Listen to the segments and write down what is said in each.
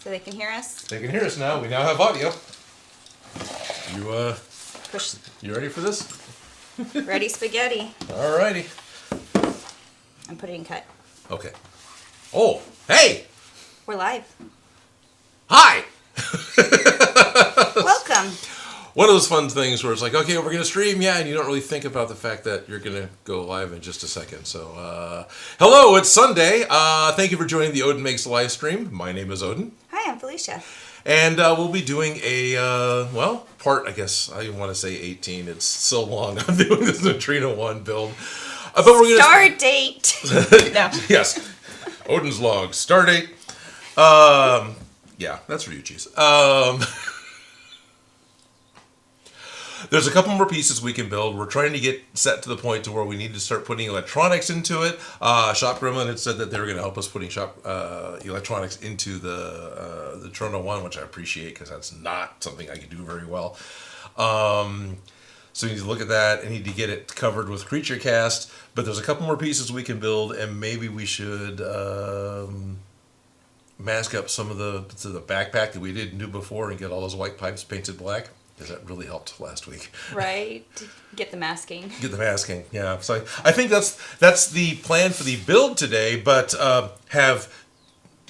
So they can hear us? They can hear us now. We now have audio. Push. You ready for this? Ready spaghetti. Alrighty. I'm putting cut. Okay. Oh, hey! We're live. Hi! Welcome. One of those fun things where it's like, okay, we're going to stream, yeah, and you don't really think about the fact that you're going to go live in just a second. So, hello, it's Sunday. Thank you for joining the Odin Makes live stream. My name is Odin. Hi, I'm Felicia. And we'll be doing a, part, I guess, I want to say 18. It's so long. I'm doing this Neutrino 1 build. But we're gonna Start date. No. Yes. Odin's log. Start date. Yeah, that's Ryuichi's. There's a couple more pieces we can build. We're trying to get set to the point to where we need to start putting electronics into it. Shop Gremlin had said that they were going to help us putting electronics into the Neutrino 1, which I appreciate because that's not something I can do very well. So we need to look at that. I need to get it covered with Creature Cast. But there's a couple more pieces we can build, and maybe we should mask up some of the backpack that we didn't do before and get all those white pipes painted black. Because that really helped last week. Right. Get the masking. Get the masking, yeah. So I think that's the plan for the build today, but have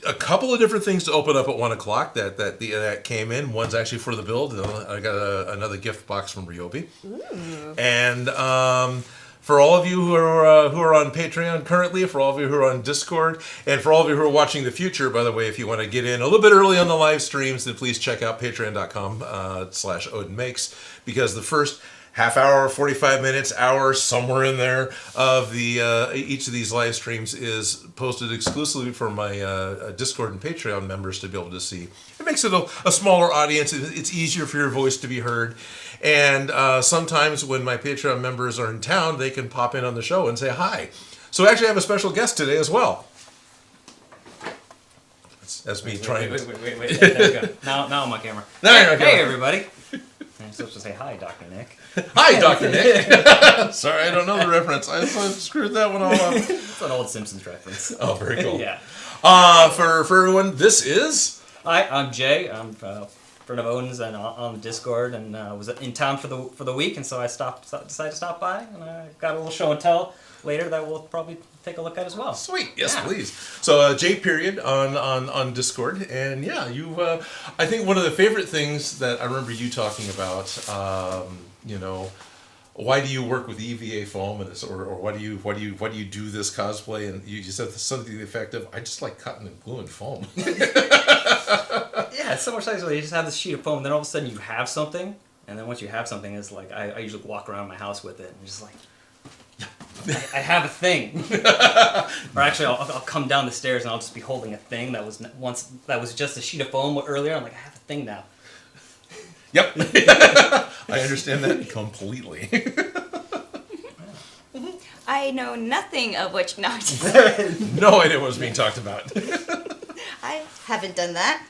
a couple of different things to open up at 1 o'clock that came in. One's actually for the build. I got another gift box from Ryobi. Ooh. And for all of you who are on Patreon currently, for all of you who are on Discord, and for all of you who are watching the future, by the way, if you want to get in a little bit early on the live streams, then please check out patreon.com/Odin Makes, because the first half hour, 45 minutes, hour, somewhere in there of the each of these live streams is posted exclusively for my Discord and Patreon members to be able to see. It makes it a smaller audience. It's easier for your voice to be heard. And sometimes when my Patreon members are in town, they can pop in on the show and say hi. So I actually have a special guest today as well. That's me trying to... Wait. There we go. Now I'm on camera. Hey, everybody. I'm supposed to say hi, Dr. Nick. Hi, Dr. Nick. Sorry, I don't know the reference. I screwed that one all up. It's an old Simpsons reference. Oh, very cool. Yeah. For everyone, this is... Hi, I'm Jay. I'm a friend of Odin's and on the Discord, and was in town for the week, and so I decided to stop by, and I got a little show and tell later that we'll probably take a look at as well. Sweet, yes, yeah. Please. So J period on Discord, and yeah, you. I think one of the favorite things that I remember you talking about, why do you work with EVA foam, and or why do you do this cosplay? And you said something to the effect of, I just like cutting and gluing foam. Yeah, it's so much nicer. You just have this sheet of foam, and then all of a sudden you have something, and then once you have something, it's like I usually walk around my house with it, and just like, I have a thing. Or actually, I'll come down the stairs and I'll just be holding a thing that was just a sheet of foam earlier. I'm like, I have a thing now. Yep. I understand that completely. I know nothing of which... No, no idea what was being talked about. I haven't done that.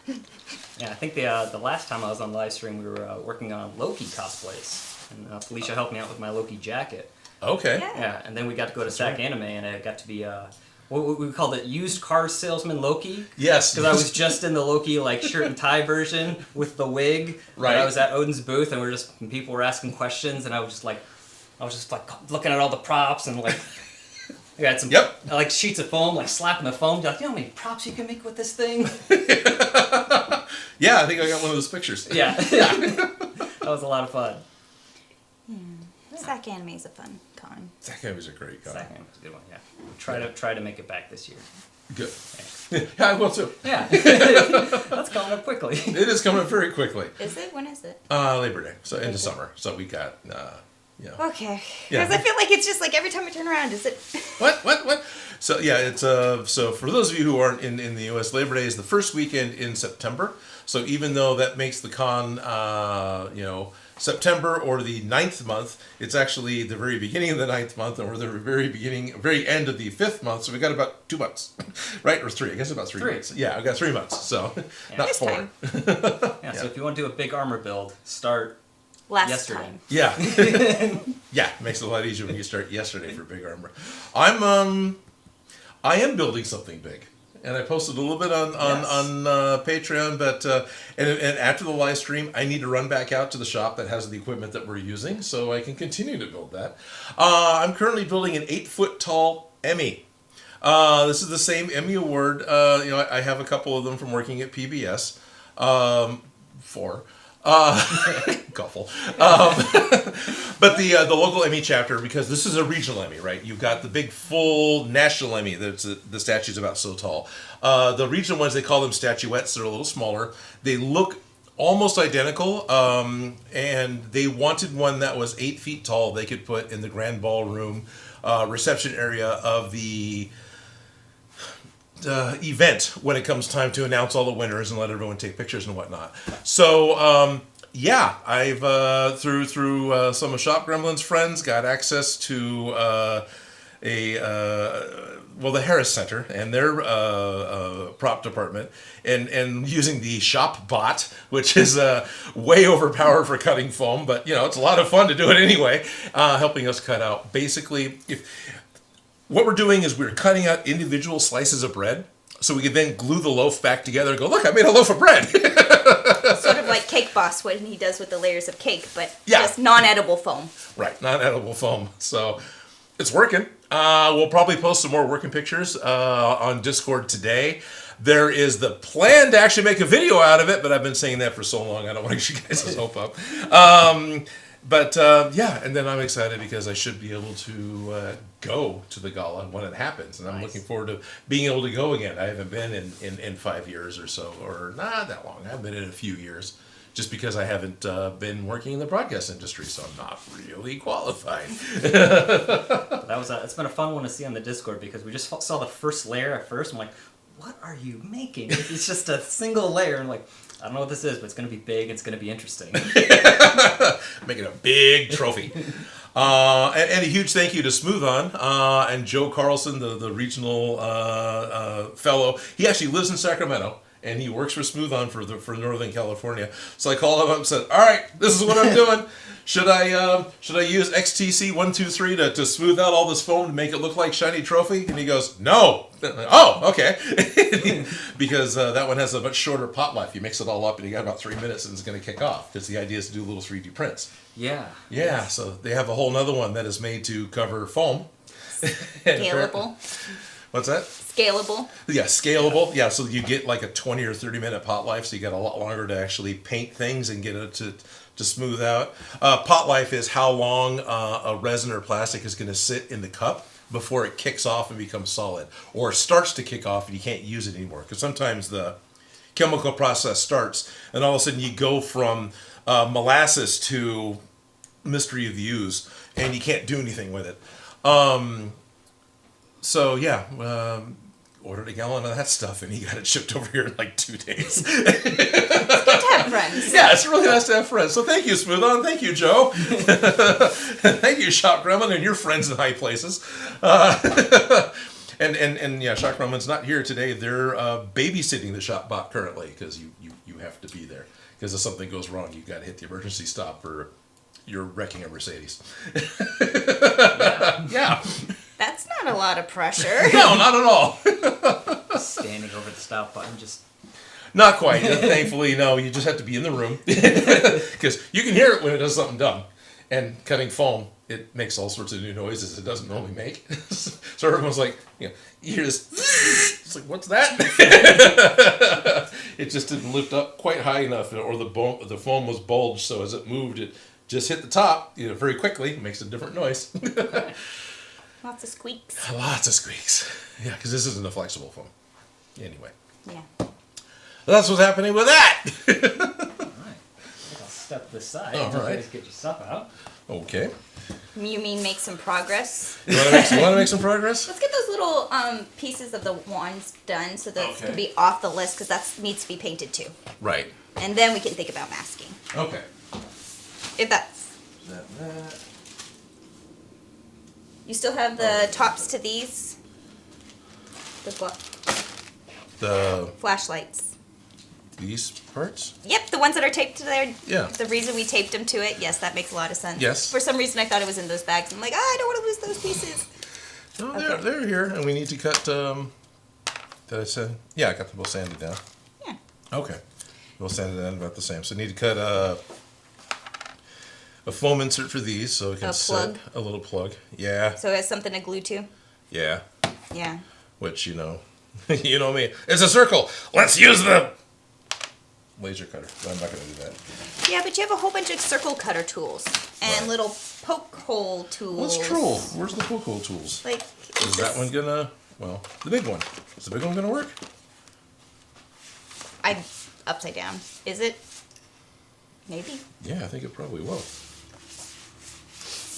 Yeah, I think the last time I was on live stream, we were working on Loki cosplays, and Felicia helped me out with my Loki jacket. Okay. Yeah, and then we got to go to SAC Anime, and it got to be what we called it, used car salesman Loki. Yes. Because I was just in the Loki shirt and tie version with the wig. Right. And I was at Odin's booth, and people were asking questions, and I was just looking at all the props and I had some sheets of foam, slapping the foam. Like, you know how many props you can make with this thing? Yeah, I think I got one of those pictures. Yeah. That was a lot of fun. SAC Anime is a fun con. SAC Anime is a great con. SAC Anime is a good one, yeah. Try to make it back this year. Good. Yeah, I will too. Yeah. That's coming up quickly. It is coming up very quickly. Is it? When is it? Labor Day. So into summer. So we got, Okay. Because I feel like it's just every time I turn around, is it? What? So yeah, it's so for those of you who aren't in the U.S., Labor Day is the first weekend in September. So even though that makes the con, September or the 9th month, it's actually the very beginning of the 9th month or the very end of the 5th month. So we got about 2 months, right? Or 3, I guess about 3 months. Yeah, I've got 3 months, so not 4. Yeah, so if you want to do a big armor build, start yesterday. Time. Yeah. Yeah, it makes it a lot easier when you start yesterday for big armor. I am building something big. and I posted a little bit on Patreon. But and after the live stream, I need to run back out to the shop that has the equipment that we're using, so I can continue to build that. I'm currently building an 8-foot tall Emmy. This is the same Emmy award. I have a couple of them from working at PBS. 4. Couple. But the local Emmy chapter, because this is a regional Emmy, right? You've got the big full national Emmy. The statue's about so tall. The regional ones, they call them statuettes. They're a little smaller. They look almost identical, and they wanted one that was 8 feet tall. They could put in the grand ballroom reception area of the event when it comes time to announce all the winners and let everyone take pictures and whatnot. So I've through some of Shop Gremlin's friends got access to the Harris Center and their prop department, and using the Shop Bot, which is way overpowered for cutting foam, but it's a lot of fun to do it anyway, helping us cut out. Basically, what we're doing is we're cutting out individual slices of bread, so we can then glue the loaf back together and go, look, I made a loaf of bread. Sort of like Cake Boss, what he does with the layers of cake, but just non-edible foam. Right, non-edible foam. So it's working. We'll probably post some more working pictures on Discord today. There is the plan to actually make a video out of it, but I've been saying that for so long, I don't want to get you guys' hope up. And then I'm excited because I should be able to go to the gala when it happens, and I'm looking forward to being able to go again. I haven't been in 5 years or so, or not that long. I've been in a few years, just because I haven't been working in the broadcast industry, so I'm not really qualified. It's been a fun one to see on the Discord, because we just saw the first layer at first. I'm like, what are you making? It's just a single layer, and like, I don't know what this is, but it's going to be big. It's going to be interesting. Making a big trophy. And a huge thank you to Smooth On and Joe Carlson, the regional fellow. He actually lives in Sacramento, and he works for Smooth On for Northern California. So I called him up and said, all right, this is what I'm doing. Should I use XTC 123 to smooth out all this foam to make it look like shiny trophy? And he goes, no. Oh, okay. Because that one has a much shorter pot life. You mix it all up and you got about 3 minutes and it's going to kick off, because the idea is to do little 3D prints. Yeah. Yeah, so they have a whole nother one that is made to cover foam. Scalable. What's that? Scalable. Yeah, scalable. Yeah, so you get like a 20 or 30 minute pot life, so you got a lot longer to actually paint things and get it to smooth out. Pot life is how long a resin or plastic is going to sit in the cup before it kicks off and becomes solid, or starts to kick off and you can't use it anymore. Because sometimes the chemical process starts and all of a sudden you go from molasses to mystery of the ooze and you can't do anything with it. Ordered a gallon of that stuff and he got it shipped over here in like 2 days. It's good to have friends. Yeah, it's really nice to have friends. So thank you, Smooth On. Thank you, Joe. Thank you, Shop Gremlin, and your friends in high places. And Shop Gremlin's not here today. They're babysitting the Shop Bot currently, because you have to be there. Because if something goes wrong, you've got to hit the emergency stop, or you're wrecking a Mercedes. Yeah. That's not a lot of pressure. No, not at all. Standing over the stop button, just... Not quite. Thankfully, no. You just have to be in the room. Because you can hear it when it does something dumb. And cutting foam, it makes all sorts of new noises it doesn't normally make. So everyone's like, you hear this. It's like, what's that? It just didn't lift up quite high enough, or the foam was bulged, so as it moved, it just hit the top very quickly. It makes a different noise. Lots of squeaks. Lots of squeaks. Yeah, because this isn't a flexible foam. Anyway. Yeah. That's what's happening with that. All right. I'll step this side. All right. Get your stuff out. Okay. You mean make some progress? You want to make some progress? Let's get those little pieces of the wands done, so those can be off the list, because that needs to be painted too. Right. And then we can think about masking. Okay. If that's... That. You still have the tops to these? The flashlights. These parts? Yep, the ones that are taped to there. Yeah. The reason we taped them to it, yes, that makes a lot of sense. Yes. For some reason I thought it was in those bags. I'm like, I don't want to lose those pieces. No, they're here, and we need to cut Did I sand? Yeah, I got them both sanded down. Yeah. Okay. Both sanded down about the same. So I need to cut a foam insert for these so we can set a little plug. Yeah. So it has something to glue to? Yeah. Yeah. Which, you know me. It's a circle. Let's use the laser cutter. I'm not going to do that. Yeah, but you have a whole bunch of circle cutter tools and little poke hole tools. What's troll? Where's the poke hole tools? Like, is that one gonna? Well, the big one. Is the big one gonna work? Upside down. Is it? Maybe. Yeah, I think it probably will.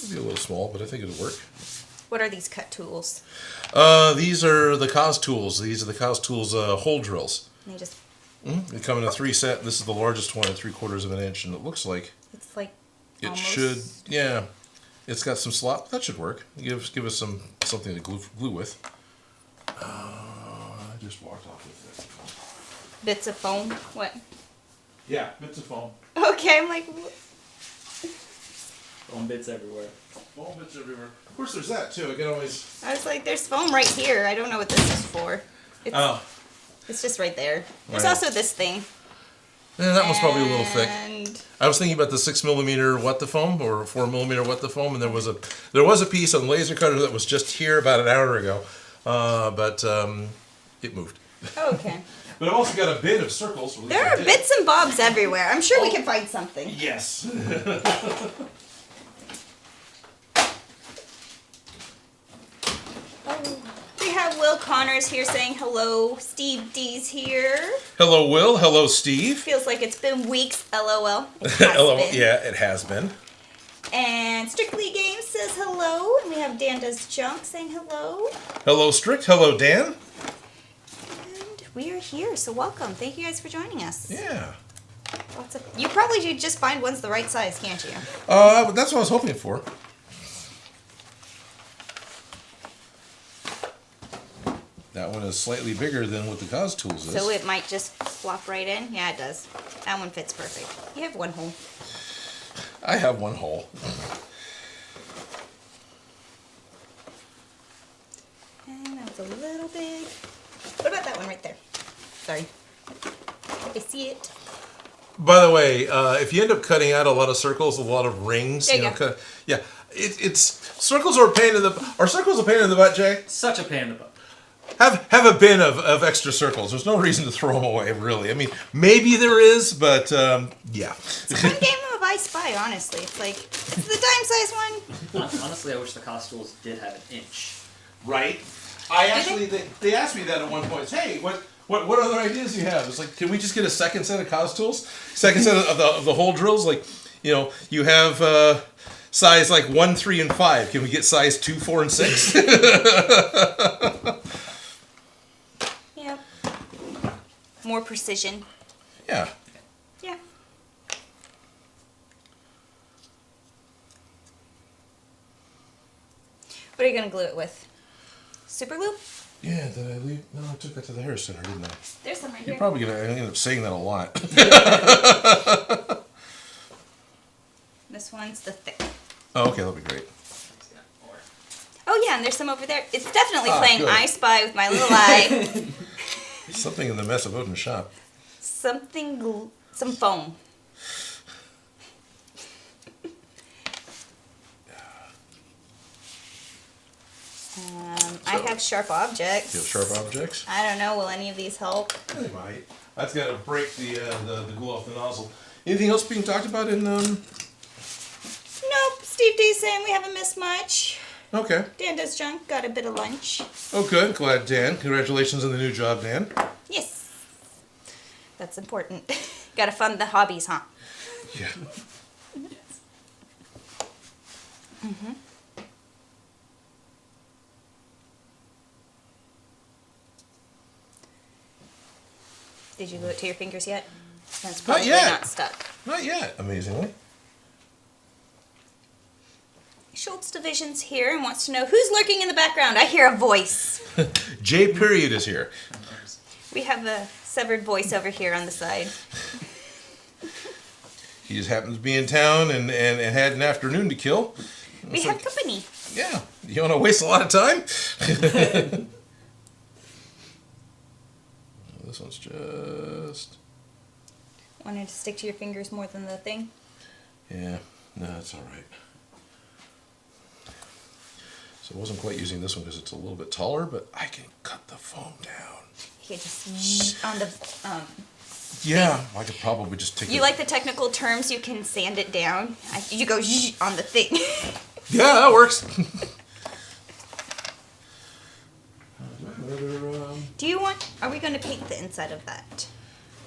It'll be a little small, but I think it'll work. What are these cut tools? These are the Cos tools. These are the Cos tools hole drills. They just. They come in a 3 set. This is the largest one at 3/4 of an inch, and it looks like It's like. it almost... should. Yeah, it's got some slot. That should work. Give us something to glue with. I just walked off with it. Bits of foam? What? Yeah, bits of foam. Okay, I'm like. What? Foam bits everywhere. Foam bits everywhere. Of course, there's that too. I can always. I was like, there's foam right here. I don't know what this is for. It's just right there. There's Right. also this thing. Yeah, that one's probably a little thick. And I was thinking about the 6mm What the Foam or 4mm What the Foam, and there was a piece on the laser cutter that was just here about an hour ago, but it moved. Oh, okay. But I've also got a bin of circles. There are bits and bobs everywhere. I'm sure we can find something. Yes. We have Will Connors here saying hello. Steve D's here. Hello, Will. Hello, Steve. Feels like it's been weeks. LOL. It has Hello. been. Yeah, it has been. And Strictly Games says hello. And we have Dan Does Junk saying hello. Hello, Strict. Hello, Dan. And we are here, so welcome. Thank you guys for joining us. Yeah. You probably should just find one's the right size, can't you? That's what I was hoping for. That one is slightly bigger than what the Cos tools is. So it might just flop right in? Yeah, it does. That one fits perfect. You have one hole. I have one hole. And that was a little big. What about that one right there? Sorry. I see it. By the way, if you end up cutting out a lot of circles, a lot of rings, There you go. it's circles are a pain in the. Are circles a pain in the butt, Jay? Such a pain in the butt. Have a bin of extra circles. There's no reason to throw them away, really. I mean, maybe there is, but yeah. It's a fun game of I Spy, honestly. It's like, it's the dime size one. Honestly, I wish the Cos tools did have an inch. Right. I actually they asked me that at one point. Hey, what other ideas do you have? It's like, can we just get a second set of Cos tools? Second set of the hole drills? Like, you have size like 1, 3, and 5. Can we get size 2, 4, and 6? Yep. More precision. Yeah. Yeah. What are you going to glue it with? Super glue? Yeah, did I leave? No, I took that to the hair center, didn't I? There's some right You're here. probably going to end up saying that a lot. This one's the thick. Oh, okay, that'll be great. Oh yeah, and there's some over there. It's definitely playing good. I Spy with my little eye. Something in the mess of Odin's shop. Some foam. I have sharp objects. You have sharp objects? I don't know. Will any of these help? They might. That's got to break the glue off the nozzle. Anything else being talked about in Nope. Steve D's saying we haven't missed much. Okay. Dan Does Junk got a bit of lunch. Oh, good. Glad, Dan. Congratulations on the new job, Dan. Yes. That's important. Gotta fund the hobbies, huh? Yeah. Mm-hmm. Did you glue it to your fingers yet? That's probably yet. not stuck. Not yet, amazingly. Schultz Division's here and wants to know who's lurking in the background. I hear a voice. J. Period is here. We have a severed voice over here on the side. He just happens to be in town and had an afternoon to kill. We have company. Yeah. You want to waste a lot of time? this one's just... Wanted to stick to your fingers more than the thing? Yeah, no, it's all right. So I wasn't quite using this one because it's a little bit taller, but I can cut the foam down. You could just on the Yeah, I could probably just take You like the technical terms, you can sand it down. You go on the thing. Yeah, that works. Do you want, are we going to paint the inside of that?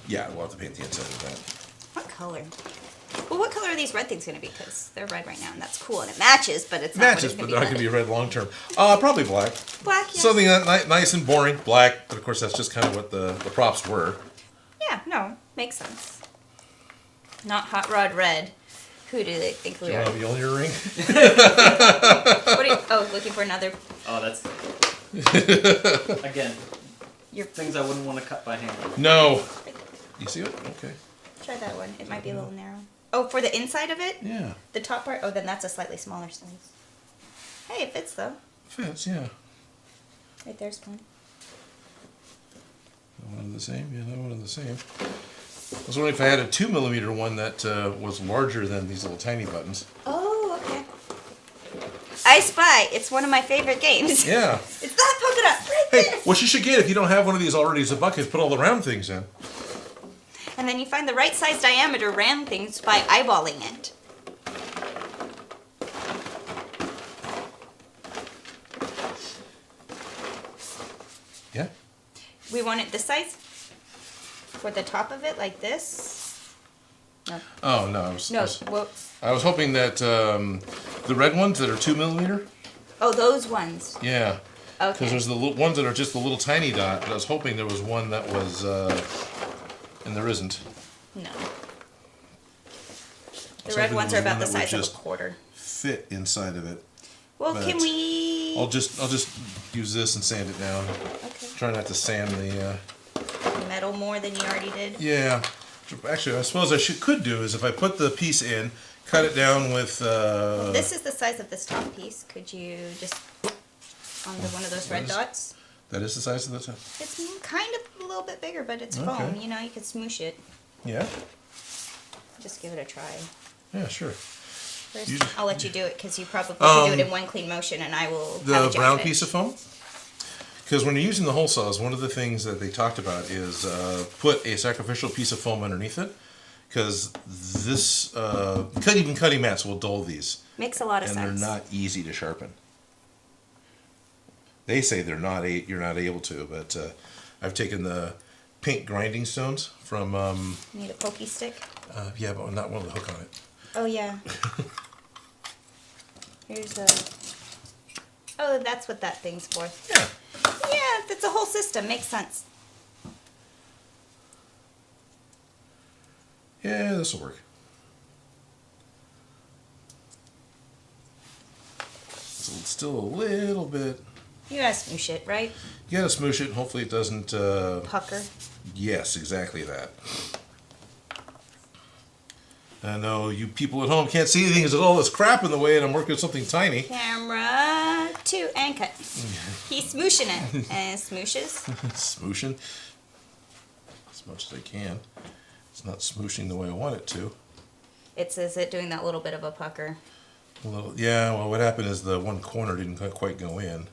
Yeah, we'll have to paint the inside of that. What color? Well, what color are these red things going to be? Because they're red right now, and that's cool, and it matches, but it's not Matches, what but it's they're not going going to be red long term. Probably black. Black, yeah. Something that nice and boring, black. But of course, that's just kind of what the props were. Yeah, no, makes sense. Not hot rod red. Who do they think we Do you are? want to be on your ring? What are you, oh, looking for another. Oh, that's again. Your Things I wouldn't want to cut by hand. No. You see it? Okay. Try that one. It might be a little narrow. Oh, for the inside of it? Yeah. The top part? Oh, then that's a slightly smaller size. Hey, it fits though. Fits, yeah. Right there's one. That one the same? Yeah, that one the same. I was wondering if I had a 2mm one that was larger than these little tiny buttons. Oh, okay. I Spy. It's one of my favorite games. Yeah. It's that polka dot right Hey, there. what you should get if you don't have one of these already is a bucket. Put all the round things in. And then you find the right size diameter round things by eyeballing it. Yeah. We want it this size? For the top of it, like this? No. Oh no. No. Well, I was hoping that the red ones that are 2mm. oh, those ones. Yeah. Okay. Because there's the ones that are just the little tiny dot, but I was hoping there was one that was, and there isn't. No. The was red hoping ones there are was about the one that would size of a just quarter. Fit inside of it. Well, but can we... I'll just use this and sand it down. Okay. Try not to sand the. Metal more than you already did? Yeah. Actually, I suppose could do is if I put the piece in, cut it down with. This is the size of this top piece. Could you just on one of those red dots? That is the size of the top. It's kind of a little bit bigger, but it's Okay. foam. You know, you can smoosh it. Yeah. Just give it a try. Yeah, sure. First, You- I'll let you do it because you probably can do it in one clean motion, and I will. have a The jab brown at it. piece of foam. Because when you're using the hole saws, one of the things that they talked about is put a sacrificial piece of foam underneath it, because this even cutting mats will dull these, Makes a lot of and sense. they're not easy to sharpen. They say they're not you're not able to, but I've taken the pink grinding stones from You need a pokey stick. yeah, but not one with a hook on it. Oh yeah. Here's a. Oh, that's what that thing's for. Yeah. Yeah, that's a whole system. Makes sense. Yeah, this will work. So it's still a little bit. You gotta smoosh it, right? You gotta smoosh it. Hopefully it doesn't. Pucker. Yes, exactly that. I know you people at home can't see anything because there's all this crap in the way, and I'm working with something tiny. Camera 2 and cut. He's smooshing it. And smooshes. Smooshing as much as I can. It's not smooshing the way I want it to. It says it doing that little bit of a pucker. A little, yeah. Well, what happened is the one corner didn't quite go in.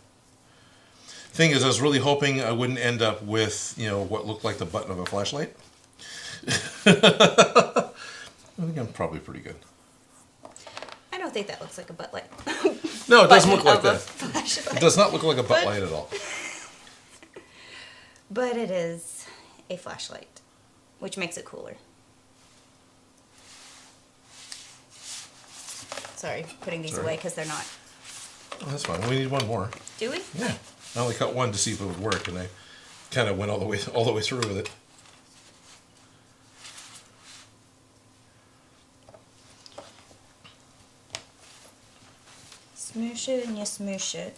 Thing is, I was really hoping I wouldn't end up with what looked like the button of a flashlight. I think I'm probably pretty good. I don't think that looks like a butt light. No, it doesn't look like Button that. of a flashlight. It does not look like a butt But- light at all. But it is a flashlight, which makes it cooler. Sorry, putting these Sorry. away because they're not. Oh, that's fine. We need one more. Do we? Yeah. I only cut one to see if it would work, and I kind of went all the way through with it. Smoosh it and you smoosh it.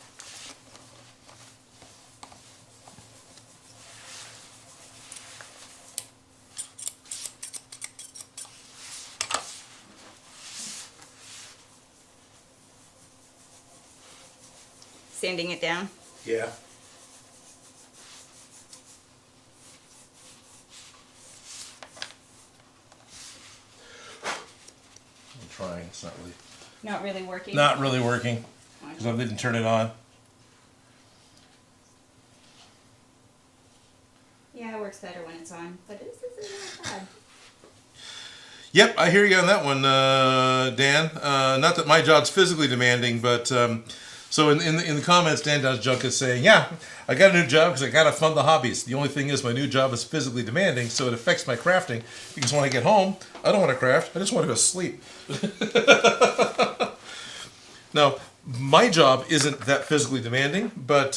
Sanding it down. Yeah. trying. It's Not really working. not really working because I didn't turn it on. Yeah, it works better when it's on, but this isn't that bad. Yep, I hear you on that one, Dan. Not that my job's physically demanding, but so in the comments, Dan Does Junk is saying, yeah, I got a new job because I got to fund the hobbies. The only thing is my new job is physically demanding, so it affects my crafting because when I get home, I don't want to craft. I just want to go sleep. Now, my job isn't that physically demanding, but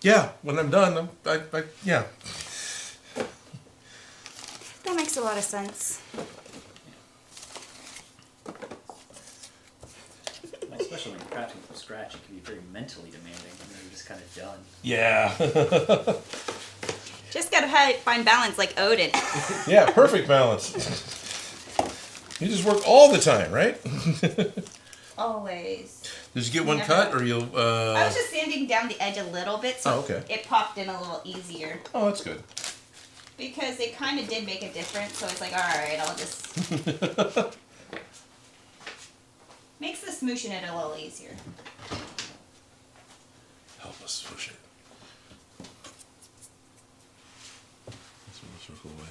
yeah, when I'm done, yeah. That makes a lot of sense. Especially when you're crafting from scratch, it can be very mentally demanding. And then you're just kind of done. Yeah. Just gotta find balance like Odin. Yeah, perfect balance. You just work all the time, right? Always. Did you get one Never. cut, or you'll? I was just sanding down the edge a little bit, so okay. it popped in a little easier. Oh, that's good. Because it kind of did make a difference, so it's like, all right, I'll just makes the smooshing it a little easier. Help us push it. This one will circle away.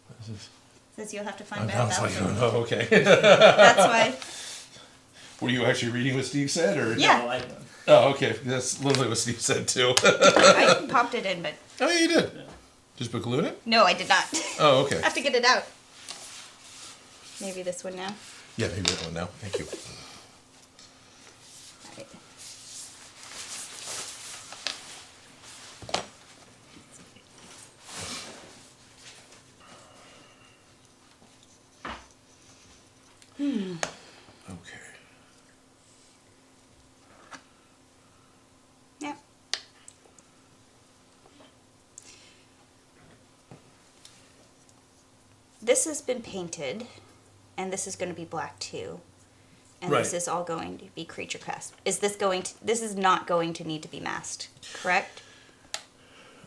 What is this? Says you'll have to find I'm better like, balance. oh, okay. That's why. Were you actually reading what Steve said, or? Yeah. No, Oh, okay. That's literally what Steve said too. I popped it in, but Oh, yeah, you did. Just put glue in it? no, I did not. Oh, okay. I have to get it out. Maybe this one now. Yeah, maybe that one now. Thank you. All right. Okay. Yeah. This has been painted, and this is going to be black too. And this Right. is all going to be creature cast. Is this going to? This is not going to need to be masked, correct?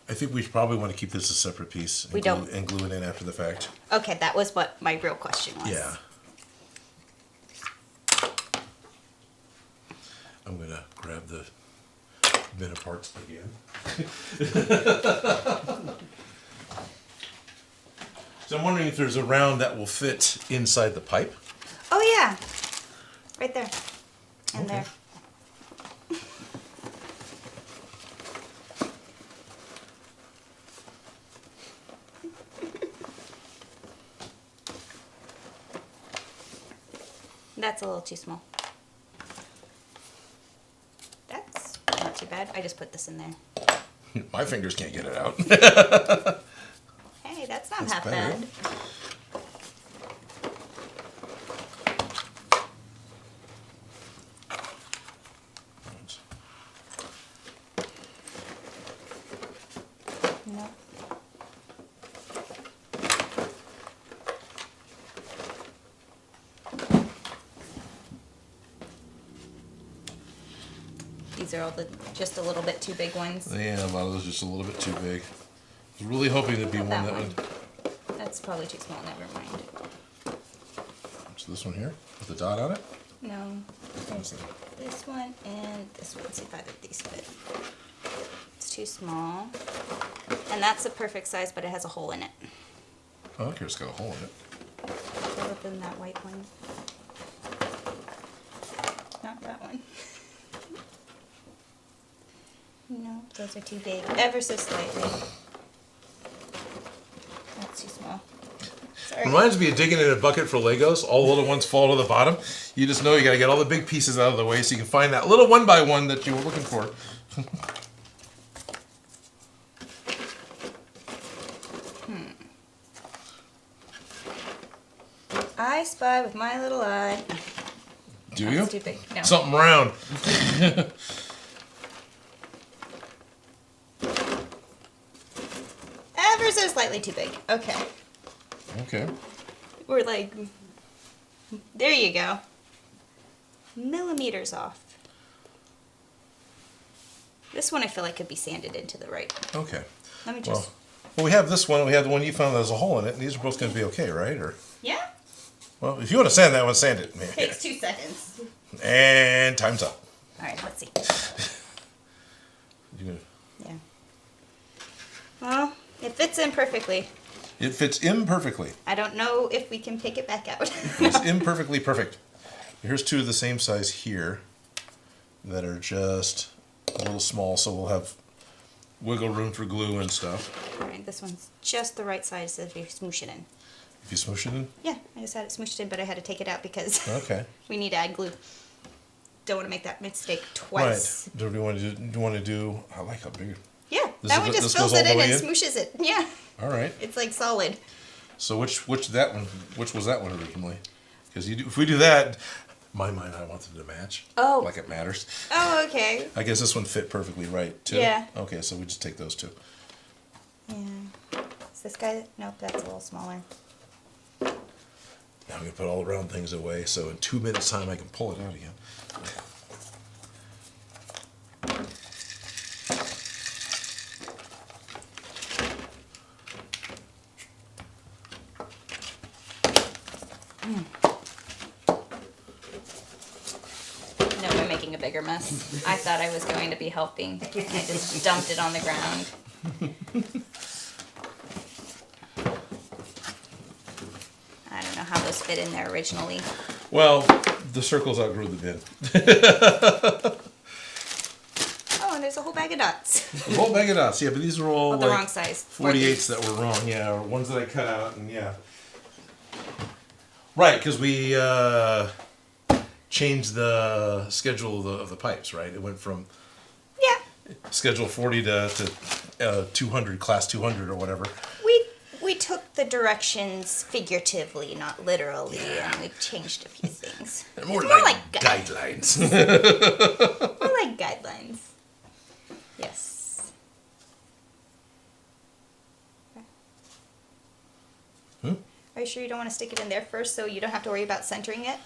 I think we probably want to keep this a separate piece. And We don't. and glue it in after the fact. Okay, that was what my real question was. Yeah. I'm gonna grab the bin of parts again. So I'm wondering if there's a round that will fit inside the pipe. Oh yeah, right there, and Okay. there. That's a little too small. That's not too bad. I just put this in there. My fingers can't get it out. Hey, that's not That's half better. bad. No. These are all just a little bit too big ones. Yeah, a lot of those are just a little bit too big. I was really hoping there'd be How one about that that would. That's probably too small. Never mind. So this one here with the dot on it. No. There's this one and this one. See if either of these fit. It's too small. And that's the perfect size, but it has a hole in it. Oh, okay, it's got a hole in it. Other than that white one. Not that one. No, those are too big. Ever so slightly. That's too small. Sorry. Reminds me of digging in a bucket for Legos. All the little ones fall to the bottom. You just know you got to get all the big pieces out of the way so you can find that little one by one that you were looking for. I spy with my little eye. Do That's you? too big. No. Something round. Ever so slightly too big. Okay. Okay. We're like, there you go. Millimeters off. This one I feel like could be sanded into the right. Okay. Let me just. Well, we have this one. We have the one you found that has a hole in it. And these are both going to be okay, right? Or Yeah. Well, if you want to sand that one, sand it. Man. Takes 2 seconds. And time's up. All right, let's see. You Yeah. Well, it fits in perfectly. It fits imperfectly. I don't know if we can pick it back out. It's imperfectly perfect. Here's two of the same size here that are just a little small, so we'll have wiggle room for glue and stuff. All right, this one's just the right size if you smoosh it in. If you smoosh it in? Yeah, I just had it smooshed in, but I had to take it out because Okay. we need to add glue. Don't want to make that mistake twice. Right. Do you want to do? I like how big. Yeah, This that is- one this just goes fills all it the in way and in? smooshes it. Yeah, All right. it's like solid. So which was that one originally? Because if we do that, in my mind, I want them to match. Oh. Like it matters. Oh, okay. I guess this one fit perfectly right too. Yeah. Okay, so we just take those two. Yeah. Is this guy? Nope, that's a little smaller. Now I'm gonna put all the round things away, so in 2 minutes' time I can pull it out again. No, we're making a bigger mess. I thought I was going to be helping. I just dumped it on the ground. I don't know how those fit in there originally. Well, the circles outgrew the bin. Oh, and there's a whole bag of dots. The whole bag of dots, yeah, but these are all Oh, the like wrong size. 48s that were wrong, yeah, or ones that I cut out, and yeah. Right, because we changed the schedule of the pipes, right? It went from Yeah, schedule 40 to 200, class 200 or whatever. we took the directions figuratively, not literally, and we changed a few things. More More like like guidelines. More like guidelines. Yes. Hmm? Are you sure you don't want to stick it in there first so you don't have to worry about centering it?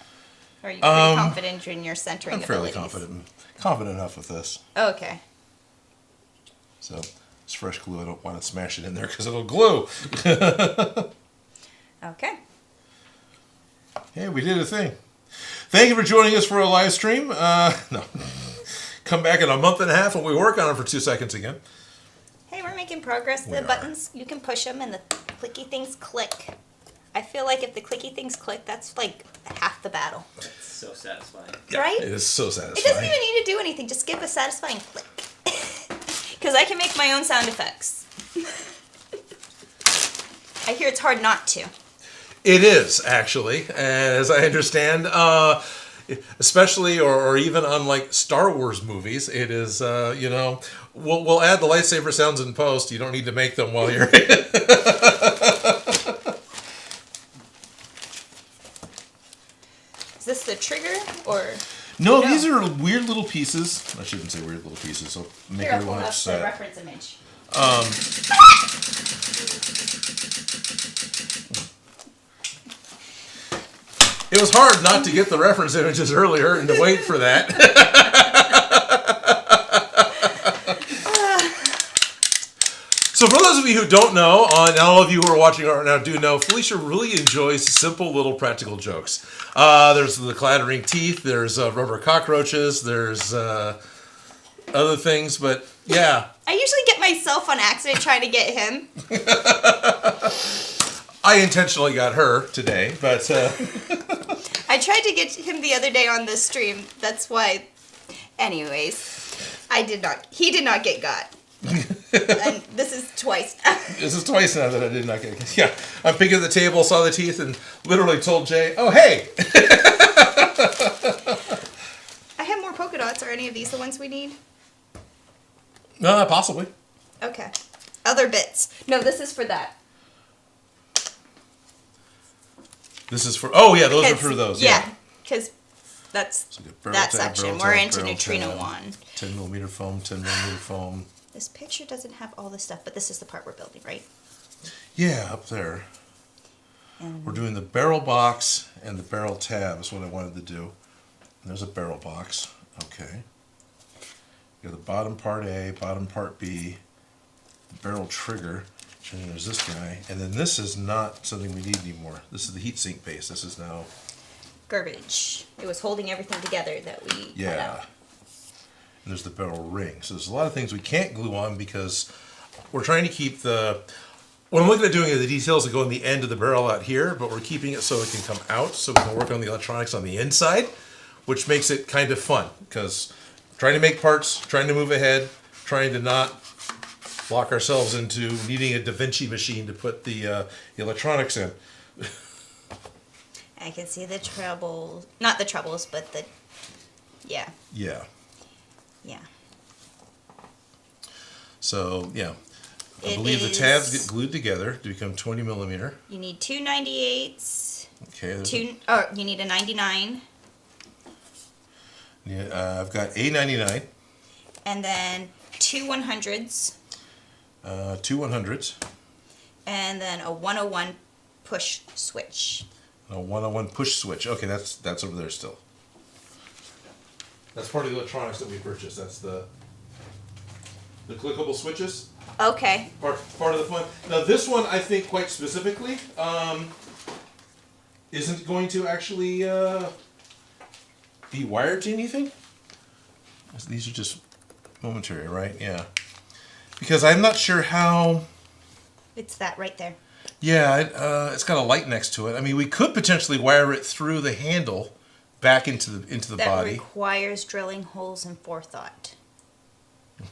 Or are you pretty confident in your centering I'm fairly abilities? confident enough with this. Oh, okay. So it's fresh glue. I don't want to smash it in there because it'll glue. Okay. Hey, we did a thing. Thank you for joining us for a live stream. No. Come back in a month and a half when we work on it for 2 seconds again. Hey, we're making progress. We The are. buttons, you can push them and the clicky things click. I feel like if the clicky things click, that's like half the battle. It's so satisfying. Right? It is so It satisfying. doesn't even need to do anything. Just give a satisfying click. Because I can make my own sound effects. I hear it's hard not to. It is, actually, as I understand. Especially or even on like Star Wars movies, it is, we'll add the lightsaber sounds in post. You don't need to make them while you're... Is this the trigger or... No, No. these are weird little pieces. I shouldn't say weird little pieces. So make Here, I'll pull everyone up the upset. reference image. It was hard not to get the reference images earlier and to wait for that. So for those of you who don't know, and all of you who are watching right now do know, Felicia really enjoys simple little practical jokes. There's the clattering teeth, there's rubber cockroaches, there's other things, but yeah. I usually get myself on accident trying to get him. I intentionally got her today, but... I tried to get him the other day on the stream. That's why. Anyways, he did not get got. And this is twice now. This is twice now that I did not get... Yeah, I'm picking at the table, saw the teeth, and literally told Jay, oh, hey! I have more polka dots. Are any of these the ones we need? Possibly. Okay. Other bits. No, this is for that. This is for... Oh, yeah, those are for those. Yeah, because that's So we got barrel that tab, section. barrel We're tab, into barrel Neutrino tab, 1. 10 millimeter foam, 10 millimeter foam. This picture doesn't have all this stuff, but this is the part we're building, right? Yeah, up there. And We're doing the barrel box and the barrel tab is what I wanted to do. And there's a barrel box. Okay. You got the bottom part A, bottom part B, the barrel trigger. And then there's this guy, and then this is not something we need anymore. This is the heatsink base. This is now garbage. It was holding everything together that we cut out. And there's the barrel ring. So there's a lot of things we can't glue on because we're trying to keep the. What I'm looking at doing is the details that go in the end of the barrel out here, but we're keeping it so it can come out, so we can work on the electronics on the inside, which makes it kind of fun because trying to make parts, trying to move ahead, trying to not lock ourselves into needing a Da Vinci machine to put the electronics in. I can see the trouble, not the troubles, but the, yeah. Yeah. Yeah. So, yeah. I It believe the is- tabs get glued together to become 20 millimeter. You need two 98s. Okay. You need a 99, Yeah, I've got A99, and then two 100s, two 100s, and then a 101 push switch. and a 101 push switch. Okay, that's over there still. That's part of the electronics that we purchased. That's the clickable switches. Okay. Part of the fun. Now this one, I think quite specifically, isn't going to actually be wired to anything. These are just momentary, right? Yeah. Because I'm not sure how. It's that right there. Yeah, it's got a light next to it. I mean, we could potentially wire it through the handle back into the That body. requires drilling holes and forethought.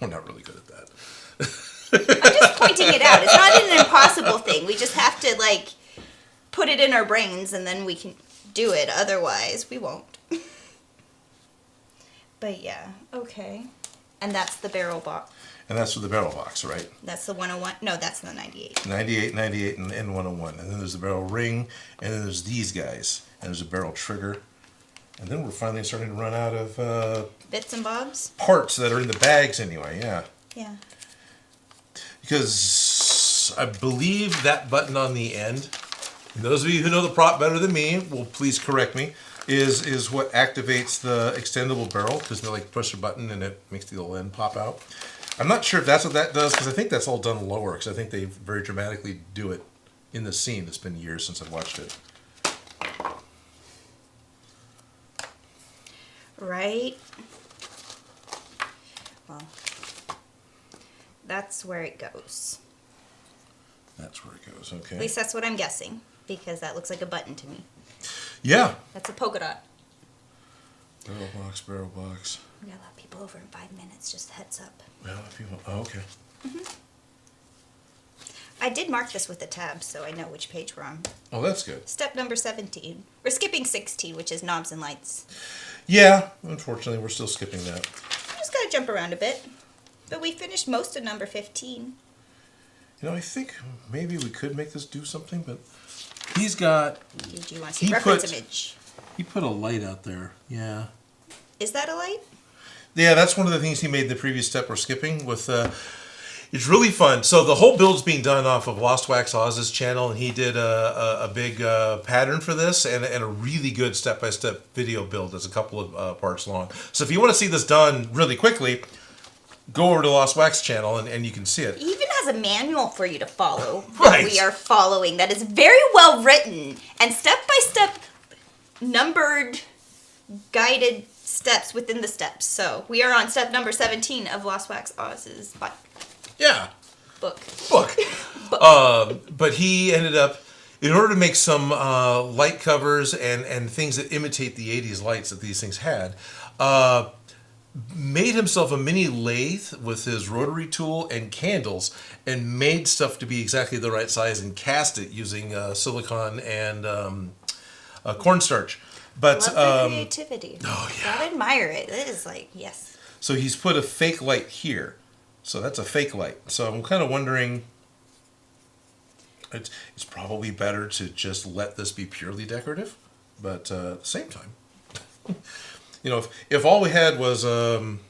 We're not really good at that. I'm just pointing it out. It's not an impossible thing. We just have to, like, put it in our brains and then we can do it. Otherwise, we won't. But yeah, okay. And that's the barrel box. And that's for the barrel box, right? That's the 101. No, that's the 98. 98, 98, and 101. And then there's the barrel ring, and then there's these guys. And there's a barrel trigger. And then we're finally starting to run out of Bits and bobs? parts that are in the bags anyway, yeah. Yeah. Because I believe that button on the end, and those of you who know the prop better than me will please correct me, is what activates the extendable barrel, because they like push a button and it makes the little end pop out. I'm not sure if that's what that does, because I think that's all done lower, because I think they very dramatically do it in the scene. It's been years since I've watched it. Right? Well, that's where it goes. That's where it goes, At okay. least that's what I'm guessing, because that looks like a button to me. Yeah. That's a polka dot. Barrel box, barrel box. We got a lot of people over in 5 minutes, just a heads up. Well, people, oh, okay. I did mark this with a tab, so I know which page we're on. Oh, that's good. Step number 17. We're skipping 16, which is knobs and lights. Yeah, unfortunately, we're still skipping that. We just gotta jump around a bit. But we finished most of number 15. You know, I think maybe we could make this do something, but he's got... Did you want to see He reference put- image? He put a light out there, yeah. Is that a light? Yeah, that's one of the things he made the previous step we're skipping with... it's really fun. So the whole build's being done off of Lost Wax Oz's channel, and he did a big pattern for this and a really good step-by-step video build that's a couple of parts long. So if you want to see this done really quickly, go over to Lost Wax channel and you can see it. He even has a manual for you to follow. Right. That we are following. That is very well written and step-by-step numbered guided steps within the steps. So we are on step number 17 of Lost Wax Oz's Yeah. book. Book. But he ended up, in order to make some light covers and things that imitate the 80s lights that these things had, made himself a mini lathe with his rotary tool and candles and made stuff to be exactly the right size and cast it using silicone and cornstarch. But Love the creativity. oh, yeah. Gotta admire it. It is like, yes. so he's put a fake light here. So that's a fake light. So I'm kind of wondering, it's probably better to just let this be purely decorative, but at the same time, you know, if all we had was Was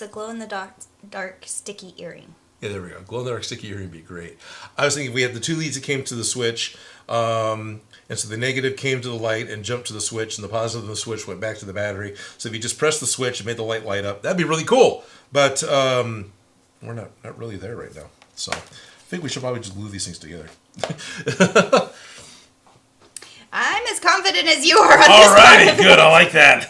a glow in the dark sticky earring. yeah, there we go, glow in the dark sticky earring would be great. I was thinking if we had the two leads that came to the switch, and so the negative came to the light and jumped to the switch, and the positive of the switch went back to the battery. So if you just press the switch and made the light up, that'd be really cool. But we're not really there right now. So I think we should probably just glue these things together. I'm as confident as you are on this Alrighty, part. good. I like that.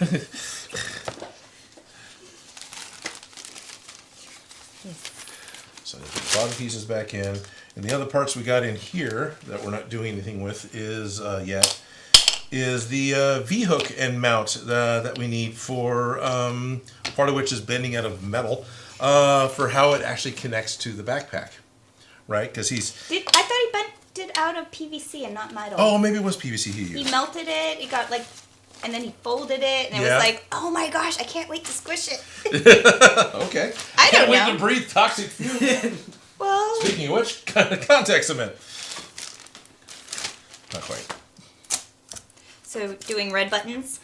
So put the bottom pieces back in, and the other parts we got in here that we're not doing anything with is yet is the V-hook and mount that we need for part of which is bending out of metal for how it actually connects to the backpack, right? Because I thought he bent it out of PVC and not metal. oh, maybe it was PVC he used. He melted it. It got like, and then he folded it, and it Yeah. was like, oh my gosh, I can't wait to squish it. Okay. I don't Can't wait know. to breathe toxic fumes. Well, Speaking of which, contact cement. Not quite. so doing red buttons.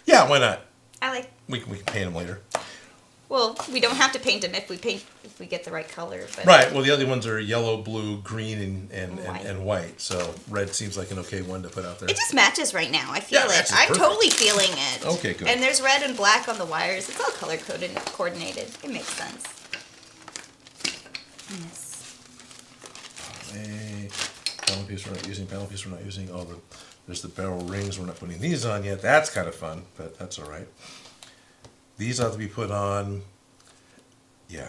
Yeah, why not? I like. We can paint them later. Well, we don't have to paint them if we get the right color. But Right. Well, the other ones are yellow, blue, green, and White. white. So red seems like an okay one to put out there. it just matches right now. I feel Yeah, it it. matches I'm perfect. totally feeling it. Okay, good. And there's red and black on the wires. It's all color coded, coordinated. It makes sense. Yes. Panel piece we're not using. Panel piece we're not using. Oh, there's the barrel rings. We're not putting these on yet. That's kind of fun, but that's all right. These ought to be put on. Yeah.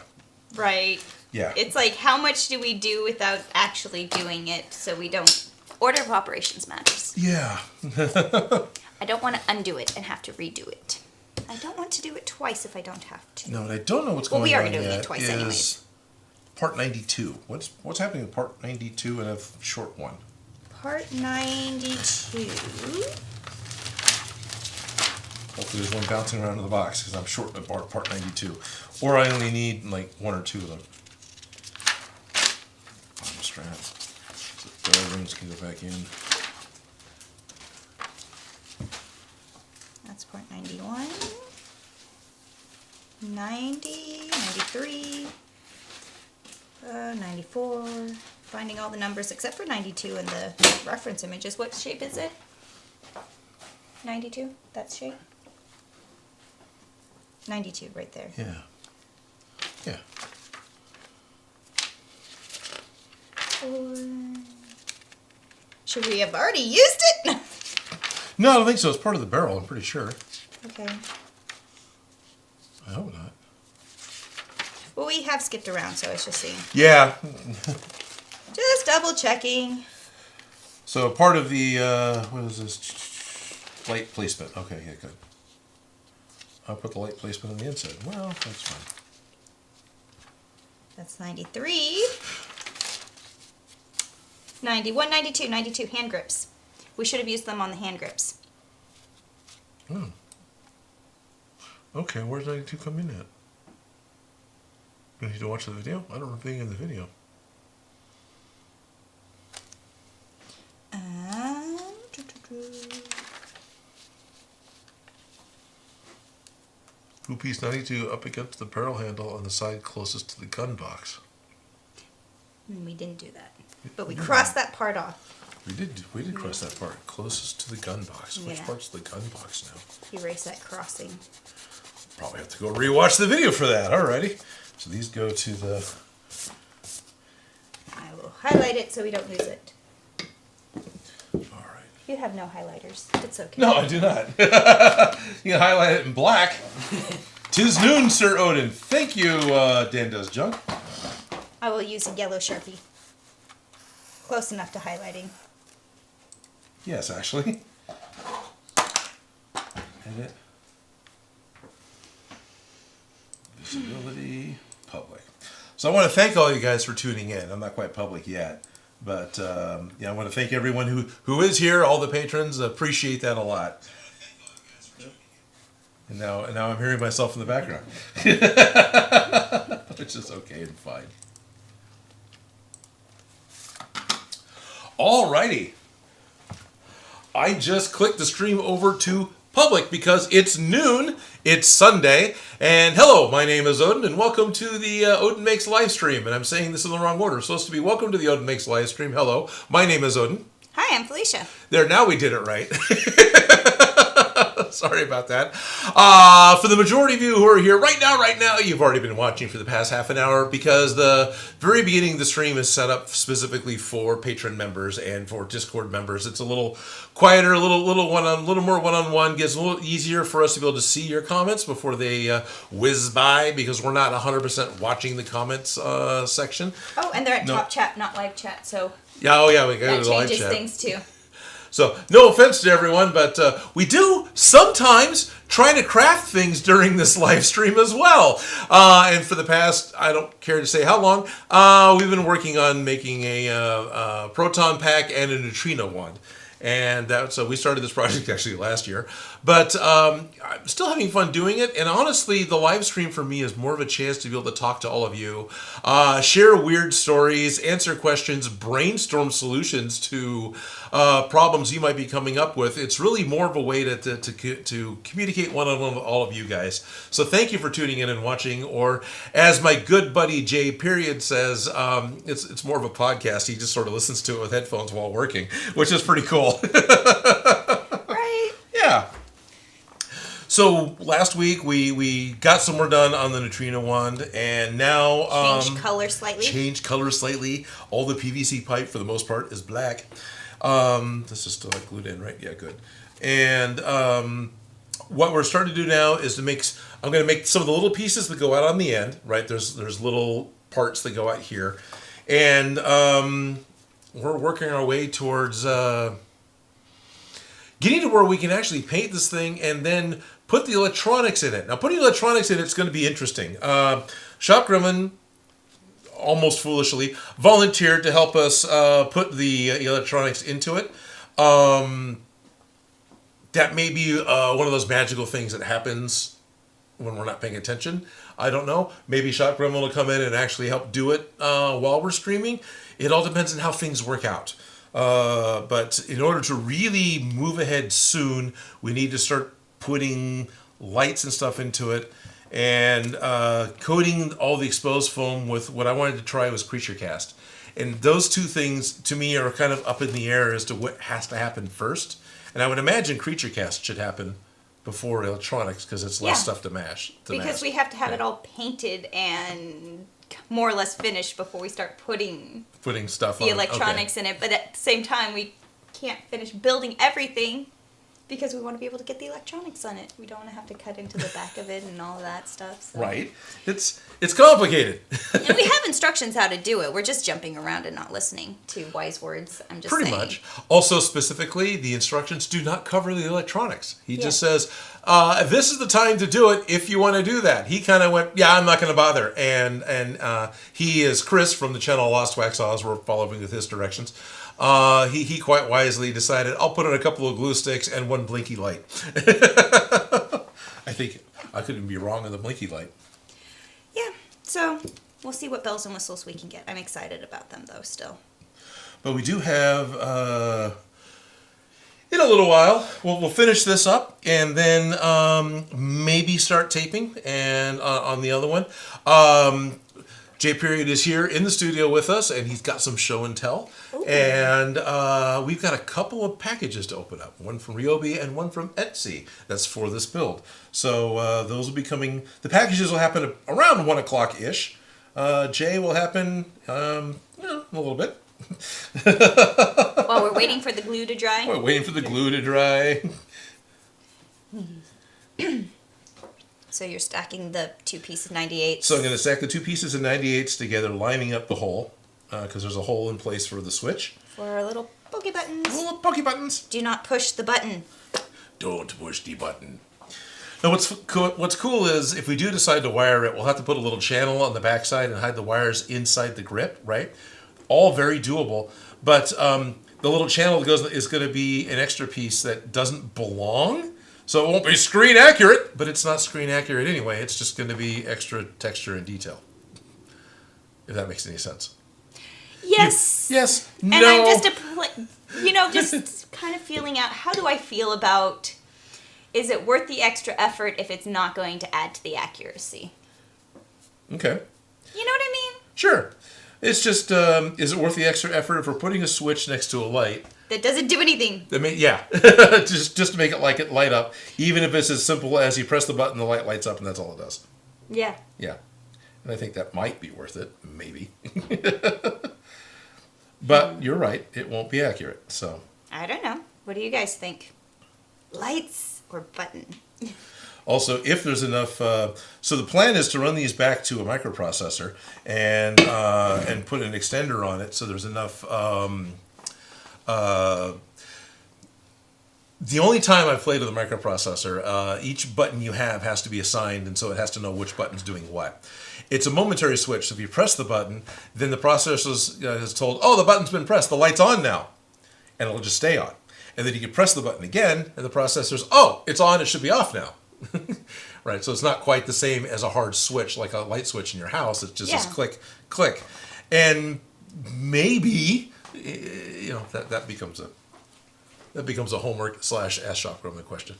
Right. Yeah. It's like, how much do we do without actually doing it so we don't... Order of operations matters. Yeah. I don't want to undo it and have to redo it. I don't want to do it twice if I don't have to. No, and I don't know what's Well, going we are on doing it yet twice is anyways. Part 92. What's happening with part 92 and a short one? Part 92. Hopefully there's one bouncing around in the box because I'm short of part 92. Or I only need like one or two of them. Bottom strap. So the barrel rings can go back in. That's part 91. 90, 93, 94. Finding all the numbers except for 92 and the reference images. What shape is it? 92? That shape? 92 right there. Yeah. Yeah. Should we have already used it? No, I don't think so. It's part of the barrel, I'm pretty sure. Okay. I hope not. Well, we have skipped around, so I was just seeing. Yeah. Just double checking. So part of the, what is this? Light placement. Okay, yeah, good. I'll put the light placement on the inside. Well, that's fine. That's 93. 91, 92, 92 hand grips. We should have used them on the hand grips. Oh. Okay, where's 92 come in at? You need to watch the video? I don't remember being in the video. Who piece 92 up against the barrel handle on the side closest to the gun box? We didn't do that. But we crossed that part off. We did cross that part. Closest to the gun box. Which Yeah. part's the gun box now? Erase that crossing. Probably have to go rewatch the video for that. Alrighty. So these go to the... I will highlight it so we don't lose it. Alright. You have no highlighters. It's okay. No, I do not. You can highlight it in black. 'Tis noon, Sir Odin. Thank you, Dan Does Junk. I will use a yellow Sharpie. Close enough to highlighting. Yes, actually. Edit. Visibility. Public. So I want to thank all you guys for tuning in. I'm not quite public yet. But yeah, I want to thank everyone who is here, all the patrons. Appreciate that a lot. And now I'm hearing myself in the background. Which is okay and fine. Alrighty. I just clicked the stream over to public because it's noon, it's Sunday, and hello, my name is Odin, and welcome to the Odin Makes live stream. And I'm saying this in the wrong order. It's supposed to be welcome to the Odin Makes live stream. Hello, my name is Odin. Hi, I'm Felicia. There, now we did it right. Sorry about that. For the majority of you who are here right now, you've already been watching for the past half an hour because the very beginning of the stream is set up specifically for Patreon members and for Discord members. It's a little quieter, a little more one-on-one. Gets a little easier for us to be able to see your comments before they whiz by because we're not 100% watching the comments section. Oh, and they're at top chat, not live chat, so We got that the live changes chat. things too. So, no offense to everyone, but we do sometimes try to craft things during this live stream as well. And for the past, I don't care to say how long, we've been working on making a Proton Pack and a Neutrino one. And so we started this project actually last year. But I'm still having fun doing it. And honestly, the live stream for me is more of a chance to be able to talk to all of you, share weird stories, answer questions, brainstorm solutions to problems you might be coming up with. It's really more of a way to communicate one-on-one with all of you guys. So thank you for tuning in and watching. Or as my good buddy Jay Period says, it's more of a podcast. He just sort of listens to it with headphones while working, which is pretty cool. Right. Yeah. So last week we got some more done on the Neutrino wand, and now Change color slightly. All the PVC pipe for the most part is black. This is still glued in, right? Yeah, good. And what we're starting to do now is I'm going to make some of the little pieces that go out on the end, right? There's little parts that go out here, and we're working our way towards getting to where we can actually paint this thing and then put the electronics in it. Now, putting electronics in it's going to be interesting. Shop Grumman, almost foolishly, volunteered to help us put the electronics into it. That may be one of those magical things that happens when we're not paying attention. I don't know. Maybe Shop Grumman will come in and actually help do it while we're streaming. It all depends on how things work out. But in order to really move ahead soon, we need to start putting lights and stuff into it and coating all the exposed foam with what I wanted to try was Creature Cast. And those two things, to me, are kind of up in the air as to what has to happen first. And I would imagine Creature Cast should happen before electronics because it's less stuff to mash. Because we have to have it all painted and more or less finished before we start putting stuff the electronics in it. But at the same time, we can't finish building everything because we want to be able to get the electronics on it. We don't want to have to cut into the back of it and all of that stuff. So. Right. It's complicated. And we have instructions how to do it. We're just jumping around and not listening to wise words. I'm just Pretty saying. much. Also, specifically, the instructions do not cover the electronics. He just says, this is the time to do it if you want to do that. He kind of went, yeah, I'm not going to bother. And he is Chris from the channel Lost Wax Oz. We're following with his directions. He quite wisely decided, I'll put in a couple of glue sticks and one blinky light. I think I couldn't be wrong on the blinky light. Yeah, so we'll see what bells and whistles we can get. I'm excited about them, though, still. But we do have, in a little while, we'll finish this up and then maybe start taping and on the other one. J Period is here in the studio with us, and he's got some show and tell. Ooh. And we've got a couple of packages to open up. One from Ryobi and one from Etsy. That's for this build. So those will be coming. The packages will happen around 1 o'clock-ish. Jay will happen a little bit. While we're waiting for the glue to dry? We're waiting for the glue to dry. So you're stacking the 2 pieces of 98s. So I'm going to stack the 2 pieces of 98s together, lining up the hole, because there's a hole in place for the switch. For our little pokey buttons. Little pokey buttons. Do not push the button. Don't push the button. Now what's cool is if we do decide to wire it, we'll have to put a little channel on the backside and hide the wires inside the grip, right? All very doable. But the little channel that is going to be an extra piece that doesn't belong. So it won't be screen accurate, but it's not screen accurate anyway. It's just going to be extra texture and detail. If that makes any sense. Yes. Yes. And I'm just just kind of feeling out, how do I feel about, is it worth the extra effort if it's not going to add to the accuracy? Okay. You know what I mean? Sure. It's just, is it worth the extra effort if we're putting a switch next to a light? that doesn't do anything. Yeah, just to make it light up. Even if it's as simple as you press the button, the light lights up, and that's all it does. Yeah. Yeah, and I think that might be worth it, maybe. But you're right; it won't be accurate. So I don't know. What do you guys think? Lights or button? also, if there's enough, so the plan is to run these back to a microprocessor and put an extender on it, so there's enough. The only time I've played with a microprocessor, each button you have has to be assigned, and so it has to know which button's doing what. It's a momentary switch, so if you press the button, then the processor is told, oh, the button's been pressed, the light's on now, and it'll just stay on. And then you can press the button again, and the processor's, oh, it's on, it should be off now. Right, so it's not quite the same as a hard switch, like a light switch in your house. It's just this click, click. And maybe, that becomes a homework / ask shop growing question.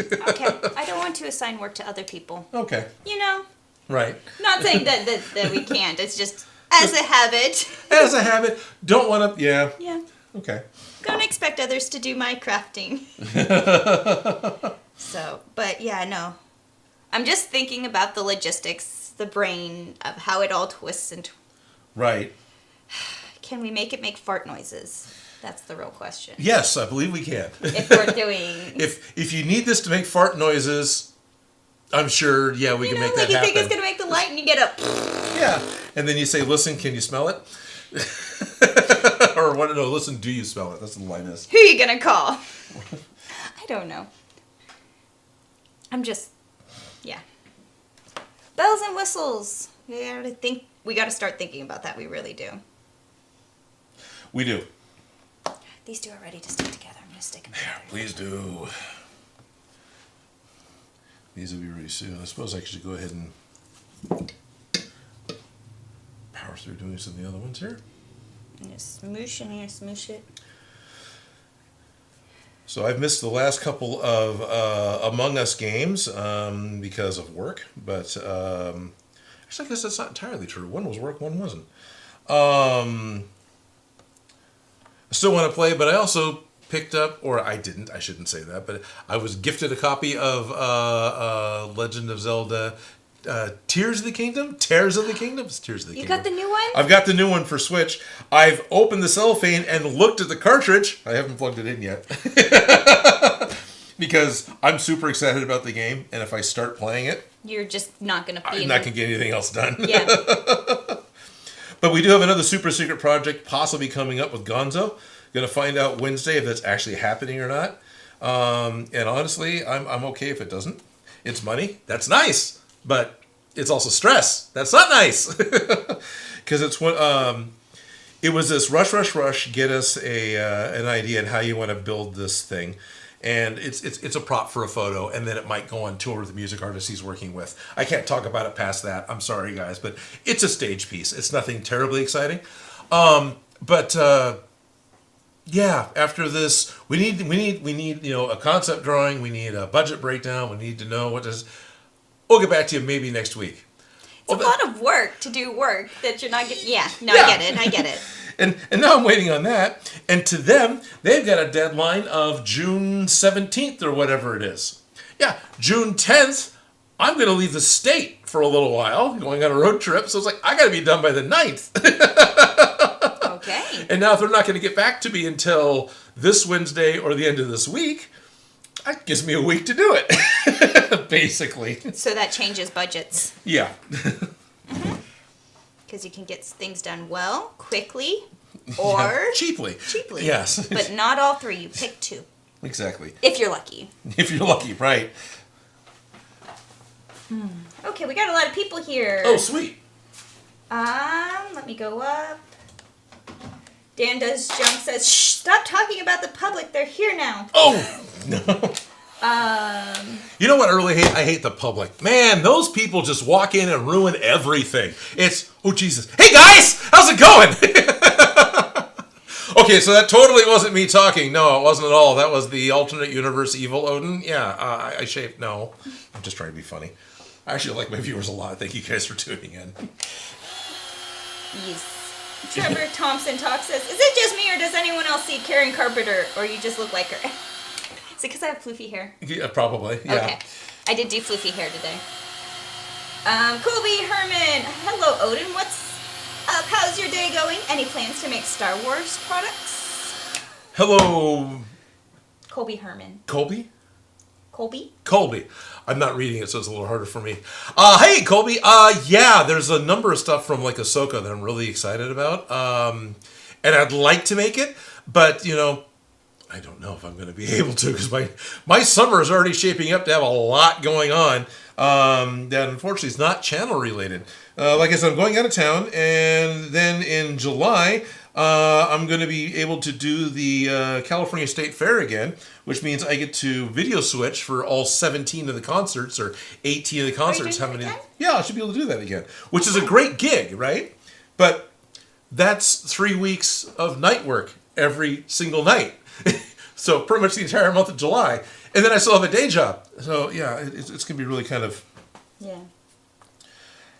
Okay, I don't want to assign work to other people. Okay. Right. Not saying that we can't. It's just as a habit. As a habit. Don't want to, yeah. Yeah. Okay. Don't expect others to do my crafting. So, but yeah, no. I'm just thinking about the logistics, the brain of how it all twists and... Right. Can we make it make fart noises? That's the real question. Yes, I believe we can. If we're doing... If you need this to make fart noises, I'm sure, we can make that happen. You think it's going to make the light and you get a... Yeah. And then you say, listen, can you smell it? Or what? No, listen, do you smell it? That's what the line is. Who are you going to call? I don't know. I'm just... Yeah. Bells and whistles. We got to start thinking about that. We really do. We do. These two are ready to stick together. I'm going to stick them together. Please do. These will be ready soon. I suppose I should go ahead and power through doing some of the other ones here. And just smoosh in here, smoosh it. So I've missed the last couple of Among Us games because of work, but actually I guess that's not entirely true. One was work, one wasn't. I still want to play, but I also picked up, or I didn't, I shouldn't say that, but I was gifted a copy of Legend of Zelda Tears of the Kingdom? Tears of the Kingdom? It's Tears of the Kingdom. You got the new one? I've got the new one for Switch. I've opened the cellophane and looked at the cartridge. I haven't plugged it in yet. Because I'm super excited about the game, and if I start playing it... You're just not going to be... I'm not going to get anything else done. Yeah. But we do have another super secret project possibly coming up with Gonzo. Going to find out Wednesday if that's actually happening or not. And honestly, I'm okay if it doesn't. It's money. That's nice. But it's also stress. That's not nice. Because it's what it was this rush. Get us an idea on how you want to build this thing. And it's a prop for a photo, and then it might go on tour with the music artist he's working with. I can't talk about it past that. I'm sorry, guys, but it's a stage piece. It's nothing terribly exciting. Yeah, after this, we need a concept drawing. We need a budget breakdown. We need to know what does. We'll get back to you maybe next week. It's a lot of work to do work that you're not getting. Yeah, no, Yeah. I get it. And now I'm waiting on that. And to them, they've got a deadline of June 17th or whatever it is. Yeah, June 10th, I'm going to leave the state for a little while, going on a road trip. So it's like, I got to be done by the 9th. Okay. And now if they're not going to get back to me until this Wednesday or the end of this week, that gives me a week to do it, basically. So that changes budgets. Yeah. Because you can get things done well, quickly, or... Cheaply. Cheaply. Yes. But not all three. You pick two. Exactly. If you're lucky. If you're lucky, right. Okay, we got a lot of people here. Oh, sweet. Let me go up. Dan Does Junk says, shh, stop talking about the public. They're here now. Oh, no. You know what I really hate? I hate the public. Man, those people just walk in and ruin everything. It's, oh, Jesus. Hey, guys! How's it going? Okay, so that totally wasn't me talking. No, it wasn't at all. That was the alternate universe evil Odin. Yeah, I shaved. No, I'm just trying to be funny. I actually like my viewers a lot. Thank you guys for tuning in. Yes. Trevor Thompson says, is it just me or does anyone else see Karen Carpenter or you just look like her? Is it because I have floofy hair? Yeah, probably. Yeah. Okay. I did do floofy hair today. Colby Herman. Hello, Odin. What's up? How's your day going? Any plans to make Star Wars products? Hello, Colby Herman. Colby? Colby? I'm not reading it, so it's a little harder for me. Hey, Colby. Yeah, there's a number of stuff from like Ahsoka that I'm really excited about. And I'd like to make it, but you know, I don't know if I'm going to be able to because my summer is already shaping up to have a lot going on. That unfortunately is not channel related. Like I said, I'm going out of town, and then in July, I'm going to be able to do the California State Fair again, which means I get to video switch for all 17 of the concerts or 18 of the concerts. Are you doing that again? Yeah, I should be able to do that again, which is a great gig, right? But that's 3 weeks of night work every single night. So pretty much the entire month of July. And then I still have a day job. So yeah, it's going to be really kind of... Yeah.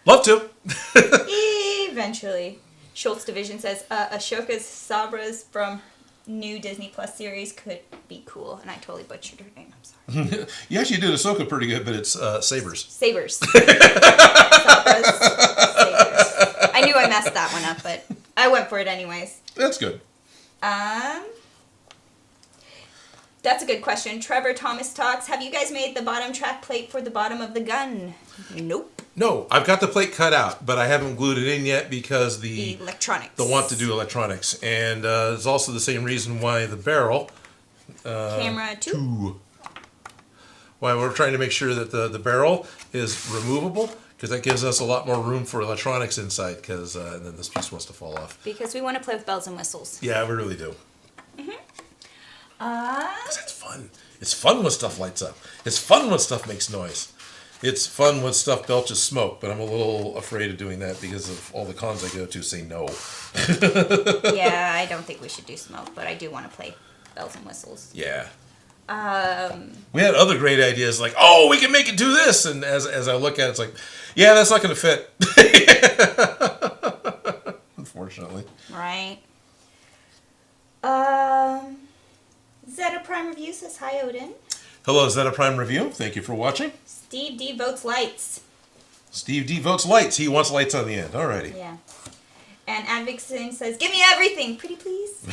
Love to. Eventually. Schultz Division says, Ashoka Sabras from new Disney Plus series could be cool. And I totally butchered her name. I'm sorry. You actually did Ahsoka pretty good, but it's Sabers. Sabers. Sabras. Sabers. I knew I messed that one up, but I went for it anyways. That's good. That's a good question. Trevor Thomas talks, have you guys made the bottom track plate for the bottom of the gun? Nope. No, I've got the plate cut out, but I haven't glued it in yet because the electronics. The want to do electronics. And it's also the same reason why the barrel... Camera 2. Why we're trying to make sure that the barrel is removable, because that gives us a lot more room for electronics inside, because and then this piece wants to fall off. Because we want to play with bells and whistles. Yeah, we really do. Mm-hmm. Because it's fun. It's fun when stuff lights up. It's fun when stuff makes noise. It's fun when stuff belches smoke, but I'm a little afraid of doing that because of all the cons I go to say no. Yeah, I don't think we should do smoke, but I do want to play bells and whistles. Yeah. We had other great ideas like, oh, we can make it do this, and as I look at it, it's like, yeah, that's not going to fit. Unfortunately. Right. Zeta Prime Review says, hi, Odin. Hello, Zeta Prime Review. Thank you for watching. Steve D votes lights. Steve D votes lights. He wants lights on the end. Alrighty. Yeah. And Advic Singh says, give me everything, pretty please.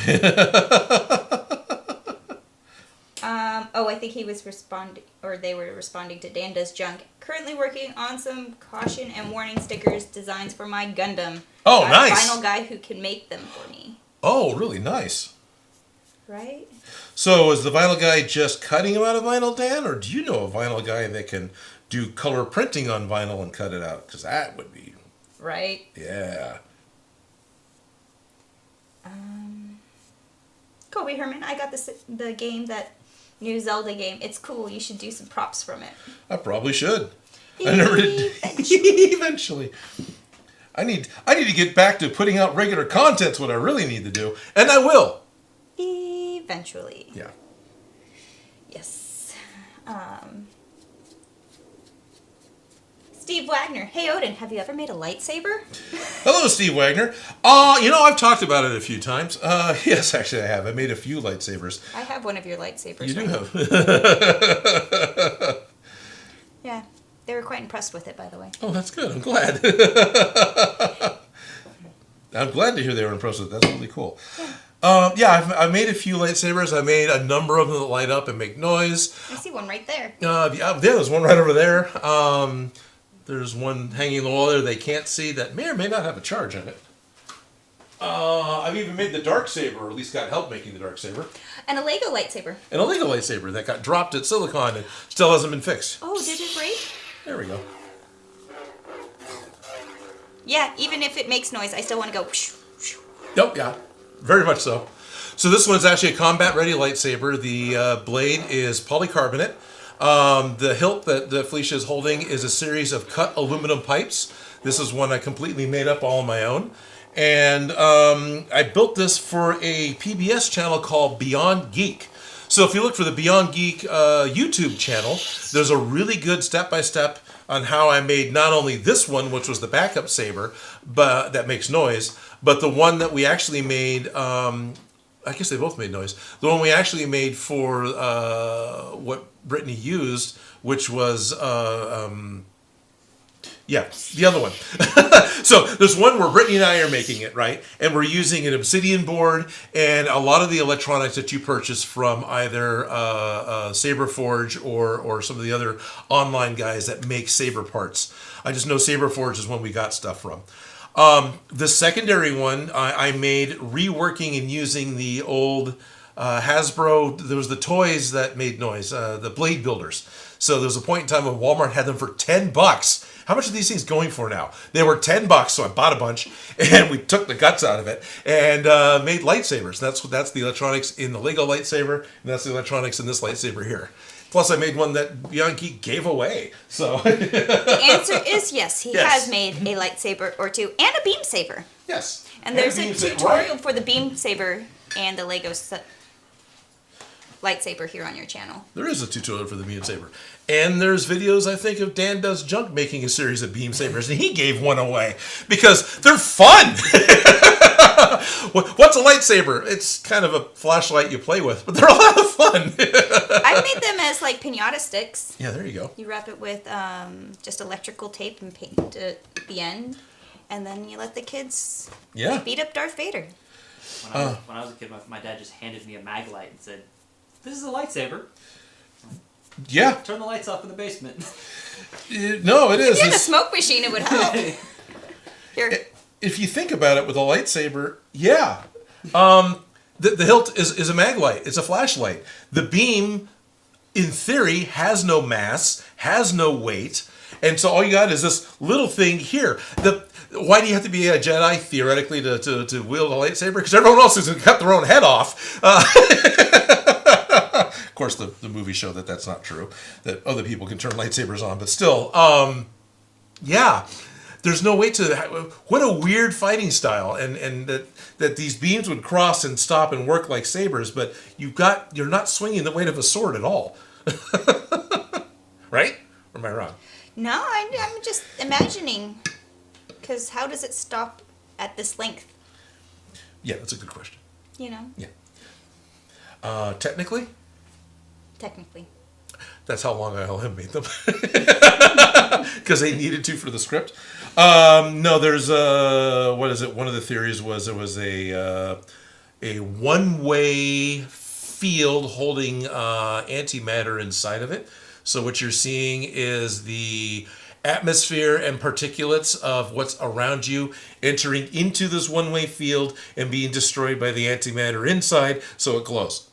I think he was responding, or they were responding to Danda's junk. Currently working on some caution and warning stickers designs for my Gundam. Oh, Got nice. a vinyl guy who can make them for me. Oh, really nice. Right? So is the vinyl guy just cutting them out of vinyl, Dan? Or do you know a vinyl guy that can do color printing on vinyl and cut it out? Because that would be... Right? Yeah. Kobe Herman, I got the game, that new Zelda game. It's cool. You should do some props from it. I probably should. I never did. Eventually. I need to get back to putting out regular content's what I really need to do. And I will. Eventually. Yeah. Yes. Steve Wagner. Hey, Odin, have you ever made a lightsaber? Hello, Steve Wagner. I've talked about it a few times. Yes, actually I have. I made a few lightsabers. I have one of your lightsabers. You do have. Yeah. They were quite impressed with it, by the way. Oh, that's good. I'm glad. I'm glad to hear they were impressed with it. That's really cool. Yeah. I've made a few lightsabers. I made a number of them that light up and make noise. I see one right there. Yeah, there's one right over there. There's one hanging in the wall there they can't see that may or may not have a charge in it. I've even made the Darksaber, or at least got help making the Darksaber. And a Lego lightsaber. And a Lego lightsaber that got dropped at Silicon and still hasn't been fixed. Oh, did it break? There we go. Yeah, even if it makes noise, I still want to go. Whoosh, whoosh. Yep, yeah. Very much so. So this one's actually a combat-ready lightsaber. The blade is polycarbonate. The hilt that Felicia is holding is a series of cut aluminum pipes. This is one I completely made up all on my own. And I built this for a PBS channel called Beyond Geek. So if you look for the Beyond Geek YouTube channel, there's a really good step-by-step on how I made not only this one, which was the backup saber, but that makes noise, but the one that we actually made. I guess they both made noise. The one we actually made for what Brittany used, which was yeah, the other one. So there's one where Brittany and I are making it, right? And we're using an obsidian board and a lot of the electronics that you purchase from either Saber Forge or some of the other online guys that make saber parts. I just know Saber Forge is one we got stuff from. The secondary one I made reworking and using the old Hasbro. There was the toys that made noise, the blade builders. So there was a point in time when Walmart had them for $10. How much are these things going for now? They were $10, so I bought a bunch, and we took the guts out of it and made lightsabers. That's the electronics in the Lego lightsaber, and that's the electronics in this lightsaber here. Plus, I made one that Beyond Geek gave away. So the answer is yes. He Yes. has made a lightsaber or two and a beam saber. yes, And there's a beam saber, tutorial right? for the beam saber and the Lego lightsaber here on your channel. There is a tutorial for the beam saber, and there's videos I think of Dan Does Junk making a series of beam sabers, and he gave one away because they're fun. What's a lightsaber? It's kind of a flashlight you play with, but they're a lot of fun. I've made them as like piñata sticks. Yeah, there you go. You wrap it with just electrical tape and paint at the end, and then you let the kids Yeah. beat up Darth Vader. When I was a kid, my dad just handed me a mag light and said, "This is a lightsaber. Yeah. Turn the lights off in the basement." No, it is. If you had a It's- smoke machine, it would help. Here. if you think about it with a lightsaber, yeah. The hilt is a mag light. It's a flashlight. The beam, in theory, has no mass, has no weight, and so all you got is this little thing here. Why do you have to be a Jedi, theoretically, to wield a lightsaber? Because everyone else is going to cut their own head off. Of course, the movies show that that's not true, that other people can turn lightsabers on, but still, yeah. There's no way to. What a weird fighting style, and that these beams would cross and stop and work like sabers, but you're not swinging the weight of a sword at all, right? Or am I wrong? No, I'm just imagining. Because how does it stop at this length? Yeah, that's a good question. You know, Technically, technically. that's how Long Island made them, because they needed to for the script. No, there's what is it? One of the theories was there was a one-way field holding antimatter inside of it. So what you're seeing is the atmosphere and particulates of what's around you entering into this one-way field and being destroyed by the antimatter inside, so it glows.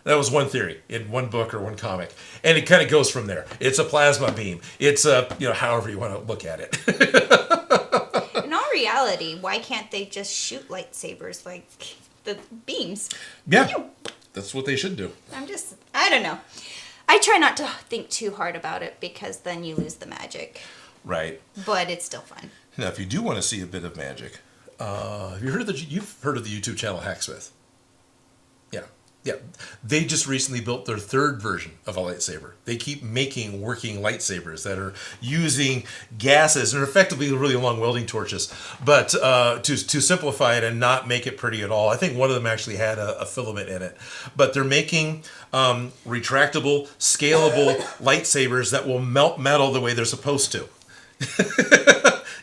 That was one theory in one book or one comic, and it kind of goes from there. It's a plasma beam. It's however you want to look at it. In all reality, why can't they just shoot lightsabers like the beams? Yeah, that's what they should do. I don't know. I try not to think too hard about it because then you lose the magic. Right. But it's still fun. Now, if you do want to see a bit of magic, you've heard of the YouTube channel Hacksmith? Yeah. They just recently built their third version of a lightsaber. They keep making working lightsabers that are using gases and are effectively really long welding torches, but to simplify it and not make it pretty at all. I think one of them actually had a filament in it. But they're making retractable, scalable lightsabers that will melt metal the way they're supposed to.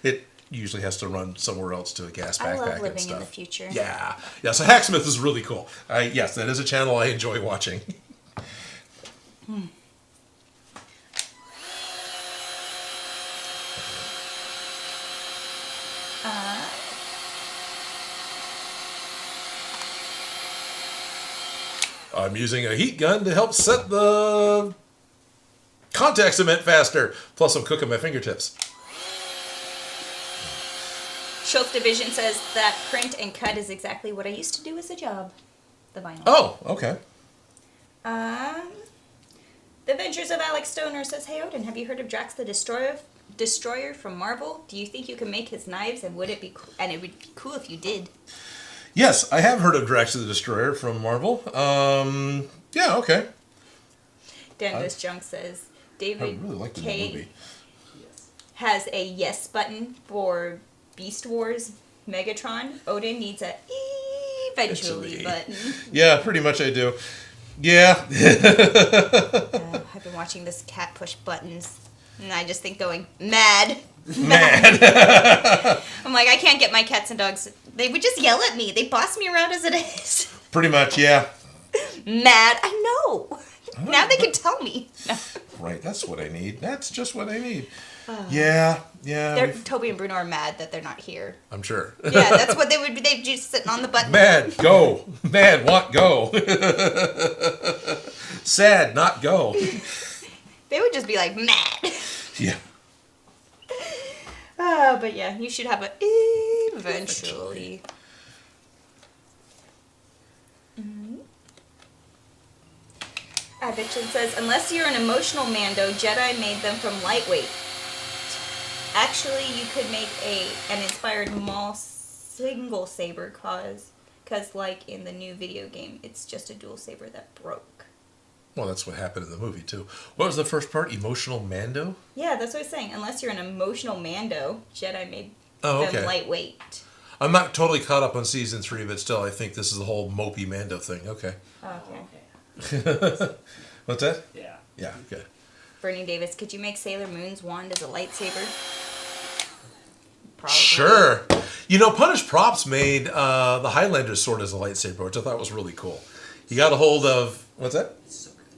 It usually has to run somewhere else to a gas I backpack love and living stuff. in the future. Yeah. So Hacksmith is really cool. Yes, that is a channel I enjoy watching. I'm using a heat gun to help set the contact cement faster. Plus, I'm cooking my fingertips. Schultz Division says that print and cut is exactly what I used to do as a job. The vinyl. Oh, okay. The Adventures of Alex Stoner says, "Hey Odin, have you heard of Drax the Destroyer from Marvel? Do you think you can make his knives, and would it be and it would be cool if you did?" Yes, I have heard of Drax the Destroyer from Marvel. Yeah, okay. Dennis Junk says, I David really liked the K. movie. has a yes button for Beast Wars Megatron, Odin needs a eventually button. Yeah, pretty much I do. Yeah. I've been watching this cat push buttons, and I just think going, mad. Mad. I'm like, I can't get my cats and dogs. They would just yell at me. They boss me around as it is. Pretty much, yeah. Mad. I know. Now they can tell me. No. Right, that's what I need. That's just what I need. Yeah. Toby and Bruno are mad that they're not here. I'm sure. Yeah, that's what they would be. They'd just sitting on the button. Mad, go. Mad, want, go. Sad, not go. They would just be like, mad. Yeah. But yeah, you should have a eventually. Adventure says, unless you're an emotional Mando, Jedi made them from lightweight. Actually, you could make an inspired Maul single saber cause like in the new video game, it's just a dual saber that broke. Well, that's what happened in the movie, too. What was the first part? Emotional Mando? Yeah, that's what I was saying. Unless you're an emotional Mando, Jedi made them lightweight. I'm not totally caught up on season 3, but still, I think this is the whole mopey Mando thing. Okay. Okay. What's that? Yeah. Yeah, okay. Bernie Davis, could you make Sailor Moon's wand as a lightsaber? Probably. Sure. You know, Punish Props made the Highlander's sword as a lightsaber, which I thought was really cool. You got a hold of... What's that?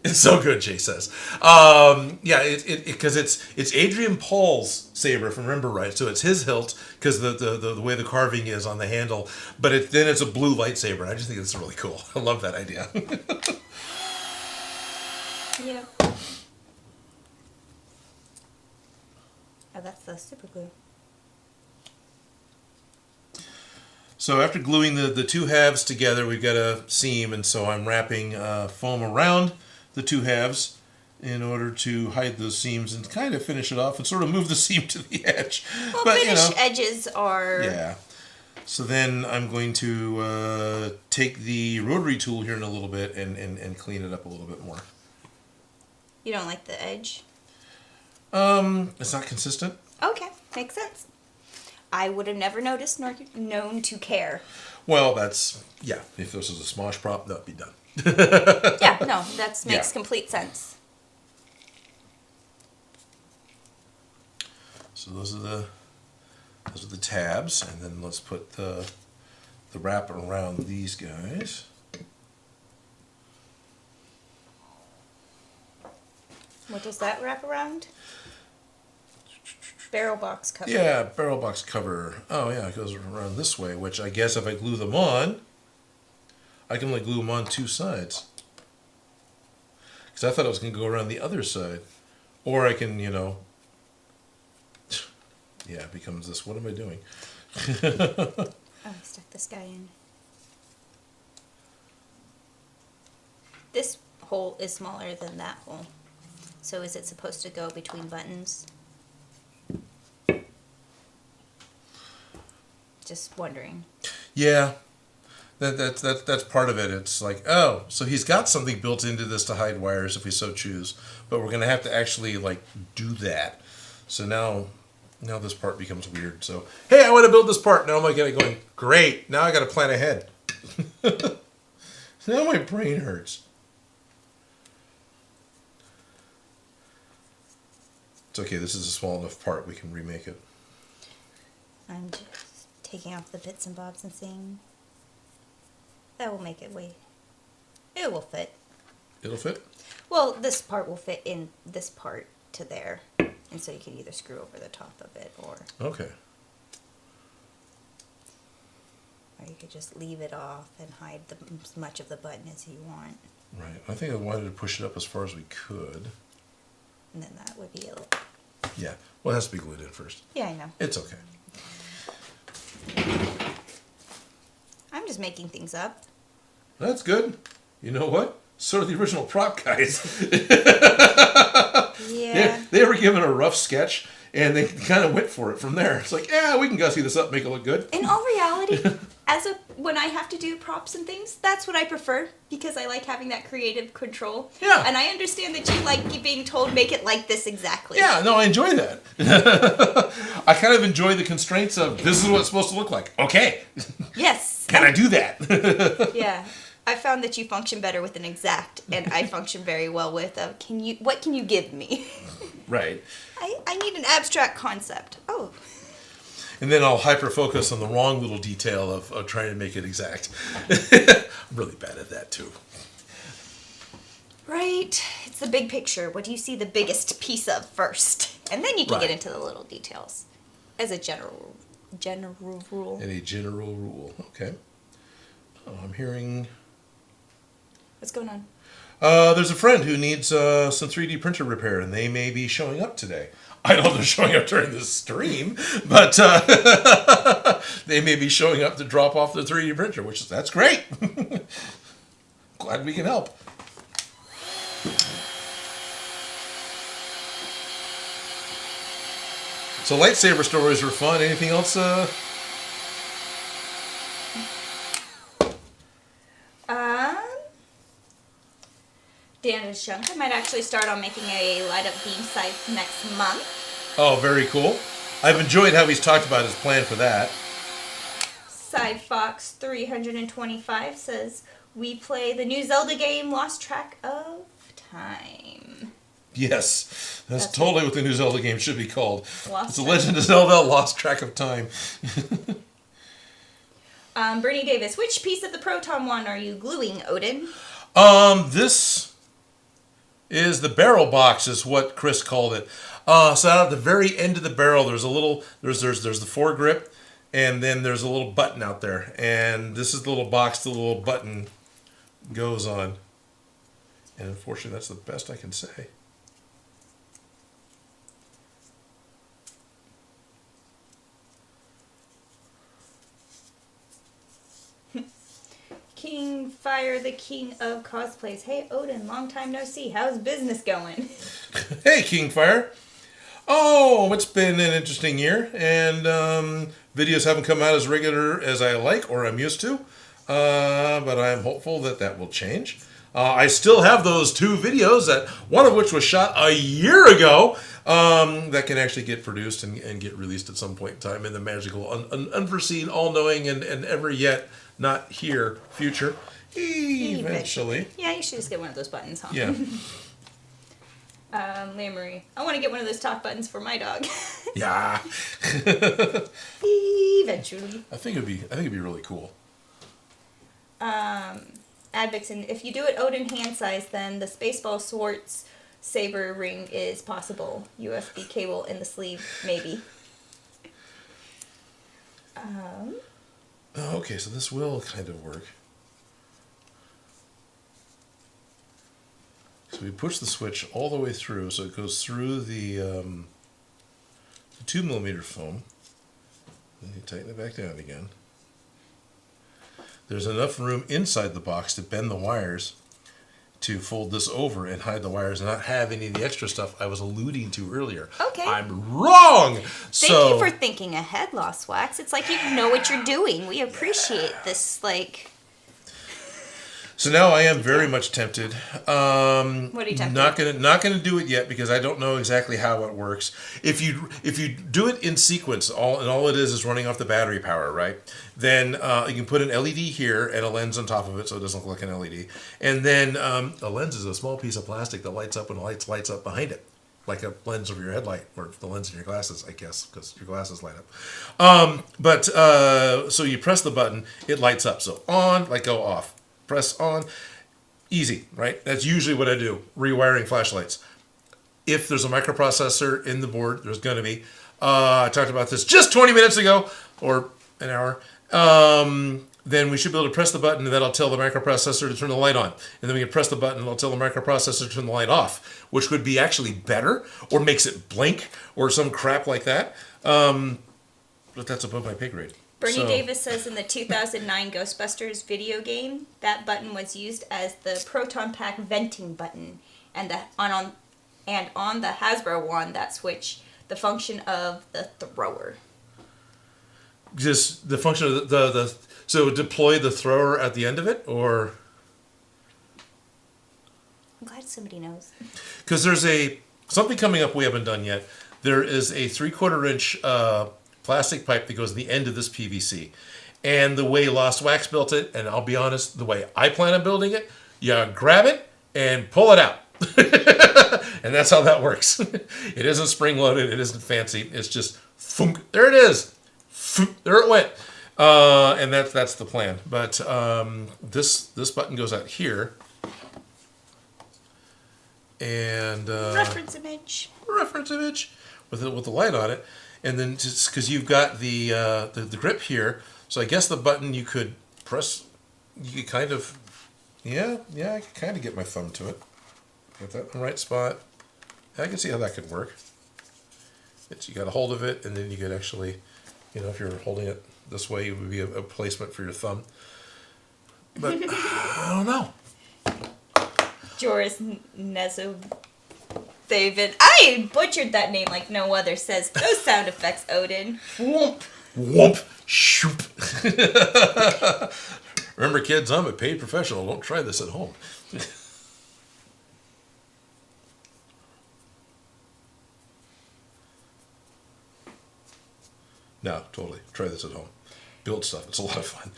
It's so good, Jay says. Yeah, because it's Adrian Paul's saber, if I remember right. So it's his hilt, because the way the carving is on the handle. But then it's a blue lightsaber. I just think it's really cool. I love that idea. Yeah. Oh, that's the super glue. So after gluing the two halves together, we've got a seam, and so I'm wrapping foam around the two halves in order to hide those seams and kind of finish it off and sort of move the seam to the edge. Well, but, finished edges are... Yeah. So then I'm going to take the rotary tool here in a little bit and clean it up a little bit more. You don't like the edge? It's not consistent. Okay, makes sense. I would have never noticed nor known to care. Well, that's... Yeah, if this was a Smosh prop, that'd be done. Yeah, no, that makes complete sense. So those are the tabs, and then let's put the wrap around these guys. What does that wrap around? Barrel box cover. Yeah, barrel box cover. Oh yeah, it goes around this way, which I guess if I glue them on, I can only glue them on two sides. Because I thought it was going to go around the other side. Or I can, you know... Yeah, it becomes this. What am I doing? Oh, I stuck this guy in. This hole is smaller than that hole. So is it supposed to go between buttons? Just wondering. Yeah. That's part of it. It's like, oh, so he's got something built into this to hide wires if we so choose. But we're going to have to actually, like, do that. So now this part becomes weird. So, hey, I want to build this part. Now I'm looking at it going, great. Now I got to plan ahead. Now my brain hurts. It's okay. This is a small enough part. We can remake it. I'm just taking off the bits and bobs and seeing. That will make it it will fit. It'll fit? Well, this part will fit in this part to there. And so you can either screw over the top of it or Okay. you could just leave it off and hide as much of the button as you want. Right. I think I wanted to push it up as far as we could. And then that would be a little... Yeah. Well, it has to be glued in first. Yeah, I know. It's okay. I'm just making things up. That's good. You know what? So are the original prop guys. Yeah. They were given a rough sketch, And they kind of went for it from there. It's like, yeah, we can gussy this up, make it look good. In all reality, when I have to do props and things, that's what I prefer because I like having that creative control. Yeah. And I understand that you like being told, make it like this exactly. Yeah, no, I enjoy that. I kind of enjoy the constraints of this is what it's supposed to look like. Okay. Yes. Can I do that? Yeah. I found that you function better with an exact, and I function very well with a what can you give me? Right. I need an abstract concept. Oh. And then I'll hyper-focus on the wrong little detail of trying to make it exact. I'm really bad at that, too. Right. It's the big picture. What do you see the biggest piece of first? And then you can Right. get into the little details. As a general rule. And a general rule. Okay. Oh, I'm hearing... What's going on? There's a friend who needs some 3D printer repair, and they may be showing up today. I don't know if they're showing up during this stream, but they may be showing up to drop off the 3D printer, that's great. Glad we can help. So lightsaber stories were fun. Anything else? Dan Shunk. I might actually start on making a light up beam sight next month. Oh, very cool. I've enjoyed how he's talked about his plan for that. Side Fox 325 says, we play the new Zelda game, Lost Track of Time. Yes, that's totally what the new Zelda game should be called. Lost It's a Track. Legend of Zelda Lost Track of Time. Bernie Davis, which piece of the Proton one are you gluing, Odin? This is the barrel box, is what Chris called it. So out at the very end of the barrel, there's a little, there's the foregrip, and then there's a little button out there. And this is the little box the little button goes on. And unfortunately, that's the best I can say. King Fire, the king of cosplays. Hey, Odin, long time no see. How's business going? Hey, Kingfire. Oh, it's been an interesting year, and videos haven't come out as regular as I like or I'm used to, but I'm hopeful that will change. I still have those 2 videos, one of which was shot a year ago, that can actually get produced and get released at some point in time in the magical, unforeseen, all-knowing, and ever yet not here future. Eventually. Yeah, you should just get one of those buttons, huh? Yeah. Leah Marie, I want to get one of those talk buttons for my dog. Yeah. Eventually. I think it'd be really cool. Advixen, if you do it Odin hand size, then the Spaceball Swords saber ring is possible. USB cable in the sleeve, maybe. Okay, so this will kind of work. So we push the switch all the way through, so it goes through the 2mm foam. Then you tighten it back down again. There's enough room inside the box to bend the wires to fold this over and hide the wires and not have any of the extra stuff I was alluding to earlier. Okay. I'm wrong! Thank you for thinking ahead, Lost Wax. It's like you know what you're doing. We appreciate this, like... So now I am very much tempted. What are you tempted? Not gonna do it yet because I don't know exactly how it works. If you do it in sequence, all it is running off the battery power, right? Then you can put an LED here and a lens on top of it, so it doesn't look like an LED. And then a lens is a small piece of plastic that lights up when the lights up behind it, like a lens over your headlight or the lens in your glasses, I guess, because your glasses light up. So you press the button, it lights up. So on, go off. Press on, easy, right? That's usually what I do, rewiring flashlights. If there's a microprocessor in the board, there's going to be. I talked about this just 20 minutes ago, or an hour. Then we should be able to press the button, and that'll tell the microprocessor to turn the light on. And then we can press the button, and it'll tell the microprocessor to turn the light off, which would be actually better, or makes it blink, or some crap like that. But that's above my pay grade. Bernie Davis says in the 2009 Ghostbusters video game, that button was used as the Proton Pack venting button, and on the Hasbro one, that switch, the function of the thrower. Just the function of the so deploy the thrower at the end of it, or I'm glad somebody knows. because there's something coming up we haven't done yet. There is a 3/4 inch plastic pipe that goes to the end of this PVC, and the way Lost Wax built it, and I'll be honest, the way I plan on building it, you grab it and pull it out. And that's how that works. It isn't spring loaded. It isn't fancy. It's just thunk, there it is. Thunk, there it went. And that's the plan. But this button goes out here. And Reference image with the light on it. And then just because you've got the grip here, so I guess the button you could press. You could kind of, I could kind of get my thumb to it. Get that in the right spot. I can see how that could work. You got a hold of it, and then you could actually, if you're holding it this way, it would be a placement for your thumb. But I don't know. Joris Nezo David. I butchered that name like no other. Says those sound effects, Odin. Whoomp. Whoomp. Shoop. Remember, kids, I'm a paid professional. Don't try this at home. No, totally. Try this at home. Build stuff. It's a lot of fun.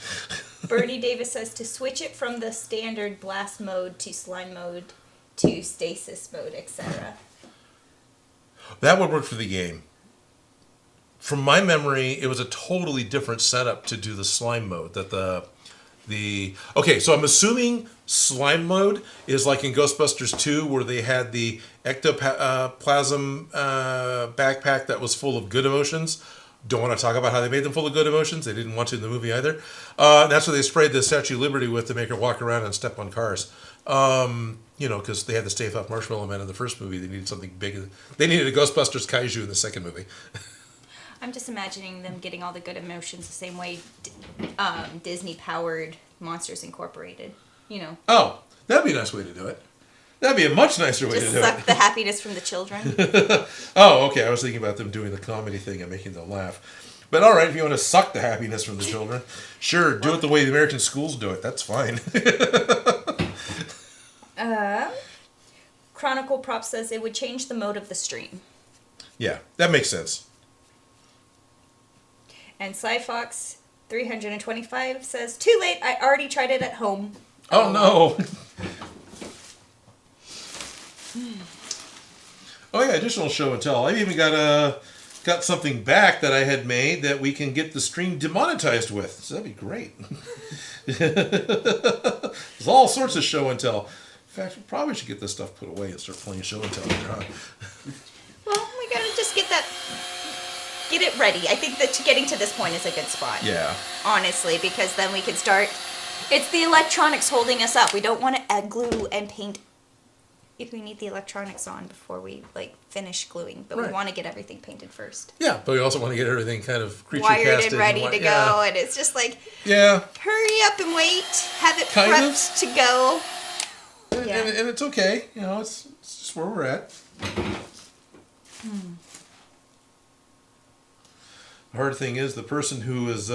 Bernie Davis says to switch it from the standard blast mode to slime mode to stasis mode, etc. That would work for the game. From my memory, it was a totally different setup to do the slime mode. Okay, so I'm assuming slime mode is like in Ghostbusters 2, where they had the ectoplasm backpack that was full of good emotions. Don't want to talk about how they made them full of good emotions. They didn't want to in the movie either. That's what they sprayed the Statue of Liberty with to make her walk around and step on cars. Because they had the Stay Puft Marshmallow Man in the first movie. They needed something big. They needed a Ghostbusters Kaiju in the second movie. I'm just imagining them getting all the good emotions the same way Disney-powered Monsters Incorporated. Oh, that'd be a nice way to do it. That'd be a much nicer way to do it. Just suck the happiness from the children. Oh, okay. I was thinking about them doing the comedy thing and making them laugh. But all right, if you want to suck the happiness from the children, sure, do it the way the American schools do it. That's fine. Chronicle Prop says it would change the mode of the stream. Yeah, that makes sense. And Cyfox 325 says, too late, I already tried it at home. Oh no. Oh yeah, additional show and tell. I even got something back that I had made that we can get the stream demonetized with. So that'd be great. There's all sorts of show and tell. In fact, we probably should get this stuff put away and start playing show and tell later on. Well, we gotta just get it ready. I think that getting to this point is a good spot. Yeah. Honestly, because then we can start. It's the electronics holding us up. We don't want to add glue and paint if we need the electronics on before we finish gluing, but right. We want to get everything painted first. Yeah, but we also want to get everything kind of creature wired casted and ready to go, and it's just hurry up and wait, have it prepped to go. And it's okay, it's just where we're at. The hard thing is the person who is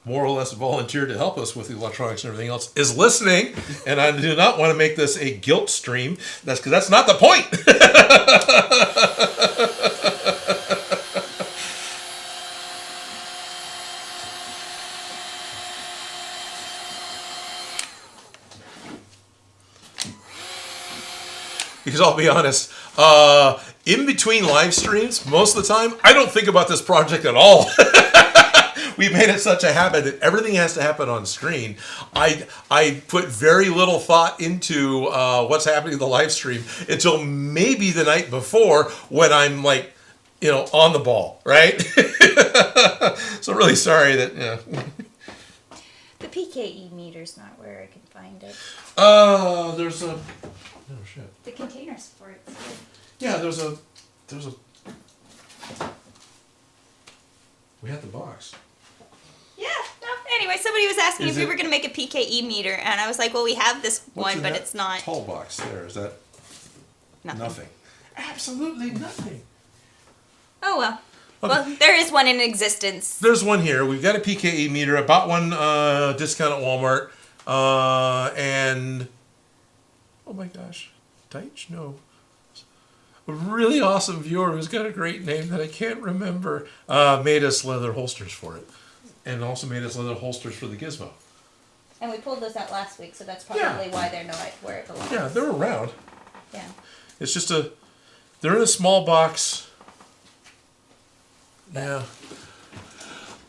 more or less volunteered to help us with the electronics and everything else is listening, and I do not want to make this a guilt stream. That's because that's not the point. Because I'll be honest, in between live streams, most of the time, I don't think about this project at all. We made it such a habit that everything has to happen on screen. I put very little thought into what's happening in the live stream until maybe the night before when I'm on the ball, right? So really sorry that, The PKE meter's not where I can find it. There's a... Oh, shit. The containers for it. Yeah, there's a... We had the box. Yeah, no. Anyway, somebody was asking if we were going to make a PKE meter, and I was like, well, we have this one, but it's not. Tall box there, is that? Nothing. Absolutely nothing. Oh, well. Okay. Well, there is one in existence. There's one here. We've got a PKE meter. I bought one discount at Walmart. And, oh my gosh, Deitch? No. A really awesome viewer who's got a great name that I can't remember made us leather holsters for it. And also made us leather holsters for the gizmo. And we pulled those out last week, so that's probably why they're not where it belongs. Yeah, they're around. Yeah. It's just they're in a small box. Yeah.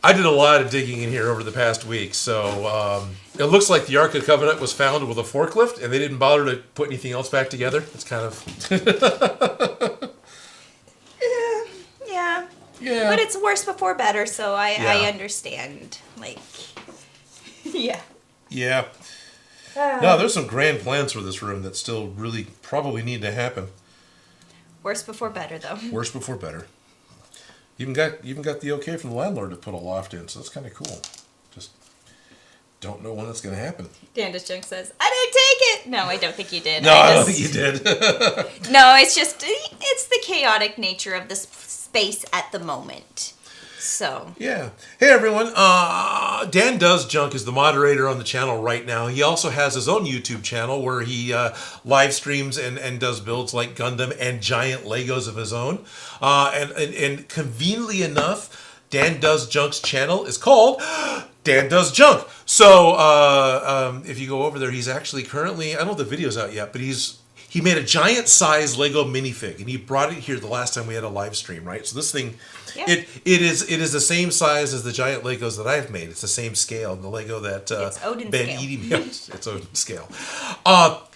I did a lot of digging in here over the past week, so it looks like the Ark of the Covenant was found with a forklift, and they didn't bother to put anything else back together. It's kind of... Yeah. Yeah. But it's worse before better, so I understand. Like, yeah. Yeah. No, there's some grand plans for this room that still really probably need to happen. Worse before better, though. Worse before better. Even got the okay from the landlord to put a loft in, so that's kind of cool. Just don't know when that's going to happen. Danda's Junk says, I didn't take it! No, I don't think you did. No, I don't think you did. No, it's just, it's the chaotic nature of this space at the moment. So. Yeah. Hey, everyone. Dan Does Junk is the moderator on the channel right now. He also has his own YouTube channel where he live streams and does builds like Gundam and giant Legos of his own. And conveniently enough, Dan Does Junk's channel is called Dan Does Junk. So if you go over there, he's actually currently, I don't know if the video's out yet, but he made a giant size Lego minifig, and he brought it here the last time we had a live stream, right? So this thing, Yeah. it is the same size as the giant Legos that I've made. It's the same scale, the Lego that It's Odin Ben scale. Eating. It's Odin scale.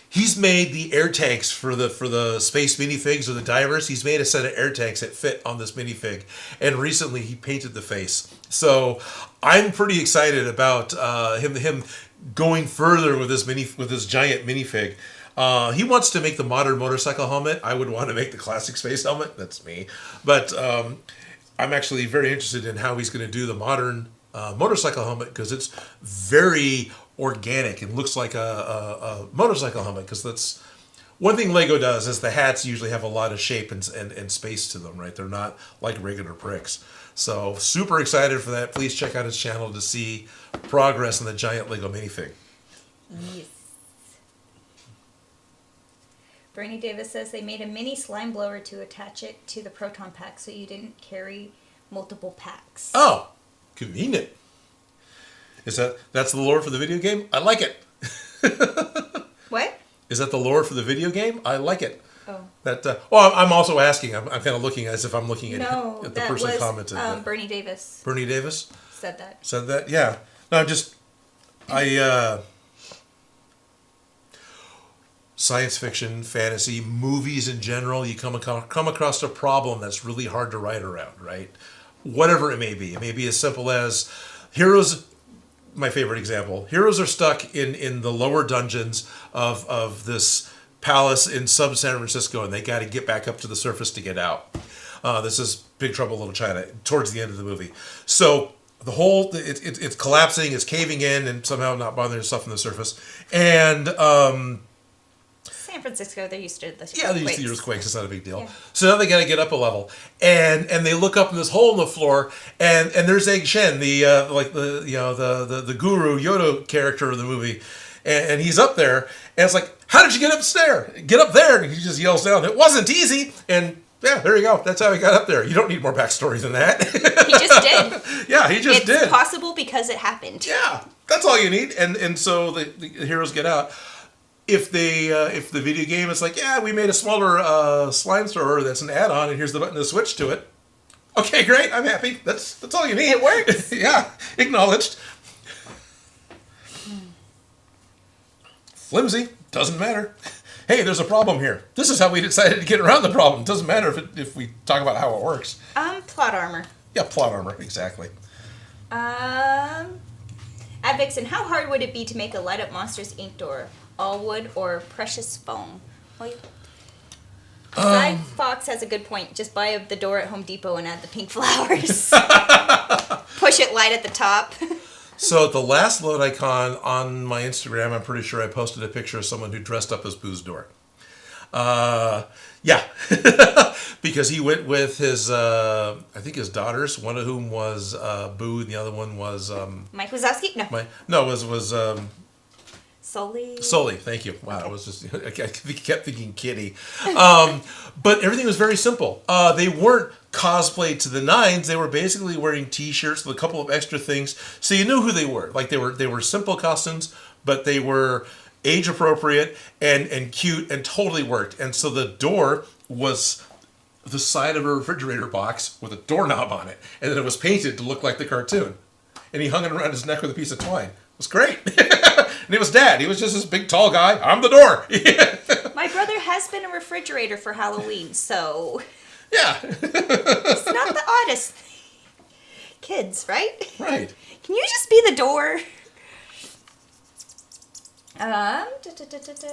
He's made the air tanks for the space minifigs or the divers. He's made a set of air tanks that fit on this minifig, and recently he painted the face. So I'm pretty excited about him going further with this giant minifig. He wants to make the modern motorcycle helmet. I would want to make the classic space helmet. That's me. But I'm actually very interested in how he's going to do the modern motorcycle helmet because it's very organic and looks like a motorcycle helmet. Because that's one thing Lego does is the hats usually have a lot of shape and space to them, right? They're not like regular bricks. So super excited for that. Please check out his channel to see progress in the giant Lego minifig. Yes. Bernie Davis says they made a mini slime blower to attach it to the Proton Pack so you didn't carry multiple packs. Oh, convenient. That's the lore for the video game? I like it. What? Is that the lore for the video game? I like it. Oh. Well, I'm also asking. I'm kind of looking as if I'm looking at the that person was, commented. Bernie Davis Bernie Davis said that. said that. Yeah. No, science fiction, fantasy, movies in general, you come across a problem that's really hard to write around, right? Whatever it may be. It may be as simple as heroes, my favorite example, heroes are stuck in the lower dungeons of this palace in San Francisco, and they got to get back up to the surface to get out. This is Big Trouble in Little China, towards the end of the movie. So the whole, it's collapsing, it's caving in, and somehow not bothering stuff on the surface. And San Francisco, they're used to the yeah, they're used to the earthquakes. It's not a big deal. Yeah. So now they got to get up a level, and they look up in this hole in the floor, and there's Egg Shen, the guru Yoda character of the movie, and he's up there, and it's like, how did you get upstairs? Get up there! And he just yells down, "It wasn't easy!" And yeah, there you go. That's how he got up there. You don't need more backstory than that. He just did. Yeah, he just did. It's possible because it happened. Yeah, that's all you need. And so the heroes get out. If the video game is like, yeah, we made a smaller slime thrower that's an add-on, and here's the button to switch to it. Okay, great. I'm happy. That's all you need. It works. Yeah, acknowledged. Flimsy, doesn't matter. Hey, there's a problem here. This is how we decided to get around the problem. Doesn't matter if we talk about how it works. Plot armor. Yeah, plot armor, exactly. Advixen, how hard would it be to make a light up Monsters Inc. door? All wood or precious foam? Well, Side Fox has a good point. Just buy the door at Home Depot and add the pink flowers. Push it light at the top. So at the last load icon on my Instagram, I'm pretty sure I posted a picture of someone who dressed up as Boo's door. Yeah, because he went with his, I think his daughters, one of whom was Boo, and the other one was Mike Wazowski? No. was Sully. Thank you. Wow, Okay. I was just I kept thinking Kitty, but everything was very simple. They weren't cosplay to the nines. They were basically wearing T-shirts with a couple of extra things, so you knew who they were. Like they were simple costumes, but they were age appropriate and cute and totally worked. And so the door was the side of a refrigerator box with a doorknob on it, and then it was painted to look like the cartoon. And he hung it around his neck with a piece of twine. It was great. And it was Dad. He was just this big tall guy. I'm the door. My brother has been a refrigerator for Halloween, so Yeah. it's not the oddest thing. Kids, right? Right. Can you just be the door? Da, da, da, da, da.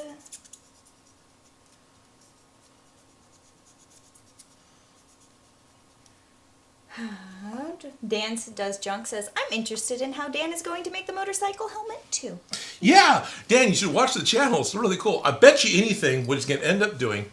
Dan does junk says, I'm interested in how Dan is going to make the motorcycle helmet too. Yeah, Dan, you should watch the channel. It's really cool. I bet you anything what he's going to end up doing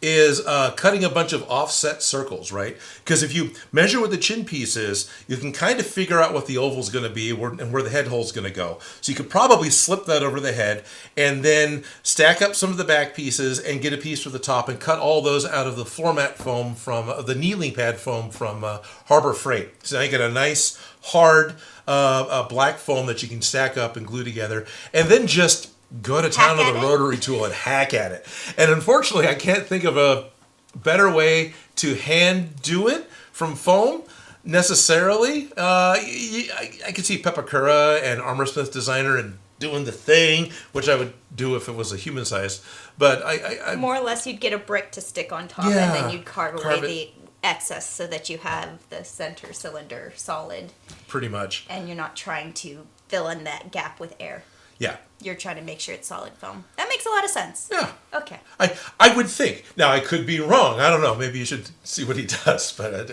is cutting a bunch of offset circles, right? Because if you measure what the chin piece is, you can kind of figure out what the oval's going to be and where the head hole's going to go. So you could probably slip that over the head and then stack up some of the back pieces and get a piece for the top and cut all those out of the floor mat foam from the kneeling pad foam from Harbor Freight. So now you get a nice hard black foam that you can stack up and glue together, and then just go to town with a rotary tool and hack at it. And unfortunately, I can't think of a better way to hand do it from foam necessarily. I could see Pepakura and Armor Smith Designer and doing the thing, which I would do if it was a human size. But I More or less, you'd get a brick to stick on top, Yeah, and then you'd carve away carve the excess so that you have the center cylinder solid, pretty much, and you're not trying to fill in that gap with air. yeah. You're trying to make sure it's solid foam. That makes a lot of sense. Yeah. Okay. I would think. Now, I could be wrong. I don't know. Maybe you should see what he does. But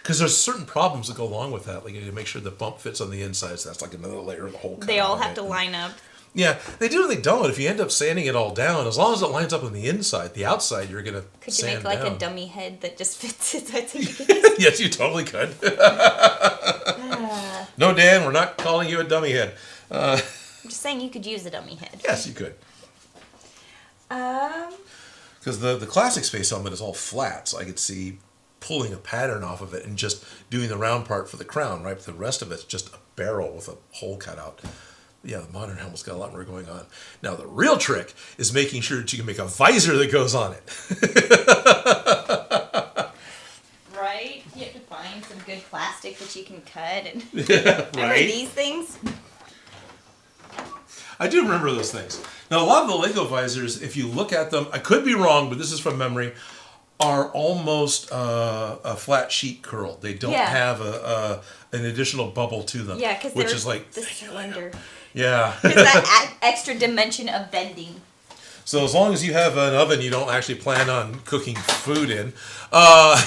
because there's certain problems that go along with that. Like you need to make sure the bump fits on the inside. So that's like another layer of the whole. They all have to line up. Yeah, they do and they don't. If you end up sanding it all down, as long as it lines up on the inside, the outside you're going to Could you make like a dummy head that just fits inside? Yes, you totally could. No, Dan, we're not calling you a dummy head. I'm just saying you could use a dummy head. Yes, you could. Because the classic space helmet is all flat, so I could see pulling a pattern off of it and just doing the round part for the crown, right? But the rest of it's just a barrel with a hole cut out. Yeah, the modern helmet's got a lot more going on. Now, the real trick is making sure that you can make a visor that goes on it. Right? You have to find some good plastic that you can cut. And Right? remember these things? I do remember those things. Now, a lot of the Lego visors, if you look at them, I could be wrong, but this is from memory, are almost a flat sheet curl. They don't have an additional bubble to them. Yeah, because which is like the cylinder. Yeah. There's that extra dimension of bending. So as long as you have an oven you don't actually plan on cooking food in,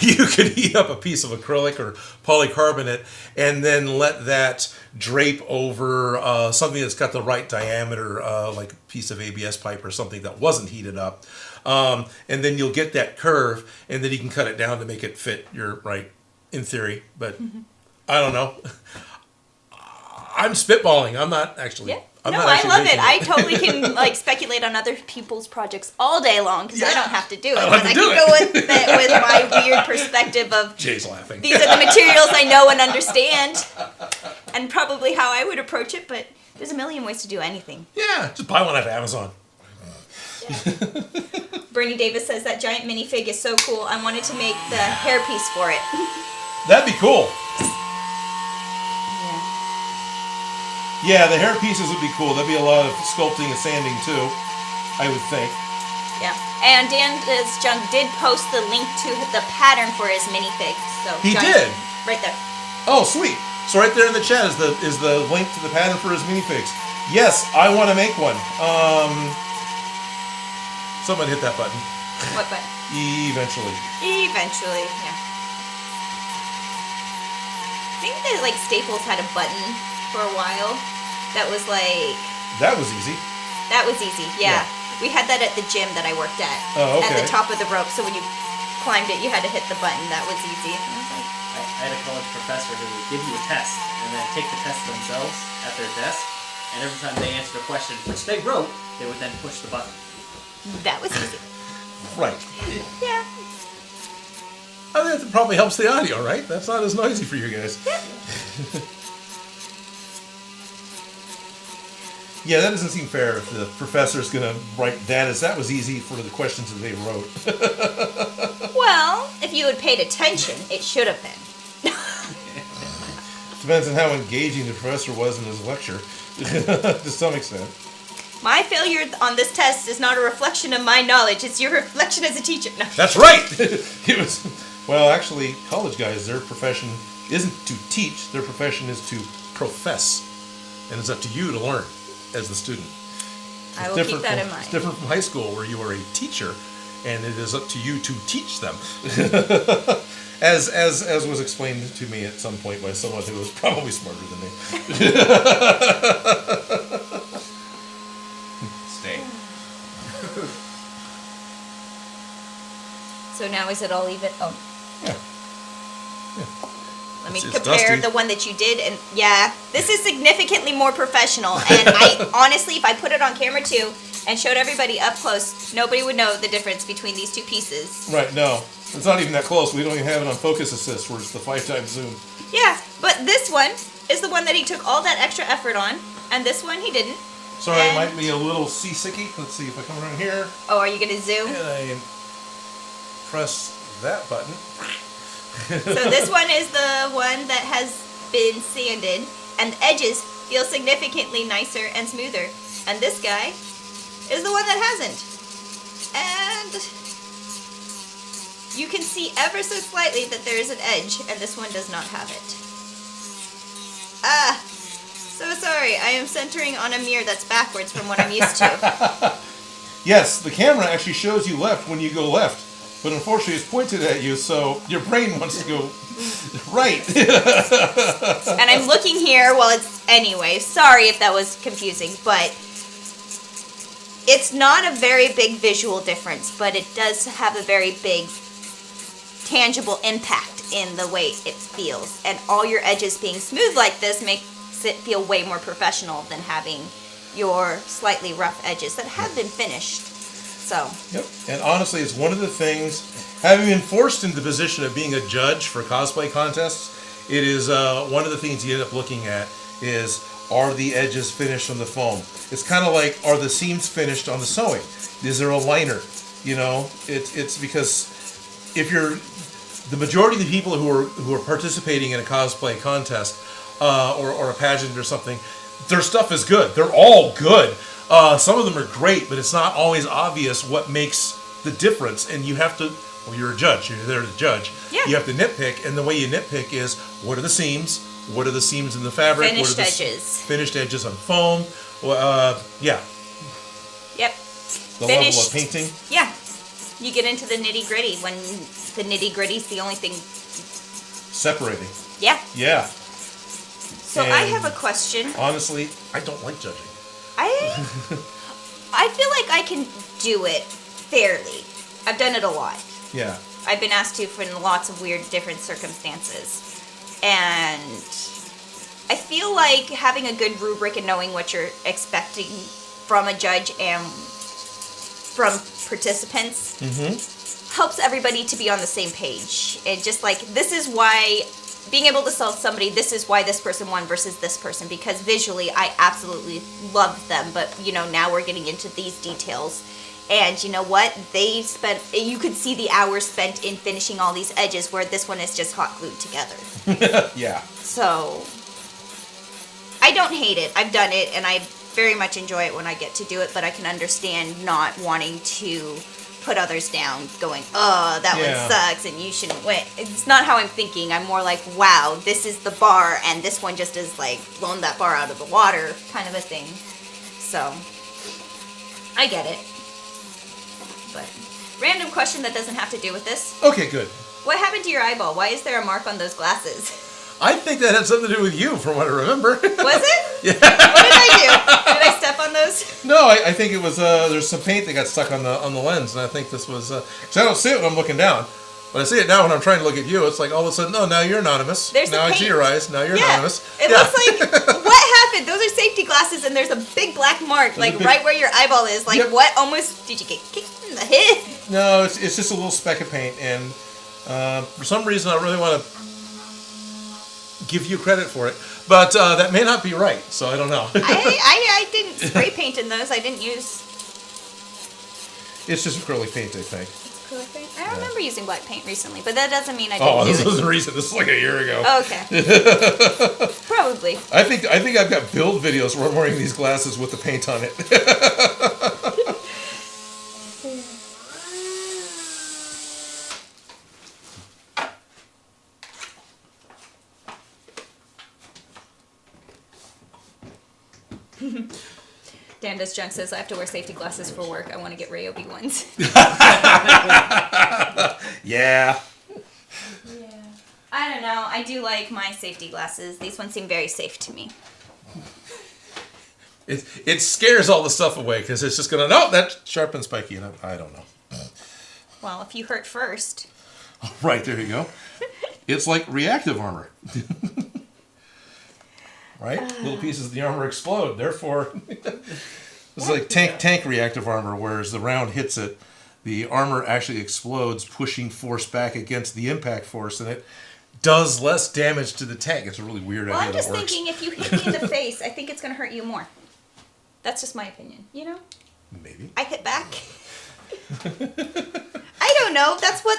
you can heat up a piece of acrylic or polycarbonate and then let that drape over something that's got the right diameter, like a piece of ABS pipe or something that wasn't heated up. And then you'll get that curve, and then you can cut it down to make it fit your right, in theory. But I don't know. I'm spitballing. I'm not actually. Yeah. I'm No, not I actually love it. making I totally can like speculate on other people's projects all day long because I don't have to do it. I don't have Because to I do can go with it with my weird perspective of Jay's laughing. these are the materials I know and understand, and probably how I would approach it. But there's a million ways to do anything. Yeah, just buy one off Amazon. Bernie Davis says that giant minifig is so cool. I wanted to make the hairpiece for it. That'd be cool. Yeah. Yeah, the hair pieces would be cool. That'd be a lot of sculpting and sanding too, I would think. Yeah. And Dan's Junk did post the link to the pattern for his minifig. So He giant- did? Right there. Oh, sweet. So right there in the chat is the link to the pattern for his minifigs. Yes, I want to make one. Someone hit that button. What button? Eventually. Eventually, yeah. I think that like Staples had a button for a while that was like That was easy. that was easy, yeah. We had that at the gym that I worked at. Oh, At okay. the top of the rope, so when you climbed it, you had to hit the button. That was easy. And I was like, I had a college professor who would give you a test and then take the test themselves at their desk, and every time they answered a question which they wrote, they would then push the button. that was easy. Right. Yeah. I think that probably helps the audio, right? That's not as noisy for you guys. Yeah, that doesn't seem fair if the professor's going to write that as that was easy for the questions that they wrote. Well, if you had paid attention, it should have been. Depends on how engaging the professor was in his lecture, to some extent. My failure on this test is not a reflection of my knowledge. It's your reflection as a teacher. No. That's right! It was, well, actually, college guys, their profession isn't to teach, their profession is to profess. And it's up to you to learn as the student. I will keep that in mind. It's different from high school where you are a teacher and it is up to you to teach them. as was explained to me at some point by someone who was probably smarter than me. Stay. So now is it all even? Oh. Yeah. Let me It's compare dusty. the one that you did, and yeah, this is significantly more professional. And I honestly, if I put it on camera too and showed everybody up close, nobody would know the difference between these two pieces. Right, no. It's not even that close. We don't even have it on focus assist where it's the 5x zoom. Yeah, but this one is the one that he took all that extra effort on, and this one he didn't. Sorry, I And- might be a little seasicky. Let's see if I come around here Oh, are you gonna zoom? and I press that button. So this one is the one that has been sanded, and the edges feel significantly nicer and smoother. And this guy is the one that hasn't. And you can see ever so slightly that there is an edge, and this one does not have it. Ah, so sorry. I am centering on a mirror that's backwards from what I'm used to. Yes, the camera actually shows you left when you go left. But unfortunately, it's pointed at you, so your brain wants to go right. And I'm looking here while it's... Anyway, sorry if that was confusing, but... It's not a very big visual difference, but it does have a very big tangible impact in the way it feels. And all your edges being smooth like this makes it feel way more professional than having your slightly rough edges that have been finished. So, Yep. And honestly, it's one of the things, having been forced into the position of being a judge for cosplay contests, it is one of the things you end up looking at is, are the edges finished on the foam? It's kind of like, are the seams finished on the sewing? Is there a liner? You know, it's because if you're, the majority of the people who are participating in a cosplay contest or a pageant or something, their stuff is good. They're all good. Some of them are great, but it's not always obvious what makes the difference. And you have to, well, you're a judge. You're there to judge. Yeah. You have to nitpick, and the way you nitpick is, what are the seams? What are the seams in the fabric? Finished what are the edges. Finished edges on foam. Yeah. yep. The Finished. level of painting. Yeah. You get into the nitty-gritty when the nitty-gritty's the only thing. Separating. Yeah. Yeah. So I have a question. Honestly, I don't like judging. I feel like I can do it fairly. I've done it a lot. Yeah. I've been asked to for in lots of weird different circumstances. And I feel like having a good rubric and knowing what you're expecting from a judge and from participants helps everybody to be on the same page. And just like, this is why, being able to tell somebody, this is why this person won versus this person, because visually I absolutely love them, but you know, now we're getting into these details. And you know what? They spent, you could see the hours spent in finishing all these edges, where this one is just hot glued together. Yeah. So, I don't hate it. I've done it, and I very much enjoy it when I get to do it, but I can understand not wanting to put others down, going, oh, that Yeah. one sucks, and you shouldn't win. It's not how I'm thinking. I'm more like, wow, this is the bar, and this one just is like, blown that bar out of the water, kind of a thing. So, I get it. But, random question that doesn't have to do with this. Okay, good. What happened to your eyeball? Why is there a mark on those glasses? I think that had something to do with you, from what I remember. Was it? Yeah. What did I do? Did I step on on those? No, I think it was there's some paint that got stuck on the lens, and I think this was because I don't see it when I'm looking down, but I see it now when I'm trying to look at you. It's like all of a sudden, no, now you're anonymous. There's now I see your eyes. Now you're anonymous. It looks like what happened? Those are safety glasses, and there's a big black mark, like right where your eyeball is. Like what? Almost did you get kicked in the head? No, it's just a little speck of paint, and for some reason I really want to give you credit for it, but that may not be right. So I don't know. I didn't spray paint in those. I didn't use. It's just acrylic paint, I think. Acrylic paint. I don't remember using black paint recently, but that doesn't mean I didn't do this it. wasn't recent. This is like a year ago. Okay. Probably. I think I've got build videos where I'm wearing these glasses with the paint on it. Danda's Junk says, I have to wear safety glasses for work. I want to get Ryobi ones. Yeah. I don't know. I do like my safety glasses. These ones seem very safe to me. It scares all the stuff away because it's just going to, no, that's sharp and spiky. And I don't know. Well, if you hurt first. Right, there you go. It's like reactive armor. Right? Little pieces of the armor explode. Therefore, it's like tank reactive armor, whereas the round hits it, the armor actually explodes, pushing force back against the impact force, and it does less damage to the tank. It's a really weird idea. I'm just that works. thinking if you hit me in the face, I think it's going to hurt you more. That's just my opinion. You know? Maybe. I hit back. I don't know. That's what,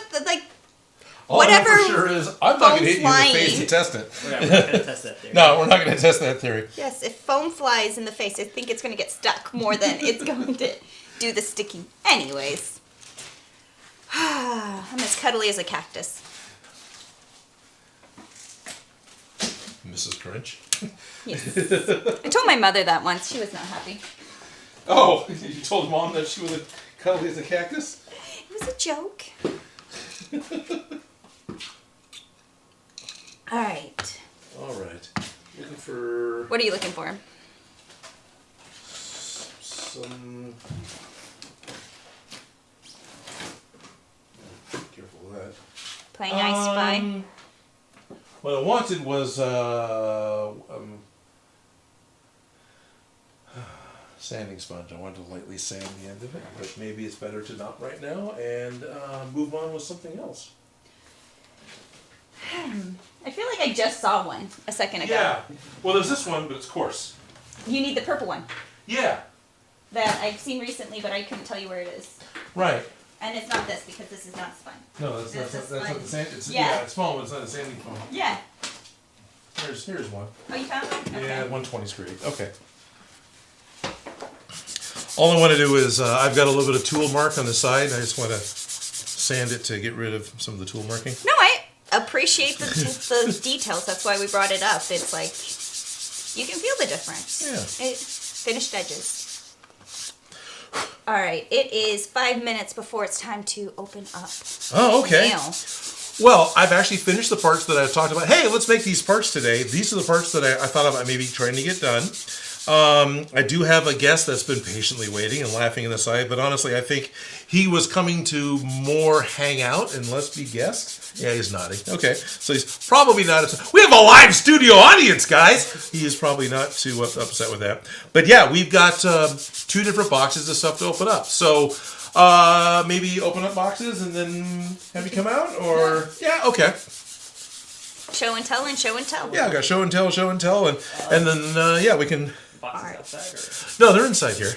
All whatever. I know for sure is I'm not going to hit you in the face to test it. We're not going to test that theory. No, we're not going to test that theory. Yes, if foam flies in the face, I think it's going to get stuck more than it's going to do the sticking. Anyways. I'm as cuddly as a cactus. Mrs. Grinch. Yes. I told my mother that once. She was not happy. Oh, you told Mom that she was as cuddly as a cactus? It was a joke. All right. Looking for What are you looking for? some... Careful with that. Playing I Spy? What I wanted was sanding sponge. I wanted to lightly sand the end of it, but maybe it's better to not right now and move on with something else. I feel like I just saw one a second ago. Yeah. Well, there's this one, but it's coarse. You need the purple one Yeah. that I've seen recently, but I couldn't tell you where it is. Right. And it's not this because this is not spun. No, that's not the sand. Yeah. It's foam, but it's not a sanding foam. Yeah. Here's one. Oh, you found one? Okay. Yeah, 120's great. Okay. All I want to do is, I've got a little bit of tool mark on the side. I just want to sand it to get rid of some of the tool marking. No, I appreciate the details. That's why we brought it up. It's like, you can feel the difference. Yeah. Finished edges. All right, it is 5 minutes before it's time to open up. Oh, okay. Mail. Well, I've actually finished the parts that I've talked about. Hey, let's make these parts today. These are the parts that I thought about maybe trying to get done. I do have a guest that's been patiently waiting and laughing in the side, but honestly, I think he was coming to more hang out and less be guest. Yeah, he's nodding. Okay, so he's probably not upset. We have a live studio audience, guys! He is probably not too upset with that. But yeah, we've got 2 different boxes of stuff to open up. So maybe open up boxes and then have you come out? Or, yeah, okay. Show and tell and show and tell. Yeah, I got show and tell, and then, yeah, we can... Boxes outside? No, they're inside here.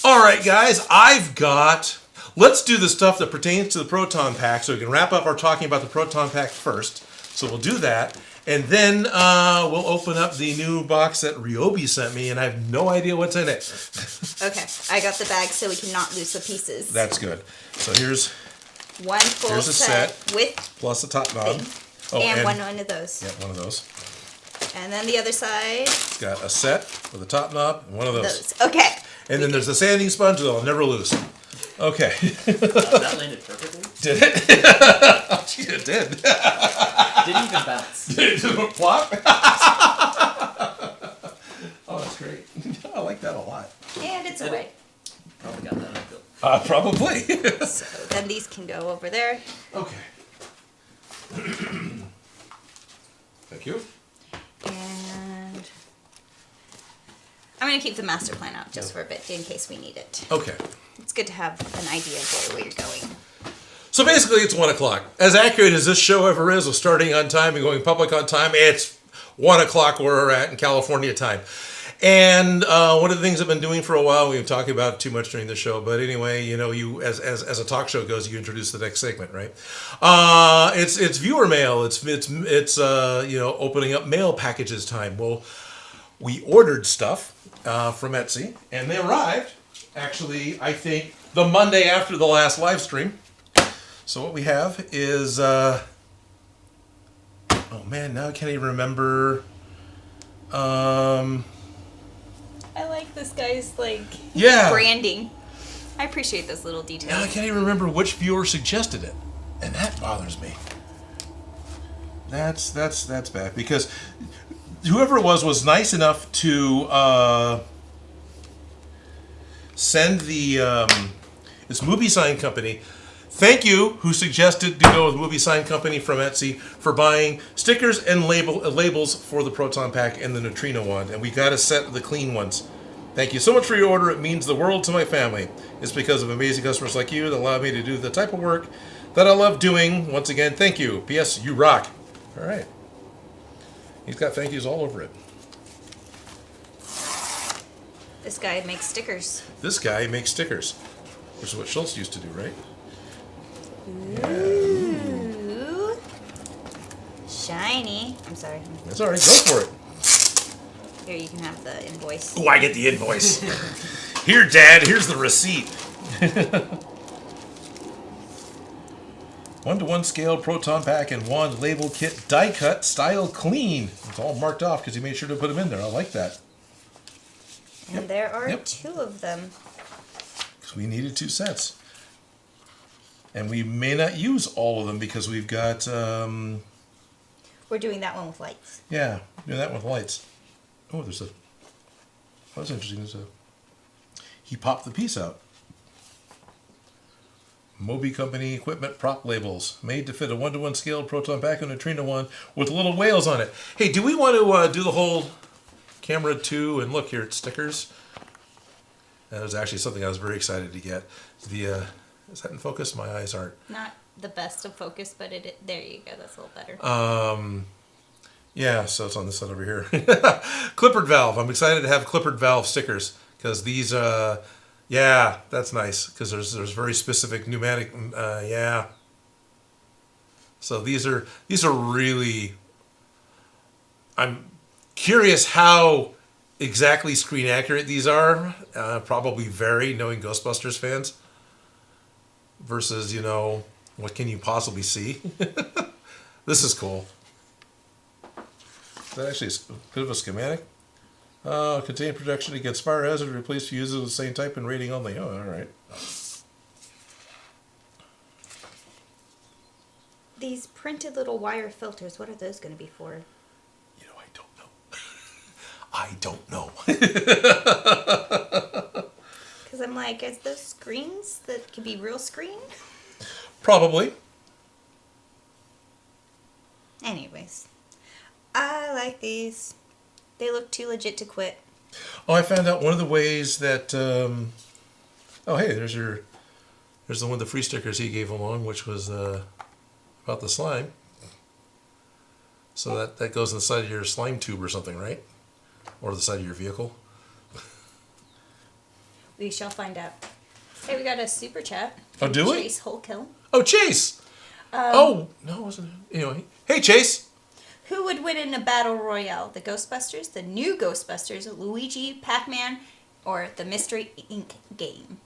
All right, guys, I've got... Let's do the stuff that pertains to the Proton Pack, so we can wrap up our talking about the Proton Pack first. So we'll do that, and then we'll open up the new box that Ryobi sent me, and I have no idea what's in it. Okay, I got the bag so we cannot lose the pieces. That's good. So here's one full a set with plus the top knob. Oh, and one of those. Yeah, one of those. And then the other side. It's got a set with a top knob and one of those. Okay. And then there's the sanding sponge that I'll never lose. Okay. That landed perfectly. Did it? Oh, gee, it did. Didn't even bounce. Did it just plop? Oh, that's great. I like that a lot. Yeah, minutes away. Probably got that. I feel. Probably. So then these can go over there. Okay. Thank you. And I'm going to keep the master plan out just for a bit in case we need it. Okay. It's good to have an idea of where you're going. So basically, it's 1 o'clock. As accurate as this show ever is, with starting on time and going public on time, it's 1 o'clock where we're at in California time. And one of the things I've been doing for a while, we've been talking about it too much during the show, but anyway, you know, you as a talk show goes, you introduce the next segment, right? It's viewer mail. It's you know, opening up mail packages time. Well, we ordered stuff from Etsy, and they arrived. Actually, I think the Monday after the last live stream. So what we have is, oh man, now I can't even remember. I like this guy's Yeah. branding. I appreciate those little details. Now I can't even remember which viewer suggested it, and that bothers me. That's bad, because whoever it was nice enough to send the it's Movie Sign Company. Thank you, who suggested to go with Movie Sign Company from Etsy for buying stickers and labels for the Proton Pack and the Neutrino one. And we got a set of the clean ones. Thank you so much for your order. It means the world to my family. It's because of amazing customers like you that allow me to do the type of work that I love doing. Once again, thank you. P.S. You rock. All right. He's got thank yous all over it. This guy makes stickers. This guy makes stickers, which is what Schultz used to do, right? Ooh. Shiny. I'm sorry. That's all right. Go for it. Here, you can have the invoice. Oh, I get the invoice. Here, Dad. Here's the receipt. 1-to-1 scale Proton Pack and wand label kit die cut style clean. It's all marked off because he made sure to put them in there. I like that. And there are Yep. 2 of them. Because we needed 2 sets. And we may not use all of them because we've got, We're doing that one with lights. yeah, doing that with lights. Oh, there's a, oh, that's interesting. There's a, he popped the piece out. Moby Company equipment prop labels made to fit a 1-to-1 scale Proton Pack and a Neutrino one with little whales on it. Hey, do we want to do the whole camera 2 and look here at stickers? That was actually something I was very excited to get. The is that in focus? My eyes aren't. Not the best of focus, but there you go. That's a little better. Yeah, so it's on this side over here. Clippered valve. I'm excited to have clippered valve stickers because these, yeah, that's nice because there's very specific pneumatic, yeah. So these are really. I'm curious how exactly screen accurate these are. Probably vary, knowing Ghostbusters fans. Versus, you know, what can you possibly see? This is cool. Is that actually a bit of a schematic? Contain protection against fire hazard. Replace fuses of the same type and rating only. Oh, all right. These printed little wire filters, what are those going to be for? You know, I don't know. Because I'm like, is those screens that could be real screen? Probably. Anyways, I like these. They look too legit to quit. Oh, I found out one of the ways that. Oh, hey, there's the one of the free stickers he gave along, which was about the slime. So that goes in the side of your slime tube or something, right? Or the side of your vehicle. We shall find out. Hey, we got a super chat. Oh, do we? Chase Holkill. Oh, Chase! Oh, no, it wasn't. Anyway. Hey, Chase! Who would win in a battle royale? The Ghostbusters, the new Ghostbusters, Luigi, Pac-Man, or the Mystery Inc. game?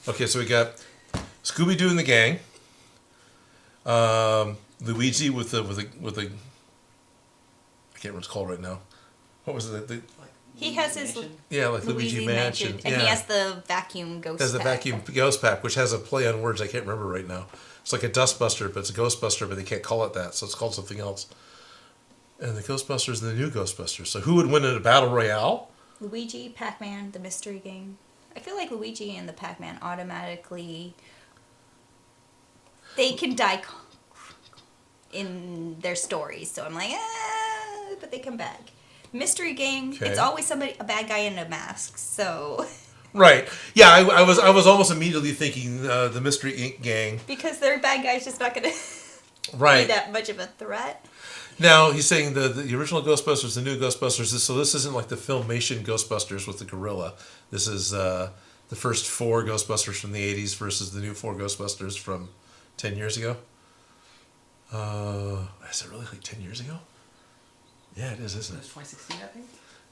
Okay, so we got Scooby-Doo and the gang. Luigi with the I can't remember what it's called right now. What was it? He has his Yeah, like Luigi Mansion. and yeah. he has the vacuum ghost. Has the pack. vacuum ghost pack, which has a play on words I can't remember right now. It's like a dustbuster, but it's a Ghostbuster, but they can't call it that, so it's called something else. And the Ghostbusters and the new Ghostbusters. So who would win in a battle royale? Luigi, Pac-Man, the Mystery Gang. I feel like Luigi and the Pac-Man automatically... They can die in their stories, so I'm like, but they come back. Mystery Gang, Okay. it's always a bad guy in a mask, so... Right. Yeah, I was almost immediately thinking the Mystery Inc. gang. Because their bad guy's just not going to Right. be that much of a threat. Now, he's saying the original Ghostbusters, the new Ghostbusters, so this isn't like the Filmation Ghostbusters with the gorilla. This is the first 4 Ghostbusters from the 80s versus the new 4 Ghostbusters from 10 years ago. Is it really like 10 years ago? Yeah, it is, isn't It it? was 2016, I think.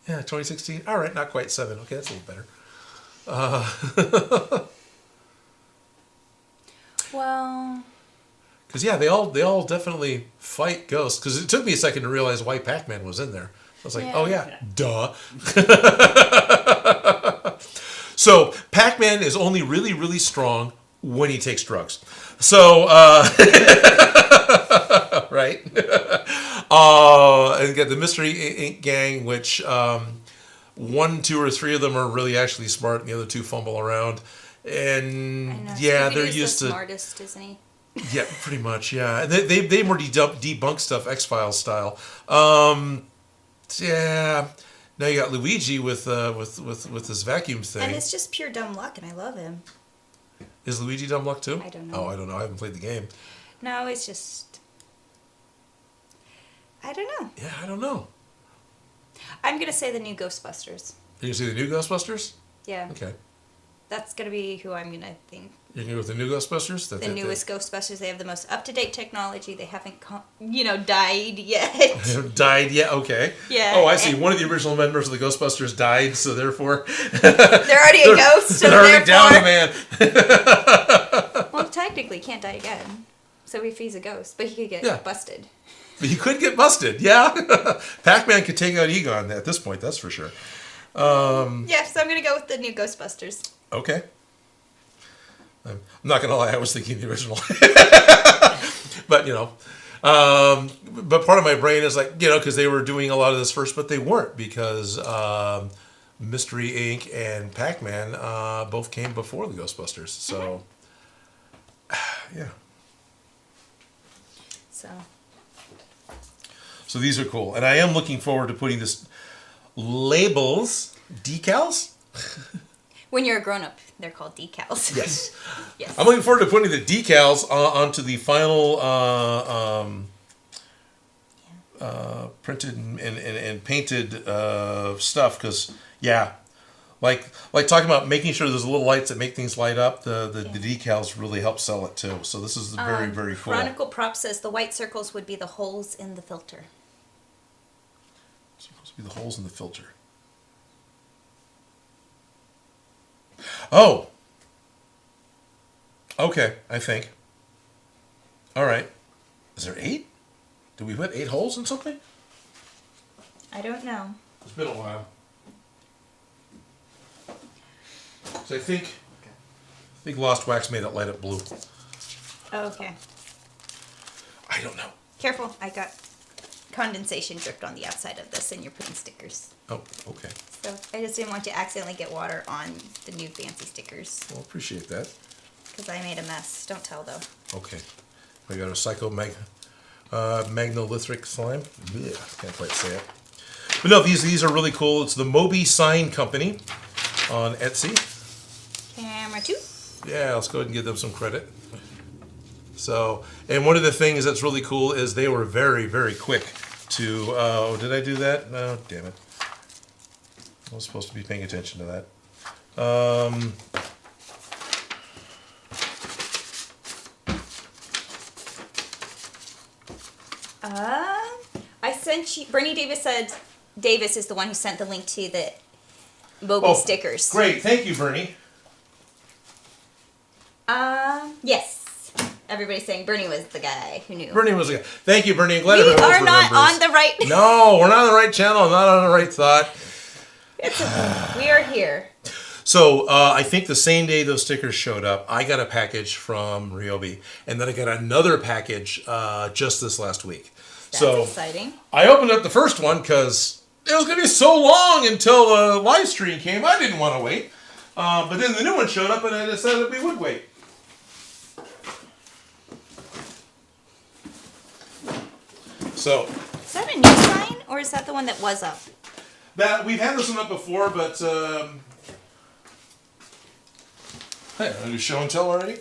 Yeah, 2016. All right, not quite 7. Okay, that's a little better. Well... Because yeah, they all definitely fight ghosts. Because it took me a second to realize why Pac-Man was in there. I was like, Yeah. oh yeah, duh. So Pac-Man is only really, really strong when he takes drugs. So right, and get the Mystery Inc. gang, which 1, 2, or 3 of them are really actually smart, and the other 2 fumble around. And I know. yeah, Scooby-Doo's they're used the to. smartest, isn't he? Yeah, pretty much. Yeah, and they more debunk stuff X-Files style. Yeah. Now you got Luigi with this vacuum thing. And it's just pure dumb luck, and I love him. Is Luigi dumb luck too? I don't know. Oh, I don't know. I haven't played the game. No, it's just... I don't know. Yeah, I don't know. I'm going to say the new Ghostbusters. You can see the new Ghostbusters? Yeah. Okay. That's going to be who I'm going to think. You're going to go with the new Ghostbusters? The newest Ghostbusters. They have the most up-to-date technology. They haven't, died yet. Died yet? Okay. Yeah. Oh, I see. One of the original members of the Ghostbusters died, so therefore... They're already a ghost, so They're already down a therefore... man. Well, technically, he can't die again. So if he's a ghost, but he could get busted. He could get busted, yeah. Pac-Man could take out Egon at this point, that's for sure. Yeah, so I'm going to go with the new Ghostbusters. Okay. I'm not going to lie, I was thinking the original. But, but part of my brain is like, because they were doing a lot of this first, but they weren't because Mystery Inc. and Pac-Man both came before the Ghostbusters. So, yeah. So these are cool. And I am looking forward to putting this labels, decals? When you're a grown-up, they're called decals. Yes. Yes. I'm looking forward to putting the decals onto the final printed and painted stuff because, yeah, like talking about making sure there's little lights that make things light up, the decals really help sell it too. So this is very, very cool. Chronicle Prop says the white circles would be the holes in the filter. It's supposed to be the holes in the filter. Oh. Okay, I think. All right. Is there 8? Did we put 8 holes in something? I don't know. It's been a while. So I think Lost Wax made it light up blue. Oh, okay. I don't know. Careful, I got condensation dripped on the outside of this and you're putting stickers. Oh, okay. So I just didn't want to accidentally get water on the new fancy stickers. Well, appreciate that. Because I made a mess. Don't tell though. Okay. We got a magnolithic slime. Yeah, can't quite say it. But no, these are really cool. It's the Moby Sign Company on Etsy. Camera 2. Yeah, let's go ahead and give them some credit. So, and one of the things that's really cool is they were very, very quick to, did I do that? No, damn it. I was supposed to be paying attention to that. I sent you, Bernie Davis said, Davis is the one who sent the link to the Moby stickers. Great, thank you, Bernie. Yes. Everybody's saying Bernie was the guy who knew. Bernie was a guy. Thank you, Bernie. I'm glad We everyone else are not remembers. on the right... No, we're not on the right channel. I'm not on the right thought. We are here. So I think the same day those stickers showed up, I got a package from Ryobi, and then I got another package just this last week. That's so exciting. I opened up the first one because it was going to be so long until the live stream came. I didn't want to wait. But then the new one showed up and I decided we would wait. So. Is that a new sign or is that the one that was up? That we've had this one up before, but hey, I do show and tell already.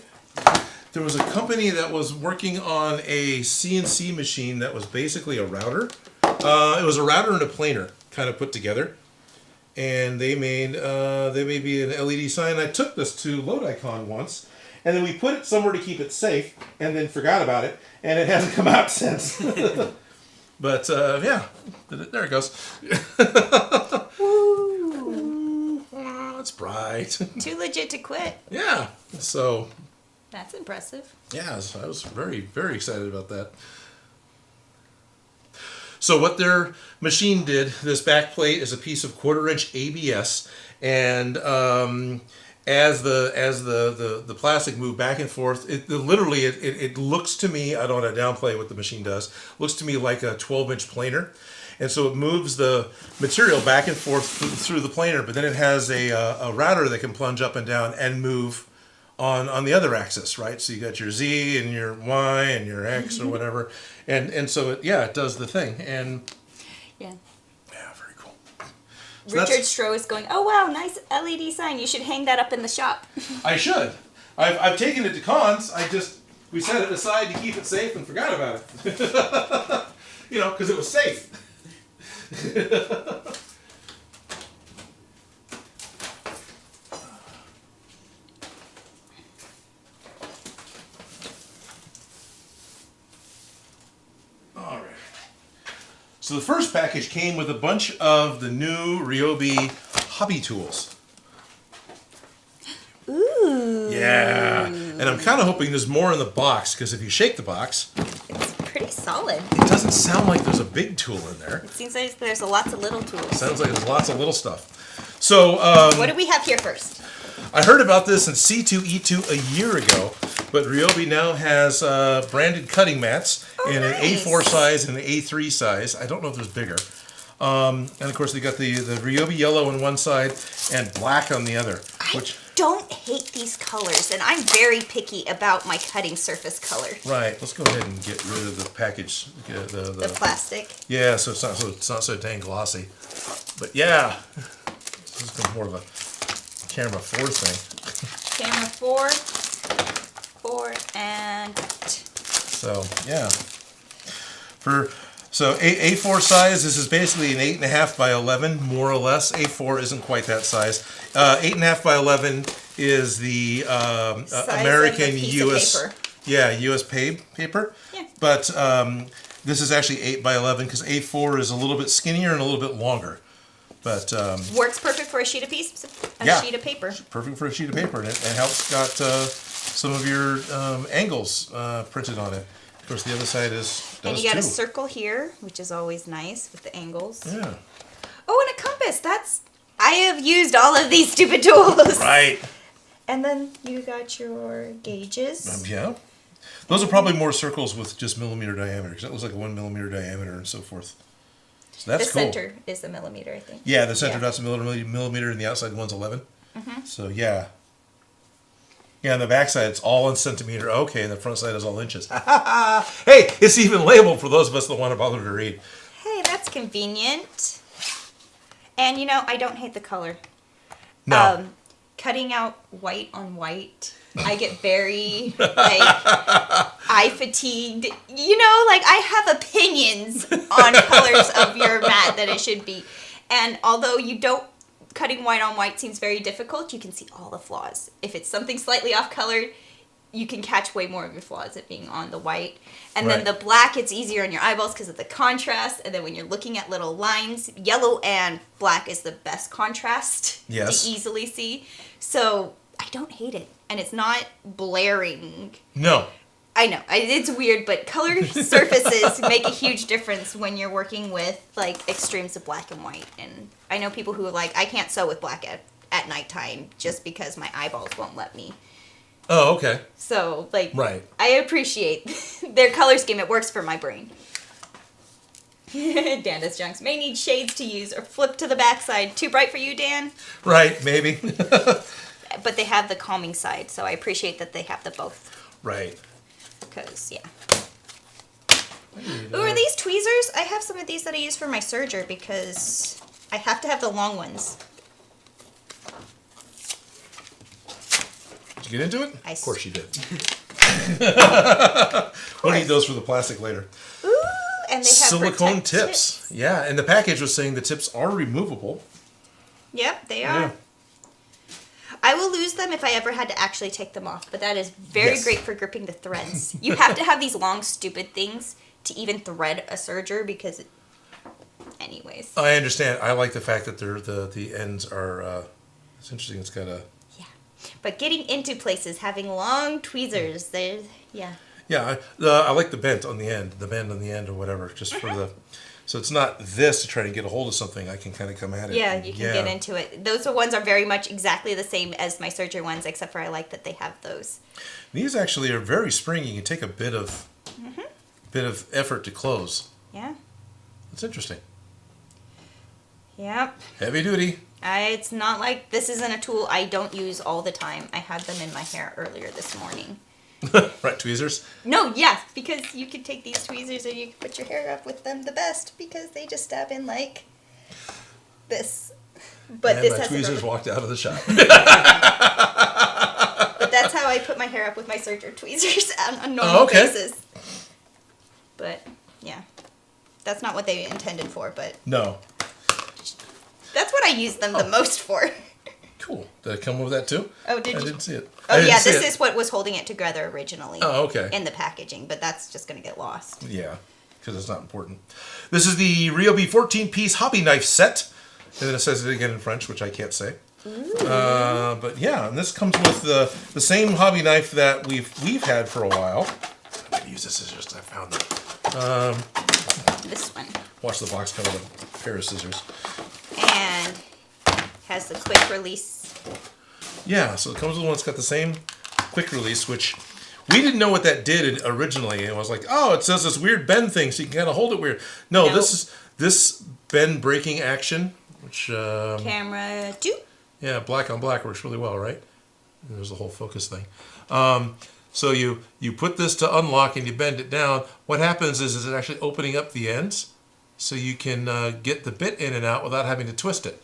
There was a company that was working on a CNC machine that was basically a router. It was a router and a planer kind of put together, and they made me an LED sign. I took this to LoadIcon once, and then we put it somewhere to keep it safe, and then forgot about it, and it hasn't come out since. But yeah, there it goes. Woo! Oh, it's bright. Too legit to quit. Yeah. So. That's impressive. Yeah, I was very, very excited about that. So what their machine did, this back plate is a piece of 1/4-inch ABS, and as the plastic moved back and forth, it looks to me, I don't want to downplay what the machine does, looks to me like a 12-inch planer. And so it moves the material back and forth through the planer, but then it has a router that can plunge up and down and move on the other axis, right? So you got your Z and your Y and your X or whatever, and so it does the thing, and yeah, very cool. So Richard Stroh is going, oh wow, nice LED sign. You should hang that up in the shop. I should. I've taken it to cons. We set it aside to keep it safe and forgot about it. Because it was safe. So the first package came with a bunch of the new Ryobi hobby tools. Ooh. Yeah. And I'm kind of hoping there's more in the box, because if you shake the box, it's pretty solid. It doesn't sound like there's a big tool in there. It seems like there's lots of little tools. Sounds like there's lots of little stuff. So, what do we have here first? I heard about this in C2E2 a year ago, but Ryobi now has branded cutting mats in an A4 size and an A3 size. I don't know if there's bigger. And of course, they got the Ryobi yellow on one side and black on the other. I don't hate these colors, and I'm very picky about my cutting surface color. Right. Let's go ahead and get rid of the package. The plastic. Yeah, so it's not so dang glossy. But yeah, this is more of a camera 4 thing. Camera 4, and cut. So yeah, so A4 size. This is basically an 8.5 by 11, more or less. A4 isn't quite that size. 8.5 by 11 is the American US. Paper. Yeah, US paper. Yeah. But this is actually 8 by 11 because A4 is a little bit skinnier and a little bit longer. But works perfect for a sheet of sheet of paper. Perfect for a sheet of paper, and it helps got some of your angles printed on it. Of course, the other side and you got a circle here, which is always nice with the angles. Yeah. Oh, and a compass. I have used all of these stupid tools. Right. And then you got your gauges. Yeah. Those are probably more circles with just millimeter diameter, because that was like a 1 millimeter diameter and so forth. So that's cool. The center is a millimeter, I think. Yeah, the center dot's a millimeter, and the outside one's 11. Mm-hmm. So yeah. Yeah, on the back side it's all in centimeter. Okay, and the front side is all inches. Hey, it's even labeled for those of us that want to bother to read. Hey, that's convenient. And I don't hate the color. No. Cutting out white on white, I get very eye fatigued. I have opinions on colors of your mat that it should be. And although cutting white on white seems very difficult, you can see all the flaws. If it's something slightly off colored, you can catch way more of your flaws at being on the white. And then the black, it's easier on your eyeballs because of the contrast. And then when you're looking at little lines, yellow and black is the best contrast to easily see. So I don't hate it. And it's not blaring. No. I know. It's weird, but color surfaces make a huge difference when you're working with extremes of black and white. And I know people who are like, I can't sew with black at nighttime just because my eyeballs won't let me. Oh, okay. So, right. I appreciate their color scheme. It works for my brain. Dan does junks. May need shades to use or flip to the backside. Too bright for you, Dan? Right, maybe. But they have the calming side, so I appreciate that they have the both. Right. Because, yeah. Ooh, are these tweezers? I have some of these that I use for my serger because I have to have the long ones. Did you get into it? Of course you did. We'll need those for the plastic later. Ooh, and they have silicone tips. Yeah, and the package was saying the tips are removable. Yep, they are. Yeah. I will lose them if I ever had to actually take them off, but that is very great for gripping the threads. You have to have these long, stupid things to even thread a serger because, anyways. I understand. I like the fact that the ends are. It's interesting. It's got a. Yeah, but getting into places, having long tweezers, there's yeah. Yeah, I like the bend on the end or whatever, just for the. So it's not this to try to get a hold of something. I can kind of come at it. Yeah, you can get into it. Those ones are very much exactly the same as my serger ones, except for I like that they have those. These actually are very springy. You can take a bit of effort to close. Yeah. That's interesting. Yep. Heavy duty. It's not like this isn't a tool I don't use all the time. I had them in my hair earlier this morning. Right, tweezers? No, yeah, because you can take these tweezers and you can put your hair up with them the best because they just stab in like this. But and this my has tweezers walked out of the shop. But that's how I put my hair up with my serger tweezers on a normal basis. But yeah, that's not what they intended for. But no, that's what I use them the most for. Cool. Did it come with that too? Oh, did you? I didn't see it. Oh yeah, this is what was holding it together originally. Oh, okay. In the packaging, but that's just going to get lost. Yeah, because it's not important. This is the Ryobi 14-piece hobby knife set. And then it says it again in French, which I can't say. But yeah, and this comes with the same hobby knife that we've had for a while. I'm going to use the scissors. I found them. This one. Watch the box come with a pair of scissors. And has the quick release. Yeah, so it comes with one that's got the same quick release, which we didn't know what that did originally. And I was like, oh, it says this weird bend thing, so you can kind of hold it weird. No, this bend breaking action, which Camera 2. Yeah, black on black works really well, right? And there's the whole focus thing. So you put this to unlock and you bend it down. What happens is it actually opening up the ends, so you can get the bit in and out without having to twist it.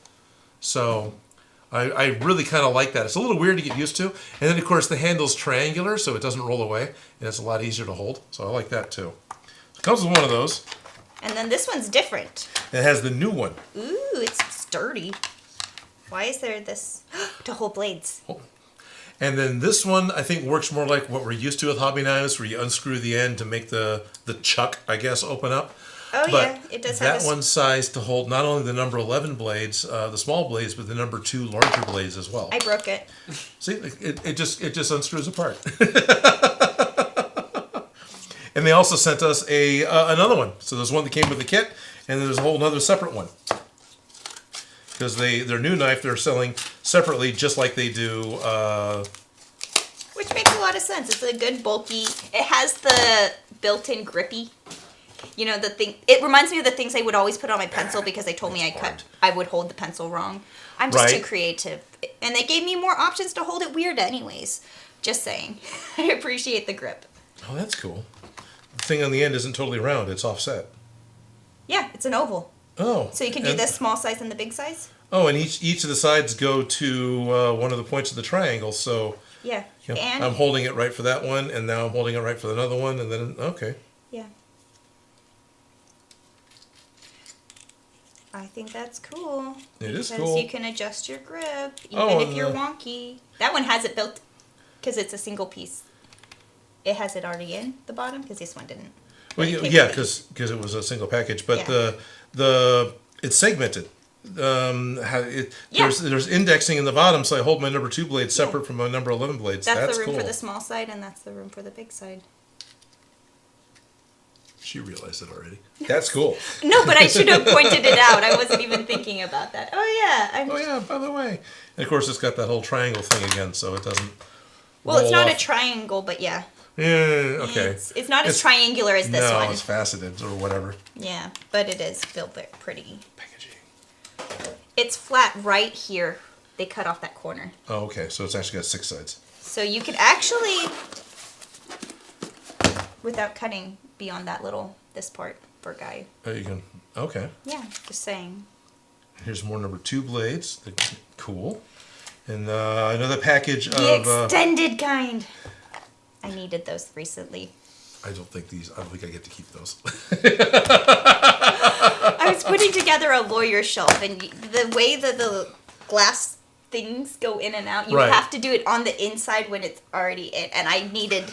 So I really kind of like that. It's a little weird to get used to. And then, of course, the handle's triangular, so it doesn't roll away. And it's a lot easier to hold. So I like that, too. It comes with one of those. And then this one's different. It has the new one. Ooh, it's sturdy. Why is there this? To hold blades. Oh. And then this one, I think, works more like what we're used to with hobby knives, where you unscrew the end to make the chuck, I guess, open up. Oh, but yeah, it does have that one's sized to hold not only the number 11 blades, the small blades, but the number 2 larger blades as well. I broke it. See, it just unscrews apart. And they also sent us another one. So there's one that came with the kit, and then there's a whole other separate one. Because their new knife they're selling separately, just like they do. Which makes a lot of sense. It's a good bulky. It has the built-in grippy. You know, the thing. It reminds me of the things I would always put on my pencil because they told me I would hold the pencil wrong. I'm just too creative, and they gave me more options to hold it weird, anyways. Just saying. I appreciate the grip. Oh, that's cool. The thing on the end isn't totally round; it's offset. Yeah, it's an oval. Oh. So you can do the small size and the big size? Oh, and each of the sides go to one of the points of the triangle, so... Yeah. You know, And I'm holding it right for that one, and now I'm holding it right for another one, and then... Okay. yeah. I think that's cool. It is because cool. you can adjust your grip, even if you're wonky. That one has it built, because it's a single piece. It has it already in the bottom, because this one didn't. Well, yeah, because it was a single package, but it's segmented. There's indexing in the bottom, so I hold my number 2 blade separate from my number 11 blades. That's the room cool. for the small side, and that's the room for the big side. She realized it already. That's cool. No, but I should have pointed it out. I wasn't even thinking about that. Oh yeah. By the way. And of course, it's got that whole triangle thing again, so it doesn't. Well, it's not off. a triangle, but yeah. Yeah, okay. It's not as triangular as this one. No, it's faceted or whatever. Yeah, but it is still pretty. Packaging. It's flat right here. They cut off that corner. Oh, okay. So it's actually got 6 sides. So you could actually, without cutting beyond that this part for Guy. Oh, you can. Okay. Yeah, just saying. Here's more number 2 blades. Cool. And another package The of. extended kind. I needed those recently. I don't think I get to keep those. I was putting together a lawyer shelf, and the way that the glass things go in and out, you have to do it on the inside when it's already in, and I needed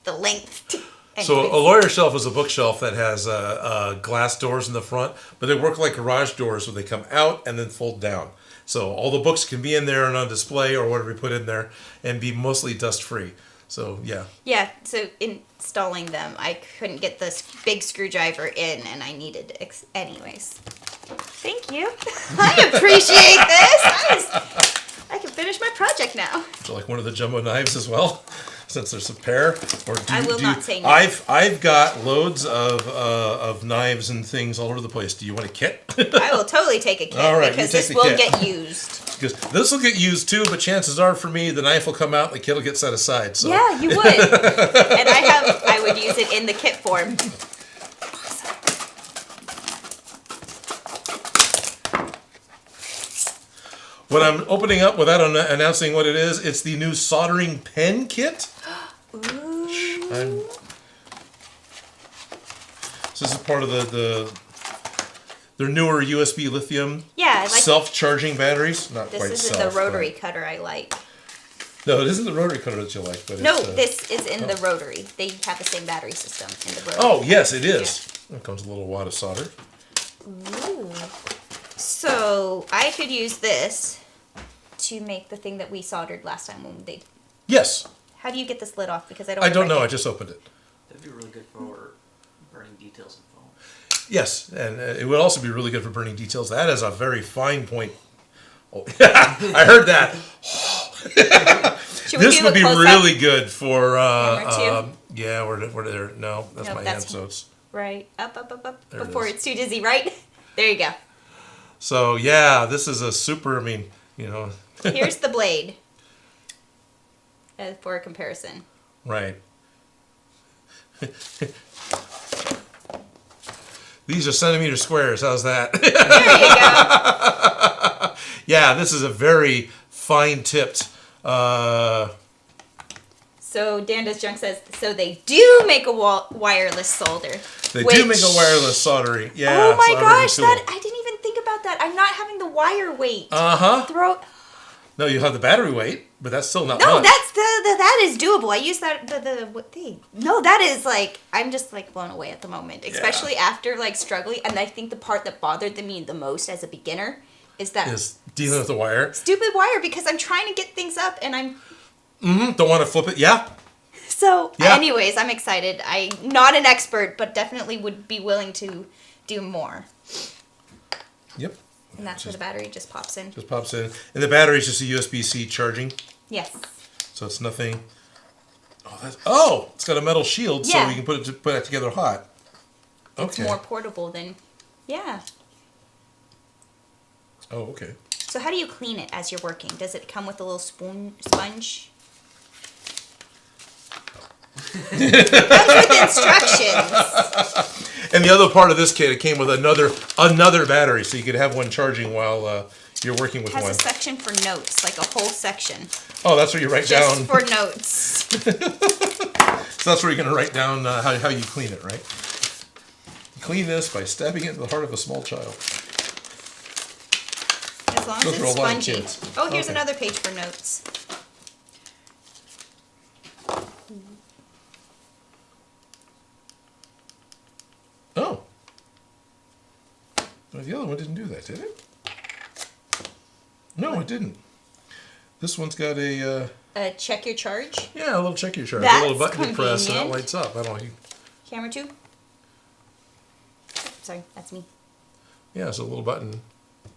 the length. So a lawyer shelf is a bookshelf that has glass doors in the front, but they work like garage doors where they come out and then fold down. So all the books can be in there and on display or whatever you put in there and be mostly dust free. So yeah. Yeah, so installing them, I couldn't get this big screwdriver in, and I needed anyways. Thank you. I appreciate this. I can finish my project now. So like one of the jumbo knives as well, since there's a pair. Or I will not say no. I've got loads of knives and things all over the place. Do you want a kit? I will totally take a kit, all right, because this will get used. Because this will get used too, but chances are for me, the knife will come out and the kit will get set aside. So. Yeah, you would. And I would use it in the kit form. What I'm opening up without announcing what it is, it's the new soldering pen kit. Ooh. So this is part of their newer USB lithium self-charging batteries. Not this quite isn't the rotary cutter I like. No, it isn't the rotary cutter that you like. But no, this is in the rotary. They have the same battery system in the rotary. Oh, yes, it is. Yeah. It comes with a little wad of solder. Ooh. So I could use this to make the thing that we soldered last time when they. Yes. How do you get this lid off? Because I don't know. I just opened it. That'd be really good for burning details in foam. Yes, and it would also be really good for burning details. That is a very fine point. Oh, I heard that. This would be really good for. Yeah, we're there. No, that's my hand. So it's right up before it's too dizzy. Right there, you go. So yeah, this is a super. I mean, you know. Here's the blade. For a comparison. Right. These are centimeter squares. How's that? There you go. Yeah, this is a very fine-tipped. So Danda's Junk says, so they do make a wireless solder. They do make a wireless soldering. Yeah. Oh my gosh, I didn't even think about that. I'm not having the wire weight. No, you have the battery weight, but that's still not. No, much. that is doable. I use that what thing. No, that is like I'm just like blown away at the moment, especially after like struggling. And I think the part that bothered me the most as a beginner is dealing with the wire. Stupid wire, because I'm trying to get things up and I'm. Don't want to flip it. Yeah. So, anyways, I'm excited. I'm not an expert, but definitely would be willing to do more. Yep. And that's where the battery just pops in. Just pops in. And the battery is just a USB-C charging. Yes. So it's nothing. It's got a metal shield, so we can put it together hot. Okay. It's more portable than, Oh, okay. So how do you clean it as you're working? Does it come with a little sponge? It comes with instructions. And the other part of this kit, it came with another battery, so you could have one charging while you're working with one. It has a section for notes, like a whole section. Oh, that's where you write down. Just for notes. So that's where you're going to write down how you clean it, right? You clean this by stabbing it into the heart of a small child. As long as it's spongy. Oh, here's another page for notes. Oh. Well, the other one didn't do that, did it? No, it didn't. This one's got a check your charge? Yeah, a little check your charge. That's a little button you press and it convenient. lights up. I don't know. Camera tube? Sorry, that's me. Yeah, it's a little button.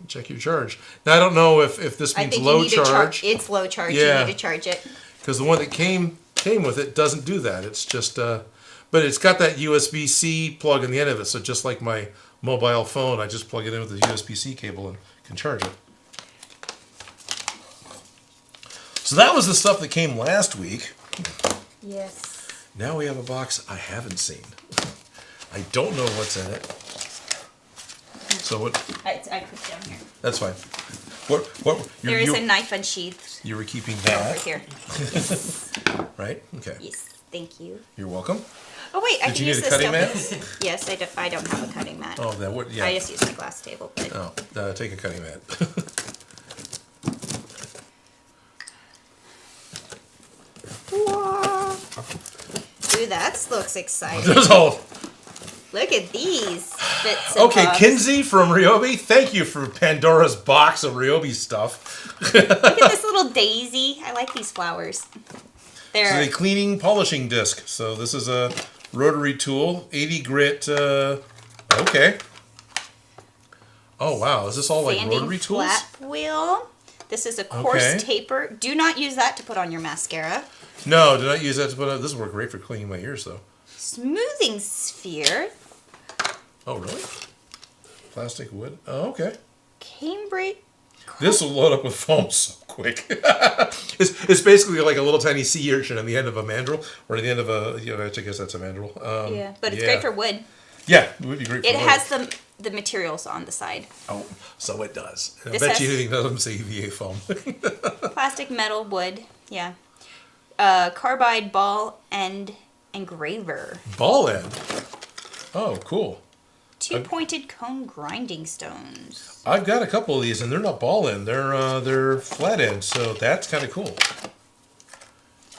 Check your charge. Now, I don't know if this means low charge. It's low charge. Yeah. You need to charge it. Because the one that came came with it doesn't do that. It's just, but it's got that USB-C plug in the end of it. So just like my mobile phone, I just plug it in with the USB-C cable and can charge it. So that was the stuff that came last week. Yes. Now we have a box I haven't seen. I don't know what's in it. So what? I put it down here. That's fine. What? There is a knife unsheathed You were keeping over that, here. right? Okay. Yes, thank you. You're welcome. Oh wait, I Did can you use need a this cutting still. Yes, I don't have a cutting mat. Oh, that would, yeah. I just use my glass table. But Oh, take a cutting mat. Whoa. Ooh, that looks exciting. That's all. Look at these bits and Okay, bobs. Kinsey from Ryobi, thank you for Pandora's box of Ryobi stuff. Look at this little daisy. I like these flowers. This They're is a cleaning polishing disc. So this is a rotary tool, 80 grit. Okay. Oh wow, is this all like sanding rotary tools? flat wheel. This is a coarse Okay. taper. Do not use that to put on your mascara. No, do not use that to put on. This will work great for cleaning my ears though. Smoothing sphere. Oh really? Plastic wood. Oh okay. Cambridge. This will load up with foam so quick. It's basically like a little tiny sea urchin on the end of a mandrel, or at the end of a, I guess that's a mandrel. Yeah, but it's great for wood. Yeah, it would be great for It wood. has the materials on the side. Oh, so it does. I This bet has- you anything doesn't say EVA foam. Plastic, metal, wood. Yeah. Carbide ball end engraver. Ball end. Oh, cool. Two-pointed cone grinding stones. I've got a couple of these, and they're not ball end. They're flat end, so that's kind of cool.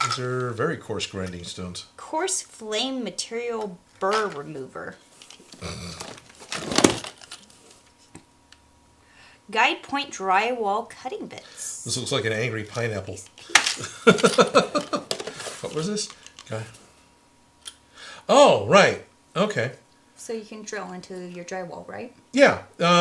These are very coarse grinding stones. Coarse flame material burr remover. Guide point drywall cutting bits. This looks like an angry pineapple. What was this? Okay. Oh, right. Okay. So you can drill into your drywall, right? Yeah,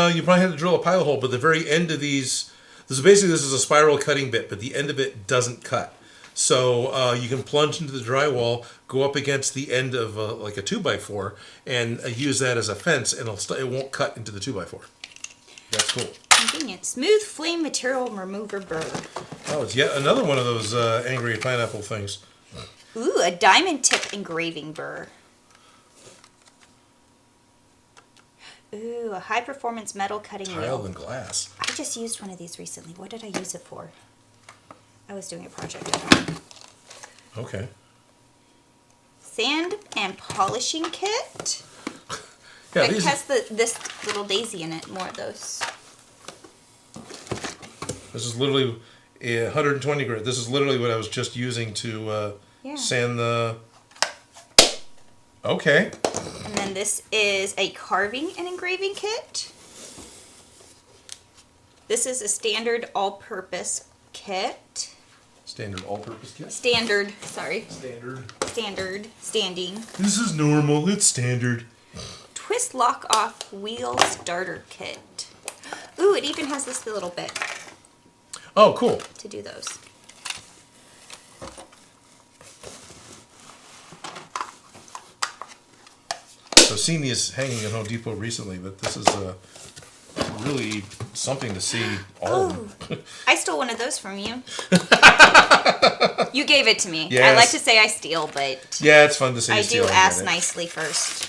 you probably have to drill a pilot hole, but the very end of these, this is a spiral cutting bit, but the end of it doesn't cut. So you can plunge into the drywall, go up against the end of like a 2x4, and use that as a fence, and it won't cut into the 2x4. That's cool. Convenient. Smooth flame material remover burr. Oh, it's yet another one of those angry pineapple things. Ooh, a diamond tip engraving burr. Ooh, a high performance metal cutting Tiled wheel. and glass. I just used one of these recently. What did I use it for? I was doing a project. Okay. Sand and polishing kit. Yeah, It these. has this little daisy in it. More of those. This is literally 120 grit. This is literally what I was just using to Yeah. sand the. Okay. And then this is a carving and engraving kit. This is a standard all-purpose kit. Standard all-purpose kit. Standard standing. This is normal. It's standard. Twist lock off wheel starter kit. Ooh, it even has this little bit Oh, cool. to do those. So I've seen these hanging at Home Depot recently, but this is really something to see all of them. I stole one of those from you. You gave it to me. I Yes. like to say I steal, but Yeah, it's fun to see. I you do steal and ask get it. nicely first.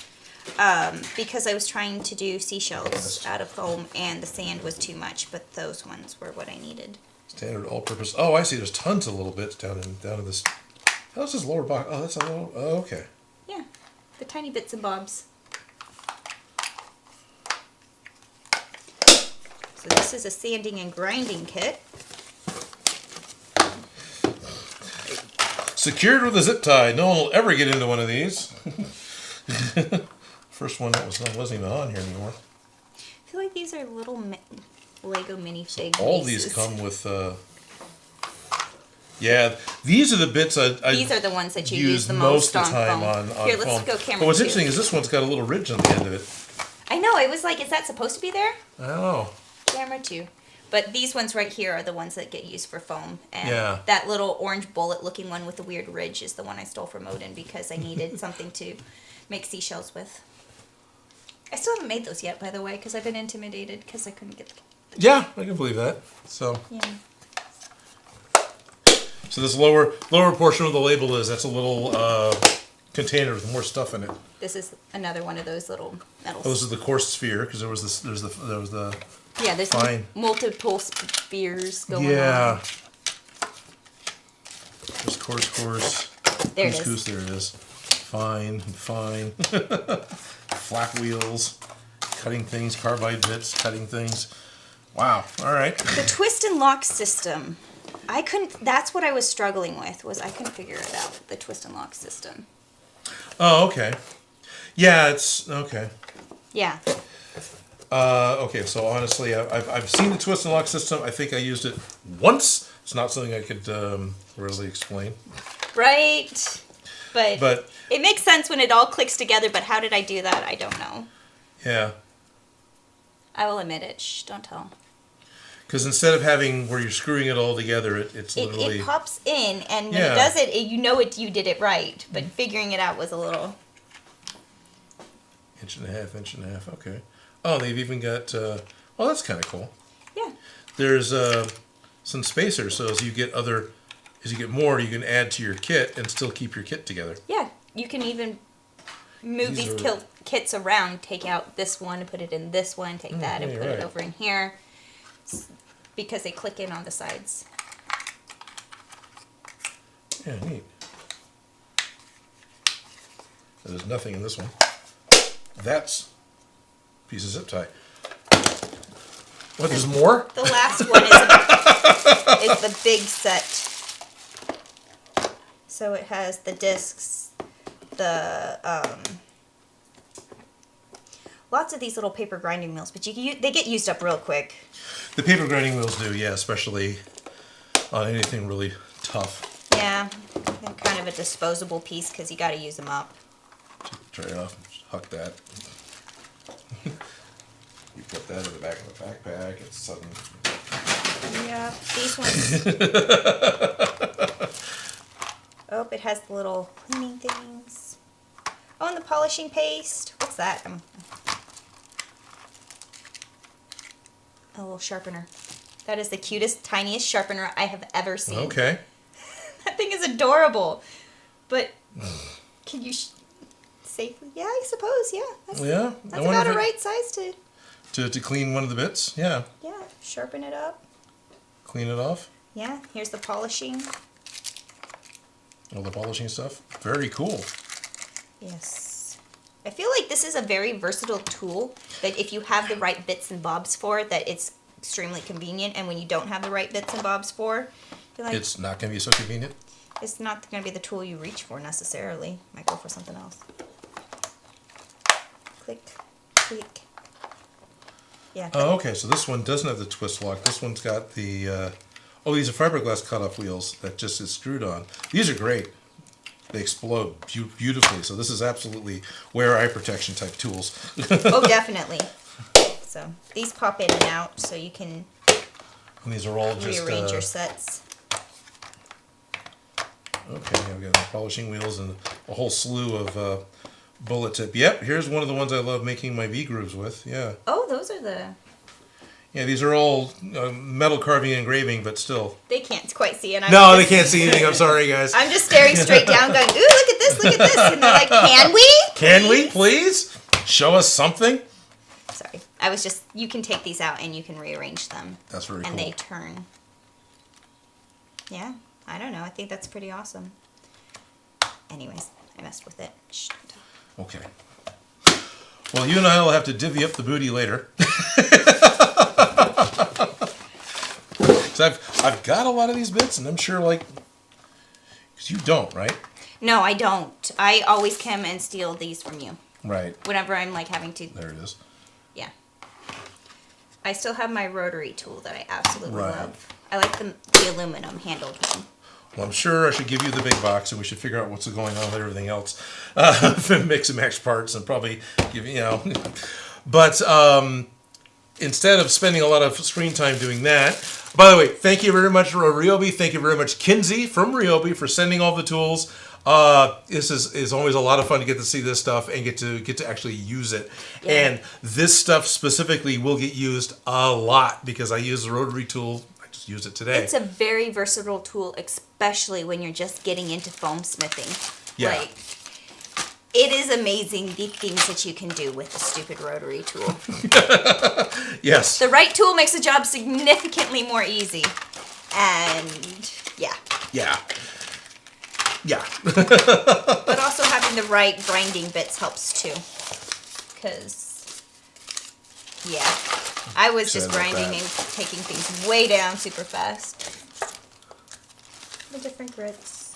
Because I was trying to do seashells out of foam and the sand was too much, but those ones were what I needed. Standard all-purpose. Oh, I see. There's tons of little bits down in this. How's this lower box? Oh, that's a little. Oh, okay. Yeah, the tiny bits and bobs. So this is a sanding and grinding kit. Secured with a zip tie. No one will ever get into one of these. First one that wasn't even on here anymore. I feel like these are little Lego minifig All pieces. these come with. Yeah, these are the bits I These are the ones that you use use the most of on the time foam. on Here, foam. let's go camera But what's 2. interesting is this one's got a little ridge on the end of it. I know, it was like, is that supposed to be there? Oh. Camera 2. But these ones right here are the ones that get used for foam. And Yeah. that little orange bullet looking one with the weird ridge is the one I stole from Odin because I needed something to make seashells with. I still haven't made those yet, by the way, because I've been intimidated because I couldn't get the... Yeah, I can believe that. So, Yeah. so this lower portion of the label that's a little container with more stuff in it. This is another one of those little metals. Oh, this is the coarse sphere because there was the Yeah, there's fine. multiple spheres going on. Yeah. There's coarse. There it Couscous, is. there it is. Fine. Flap wheels, cutting things, carbide bits, cutting things. Wow. All right. The twist and lock system. That's what I was struggling with, was I couldn't figure it out, the twist and lock system. Oh, okay. Yeah, it's okay. Yeah. Okay, so honestly, I've seen the twist and lock system. I think I used it once. It's not something I could really explain. Right. But it makes sense when it all clicks together, but how did I do that? I don't know. yeah, I will admit it. Shh, don't tell. because instead of having where you're screwing it all together, it's literally It pops in, and when Yeah. it does it, you know you did it right, but figuring it out was a little... inch and a half. Okay. Oh, they've even got. Well, that's kind of cool. Yeah. There's some spacers, so as you get more, you can add to your kit and still keep your kit together. Yeah, you can even move These these are- kits around, take out this one, put it in this one, take that and yeah, put it right. over in here, because they click in on the sides. Yeah, neat. There's nothing in this one. That's a piece of zip tie. What? There's more? The last one is the big set. So it has the discs, lots of these little paper grinding mills, but they get used up real quick. The paper grinding wheels do, yeah, especially on anything really tough. Yeah, they're kind of a disposable piece because you got to use them up. Try it off, just huck that. You put that in the back of the backpack, it's sudden. Yeah, these ones. Oh, it has the little cleaning things. Oh, and the polishing paste. What's that? A little sharpener. That is the cutest, tiniest sharpener I have ever seen. Okay. That thing is adorable. But can you safely? Yeah, I suppose. Yeah. Yeah. That's about a right size to clean one of the bits. Yeah. Yeah, sharpen it up. Clean it off. Yeah, here's the polishing. All the polishing stuff. Very cool. Yes. I feel like this is a very versatile tool that if you have the right bits and bobs for, that it's extremely convenient. And when you don't have the right bits and bobs for, you're like, It's not going to be so convenient. it's not going to be the tool you reach for necessarily. Might go for something else. Click, click. Yeah. Oh, okay. So this one doesn't have the twist lock. This one's got the. These are fiberglass cutoff wheels that just is screwed on. These are great. They explode beautifully. So this is absolutely wear eye protection type tools. Oh, definitely. So these pop in and out, so you can And these are all just. rearrange your sets. Okay, I've got the polishing wheels and a whole slew of bullet tip. Yep, here's one of the ones I love making my V-grooves with. Yeah. Oh, those are the... Yeah, these are all metal carving and engraving, but still. They can't quite see it. No, they can't see anything. I'm sorry, guys. I'm just staring straight down going, ooh, look at this, look at this. And they're like, can we? Can we, please? Show us something? Sorry. I was just, you can take these out and you can rearrange them. That's very and cool. they turn. Yeah, I don't know. I think that's pretty awesome. Anyways, I messed with it. Shh, don't talk. Okay. Well, you and I will have to divvy up the booty later. Because I've got a lot of these bits, and I'm sure, like, because you don't, right? No, I don't. I always come and steal these from you. Right. Whenever I'm like having to, There it is. yeah. I still have my rotary tool that I absolutely Right. love. I like the aluminum handled one. Well, I'm sure I should give you the big box, and we should figure out what's going on with everything else. Mix and match parts, and probably give you know. But instead of spending a lot of screen time doing that. By the way, thank you very much, Ryobi. Thank you very much, Kinsey from Ryobi, for sending all the tools. This is always a lot of fun to get to see this stuff and get to actually use it. Yeah. And this stuff specifically will get used a lot because I use the rotary tool. I just used it today. It's a very versatile tool, especially when you're just getting into foam smithing. Yeah. Like, it is amazing the things that you can do with the stupid rotary tool. Yes. The right tool makes the job significantly more easy. And yeah. Yeah. Yeah. But also having the right grinding bits helps too. Because, yeah. I was just Sorry about grinding that. and taking things way down super fast. The different grits.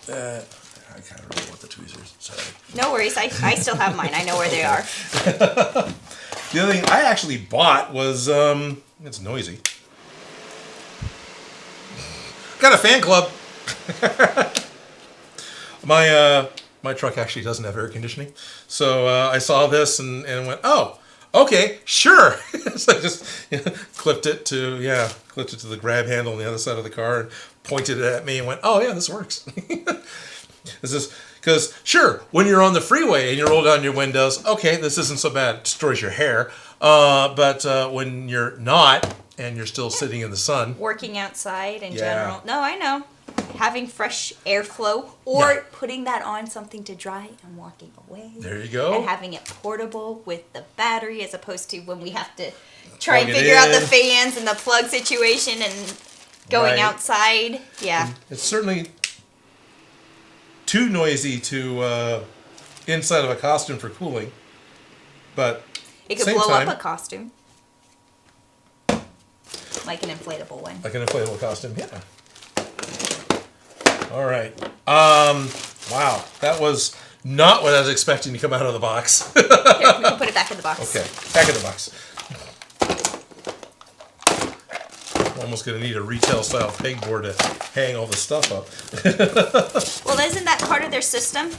I kind of really want the tweezers. Sorry. No worries. I still have mine. I know where they are. The other thing I actually bought was it's noisy. Got a fan club. My truck actually doesn't have air conditioning, so I saw this and went, oh, okay, sure. So I just clipped it to the grab handle on the other side of the car and pointed it at me and went, oh yeah, this works. This is because sure, when you're on the freeway and you roll down your windows, okay, this isn't so bad. It destroys your hair, but when you're not and you're still sitting in the sun, Working outside in Yeah. general. No, I know. Having fresh airflow or Yeah. putting that on something to dry and walking away. there you go. And having it portable with the battery as opposed to when we have to try Plug and it figure out the in. fans and the plug situation and going Right. outside. Yeah. It's certainly too noisy to inside of a costume for cooling, but It could same blow time, up a costume. Like an inflatable one. like an inflatable costume. Yeah. All right. Wow, that was not what I was expecting to come out of the box. Here, we can put it back in the box. Okay, back in the box. I'm almost gonna need a retail style pegboard to hang all the stuff up. Well, isn't that part of their system?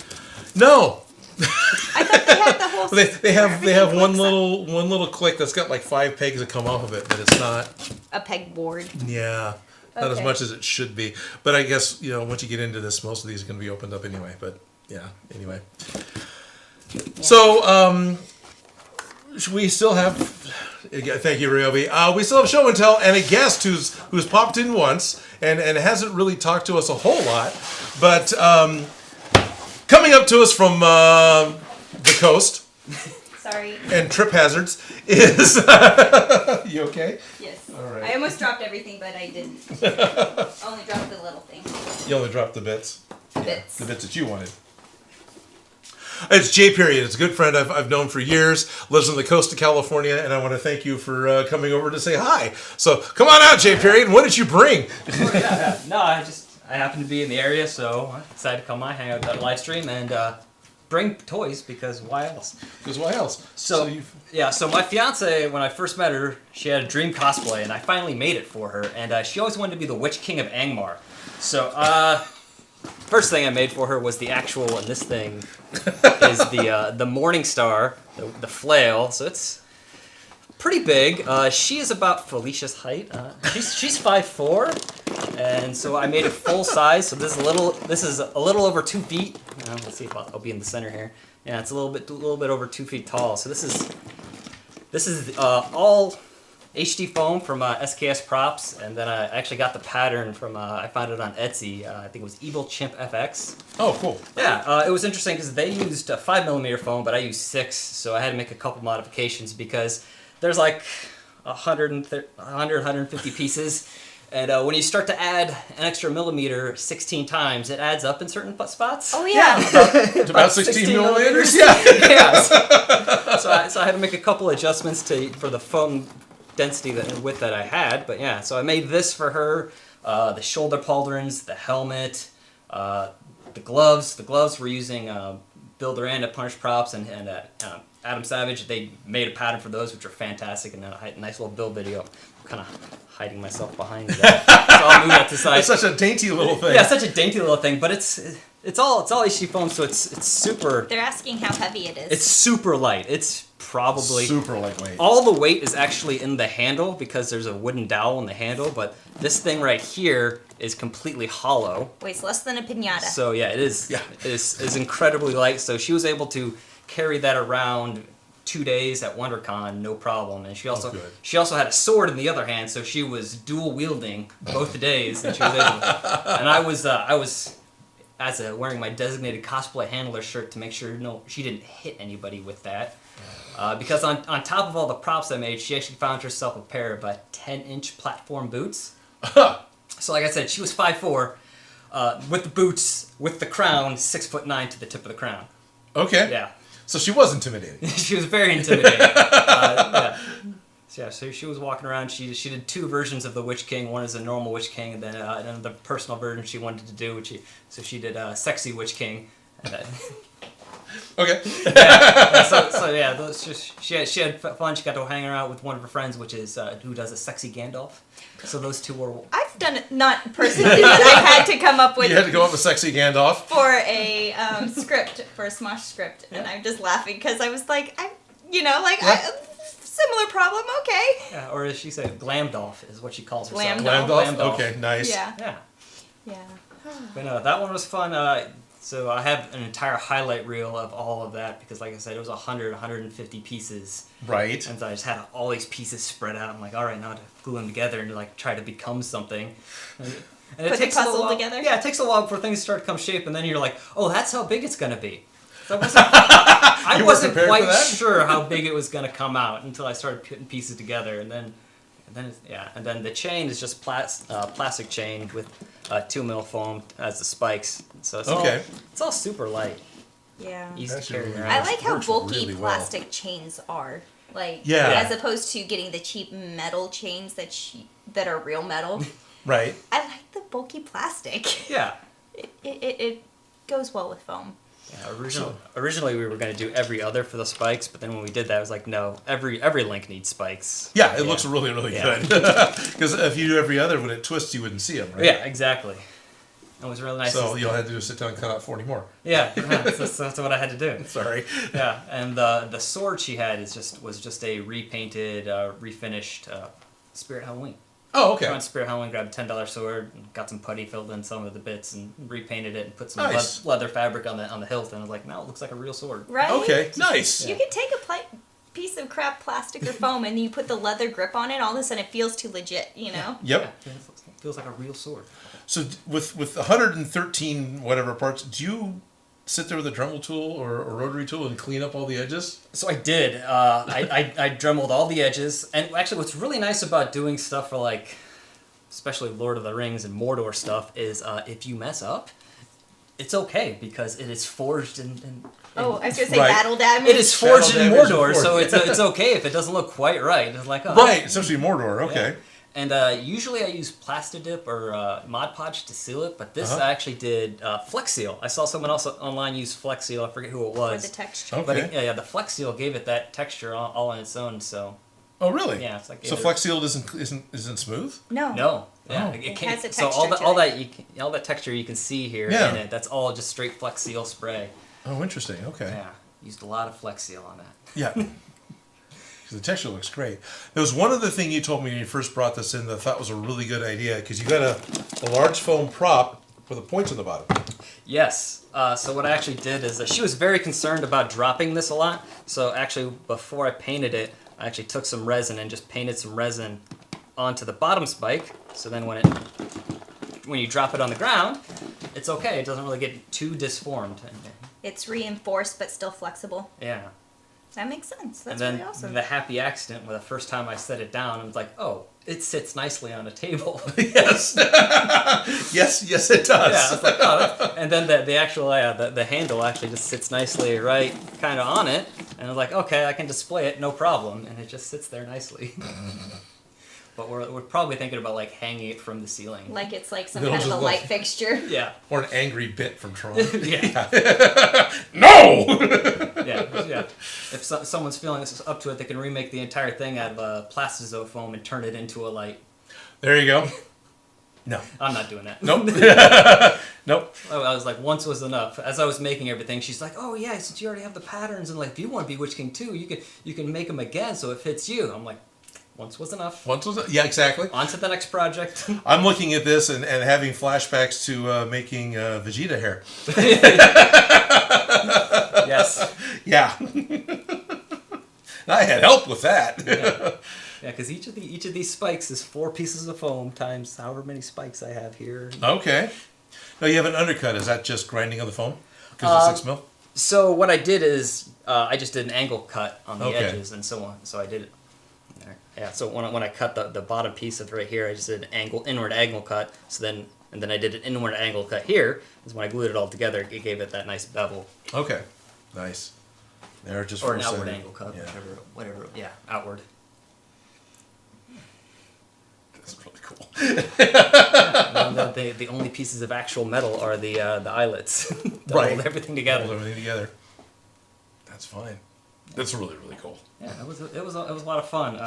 No, I thought they had the whole they system they where have they have everything one clicks little click that's got like 5 pegs that come off of it, but it's not. up. A pegboard. Yeah, not as Okay. much as it should be. But I guess once you get into this, most of these are gonna be opened up anyway. But yeah, anyway. So we still have. Thank you, Ryobi. We still have show and tell, and a guest who's popped in once and hasn't really talked to us a whole lot, but coming up to us from the coast Sorry. and trip hazards is you okay? Yes. All right. I almost dropped everything, but I didn't. Only dropped the little thing. You only dropped the bits. Bits. The bits that you wanted. It's J. Period. It's a good friend I've known for years. Lives on the coast of California, and I want to thank you for coming over to say hi. So come on out, J. Period. And what did you bring? Oh, yeah. No, I happened to be in the area, so I decided to come by, hang out, that live stream, and bring toys because why else? Because why else? So my fiance, when I first met her, she had a dream cosplay, and I finally made it for her, and she always wanted to be the Witch King of Angmar. So first thing I made for her was the actual, and this thing is the Morning Star, the flail. So it's pretty big. She is about Felicia's height. She's 5'4", and so I made it full size. So this is a little over 2 feet. Let's see if I'll be in the center here. Yeah, it's a little bit over 2 feet tall. So this is all HD foam from SKS Props, and then I actually got the pattern from I found it on Etsy. I think it was Evil Chimp FX. Oh, cool. Yeah, it was interesting because they used 5mm foam, but I used 6, so I had to make a couple modifications because there's like 150 pieces, and when you start to add an extra millimeter 16 times, it adds up in certain spots. Oh yeah. It's about 16 millimeters? Yeah. Yeah. So I had to make a couple adjustments for the foam density and width that I had, but yeah, so I made this for her, the shoulder pauldrons, the helmet, the gloves. The gloves were using Bill Duran at Punish Props and Adam Savage. They made a pattern for those, which are fantastic, and a nice little build video. I'm kind of hiding myself behind that. So I'll move that to the side. It's such a dainty little thing. Yeah, such a dainty little thing, but it's all HD foam, so it's super. They're asking how heavy it is. It's super light. It's probably super lightweight. all the weight is actually in the handle because there's a wooden dowel in the handle, but this thing right here is completely hollow. Weighs less than a pinata. So yeah, it is. Yeah. It is incredibly light. So she was able to carry that around 2 days at WonderCon, no problem. And she also had a sword in the other hand, so she was dual wielding both days, and she was able to, and I was wearing my designated cosplay handler shirt to make sure she didn't hit anybody with that. Because on top of all the props I made, she actually found herself a pair of 10-inch platform boots. So like I said, she was 5'4", with the boots, with the crown, 6'9" to the tip of the crown. Okay. Yeah. So she was intimidating. She was very intimidating. Yeah. So she was walking around. She did 2 versions of the Witch King. One is a normal Witch King, and then the personal version she wanted to do. So she did Sexy Witch King. And, Okay. she had fun. She got to hang around with one of her friends, which is who does a sexy Gandalf. So those two were. I've done it, not personally, but I've had to come up with. You had to go up with sexy Gandalf for a script, for a Smosh script, and I'm just laughing because I was like, similar problem. Okay. Yeah, or as she said, Glamdolf is what she calls herself. Glamdolf. Okay, nice. Yeah. But no, that one was fun. So I have an entire highlight reel of all of that because, like I said, it was 150 pieces. Right. And so I just had all these pieces spread out. I'm like, all right, now to glue them together and try to become something. And Put the puzzle together. Yeah, it takes a while for things to start to come shape, and then you're like, oh, that's how big it's gonna be. So I wasn't quite sure how big it was gonna come out until I started putting pieces together, and then the chain is just plastic chain with 2mm foam as the spikes. So it's all super light. Yeah. Easy to carry around. I like how bulky really plastic chains are. Yeah. As opposed to getting the cheap metal chains that are real metal. Right. I like the bulky plastic. Yeah. It goes well with foam. Yeah, originally we were going to do every other for the spikes, but then when we did that, I was like, no, every link needs spikes. Yeah, it looks really, really good. Because if you do every other, when it twists, you wouldn't see them, right? Yeah, exactly. It was really nice. So you'll have to do is sit down and cut out 40 more. Yeah, that's what I had to do. Sorry. Yeah, and the sword she had was just a repainted, refinished Spirit Halloween. Oh, okay. I went to Spirit Halloween, grabbed a $10 sword, and got some putty, filled in some of the bits, and repainted it, and put some leather fabric on the hilt, and I was like, now it looks like a real sword. Right? Okay, nice. You can take a piece of crap plastic or foam, and you put the leather grip on it, all of a sudden it feels too legit, you know? Yep. Yeah, it feels like a real sword. So with 113 whatever parts, do you sit there with a Dremel tool or a rotary tool and clean up all the edges? So I did. I dremeled all the edges, and actually, what's really nice about doing stuff for especially Lord of the Rings and Mordor stuff, is if you mess up, it's okay because it is forged in I was gonna say battle damage. It is forged in Mordor, so it's okay if it doesn't look quite right. It's like right, especially Mordor. Okay. Yeah. And usually I use Plastidip or Mod Podge to seal it, but this I actually did Flex Seal. I saw someone else online use Flex Seal. I forget who it was. For the texture. Okay. But the Flex Seal gave it that texture all on its own. So. Oh really? Yeah, it's like so Flex Seal isn't smooth? No. Yeah, it has a texture. So all that texture you can see here in it, that's all just straight Flex Seal spray. Oh, interesting. Okay. Yeah, used a lot of Flex Seal on that. Yeah. The texture looks great. There was one other thing you told me when you first brought this in that I thought was a really good idea, because you got a large foam prop with the points on the bottom. Yes. So what I actually did is she was very concerned about dropping this a lot. So actually, before I painted it, I actually took some resin and just painted some resin onto the bottom spike. So then when you drop it on the ground, it's okay. It doesn't really get too disformed. It's reinforced but still flexible. Yeah. That makes sense. That's and then really awesome. The happy accident, the first time I set it down, I was like, oh, it sits nicely on a table. Yes. yes, it does. Yeah, I was like, oh, and then the actual the handle actually just sits nicely right kind of on it, and I was like, okay, I can display it, no problem, and it just sits there nicely. But we're probably thinking about hanging it from the ceiling. Like it's some kind of a light fixture. Yeah. Or an angry bit from Tron. Yeah. No! Yeah. If someone's feeling up to it, they can remake the entire thing out of plastizo foam and turn it into a light. There you go. No. I'm not doing that. Nope. Nope. I was like, once was enough. As I was making everything, she's like, oh yeah, since you already have the patterns, and like, if you want to be Witch King too, you can make them again so it fits you. I'm like, once was enough. Yeah, exactly. On to the next project. I'm looking at this and having flashbacks to making Vegeta hair. Yes. Yeah. I had help with that. Yeah, because each of these spikes is 4 pieces of foam times however many spikes I have here. Okay. Now you have an undercut. Is that just grinding of the foam? Because it's 6 mil? So what I did is I just did an angle cut on the Okay. edges and so on. So I did it there. Yeah. So when I cut the bottom piece of right here, I just did an inward angle cut. So then I did an inward angle cut here. Is when I glued it all together, it gave it that nice bevel. Okay. Nice. There, just Or for an a outward second. angle cut, Yeah. whatever. Yeah, outward. That's really cool. The only pieces of actual metal are the eyelets. To Right. hold everything together. Hold everything together. That's fine. That's really, really cool. Yeah, it was a lot of fun.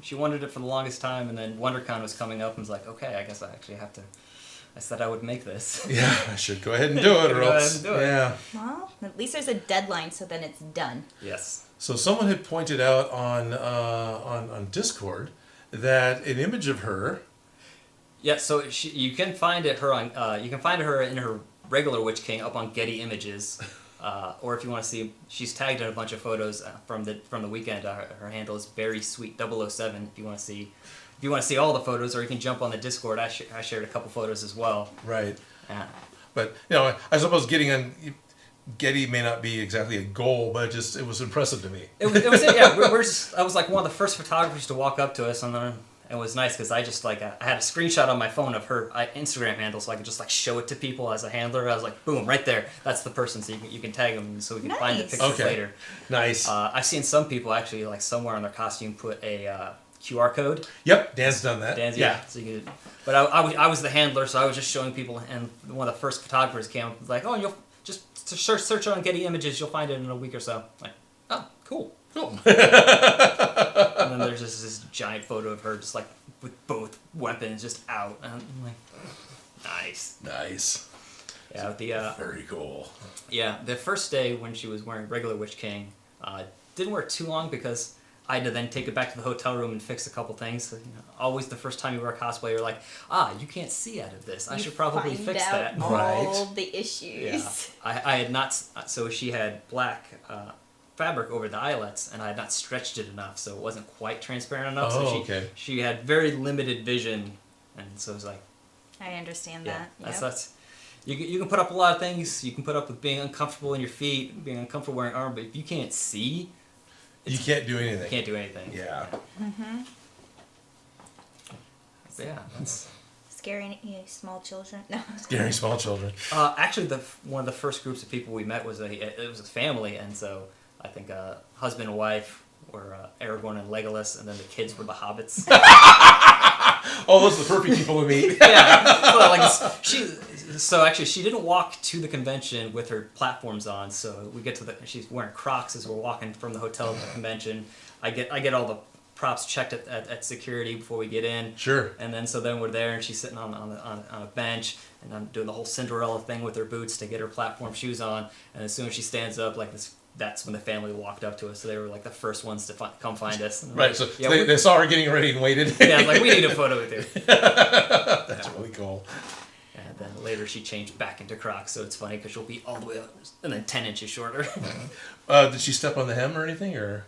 She wanted it for the longest time, and then WonderCon was coming up, and was like, okay, I guess I actually have to. I said I would make this. Yeah, I should go ahead and do it, or Go ahead else. and do it. Yeah. Well, at least there's a deadline, so then it's done. Yes. So someone had pointed out on Discord that an image of her. Yeah, so you can find her in her regular Witch King up on Getty Images, or if you want to see, she's tagged in a bunch of photos from the weekend. Her handle is Berry Sweet 007. If you want to see all the photos, or you can jump on the Discord. I shared a couple photos as well. Right. Yeah. But I suppose getting on Getty may not be exactly a goal, but it was impressive to me. It was yeah. I was like one of the first photographers to walk up to us, and then it was nice because I just I had a screenshot on my phone of her Instagram handle, so I could just show it to people as a handler. I was like, boom, right there. That's the person, so you can tag them, so we can find the Nice. pictures Okay. later. Nice. I've seen some people actually somewhere on their costume put a QR code. Yep, Dan's done that. Yeah. So you could, but I was the handler, so I was just showing people, and one of the first photographers came up, was like, oh, you'll just search on Getty Images, you'll find it in a week or so. Like, oh, cool. Cool. And then there's just this giant photo of her just with both weapons just out. And I'm like, nice. Nice. Yeah, Very cool. yeah, the first day when she was wearing regular Witch King, didn't wear it too long because I had to then take it back to the hotel room and fix a couple things. So, always the first time you wear a cosplay, you're like, you can't see out of this. I should probably fix that. All Right. the issues. Yeah, I had not. So she had black fabric over the eyelets, and I had not stretched it enough, so it wasn't quite transparent enough. Oh, so okay. She had very limited vision, and so it was like, I understand yeah, that. that's. You can put up a lot of things. You can put up with being uncomfortable in your feet, being uncomfortable wearing armor, but if you can't see, You can't do anything. you can't do anything. Yeah. So, yeah, that's. Scaring small children. No. Scaring small children. Actually, one of the first groups of people we met was a family, and so I think husband and wife were Aragorn and Legolas, and then the kids were the hobbits. Oh, those are the perfect people to meet. Yeah, so actually she didn't walk to the convention with her platforms on. So we get to she's wearing Crocs as we're walking from the hotel to the convention. I get all the props checked at security before we get in. Sure. And then we're there, and she's sitting on a bench, and I'm doing the whole Cinderella thing with her boots to get her platform shoes on. And as soon as she stands up, that's when the family walked up to us. So they were the first ones to come find us. And Right, so yeah, they saw her getting ready and waited. yeah, we need a photo with you. That's really cool. And then later she changed back into Crocs, so it's funny because she'll be all the way up and then 10 inches shorter. Did she step on the hem or anything, or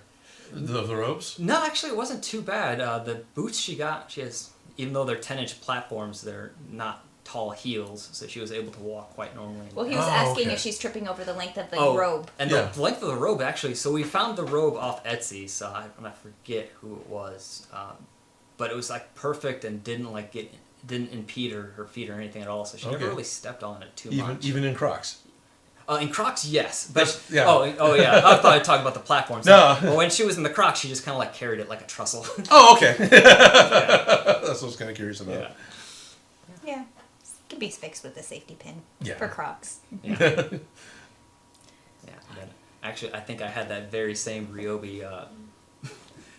the robes? No, actually it wasn't too bad. The boots she has, even though they're 10-inch platforms, they're not tall heels, so she was able to walk quite normally. Well, he was asking okay. if she's tripping over the length of the robe. And Yeah. the length of the robe, actually, so we found the robe off Etsy, so I forget who it was, but it was perfect and didn't impede her feet or anything at all, so she never really stepped on it too much. Even in Crocs. In Crocs, yes. But Yeah. Oh yeah. I thought I'd talk about the platforms. No. But when she was in the Crocs, she just kind of carried it like a trussel. Oh, okay. That's what I was kind of curious about. Yeah. It can be fixed with a safety pin Yeah. for Crocs. Yeah. Yeah. And then, actually, I think I had that very same Ryobi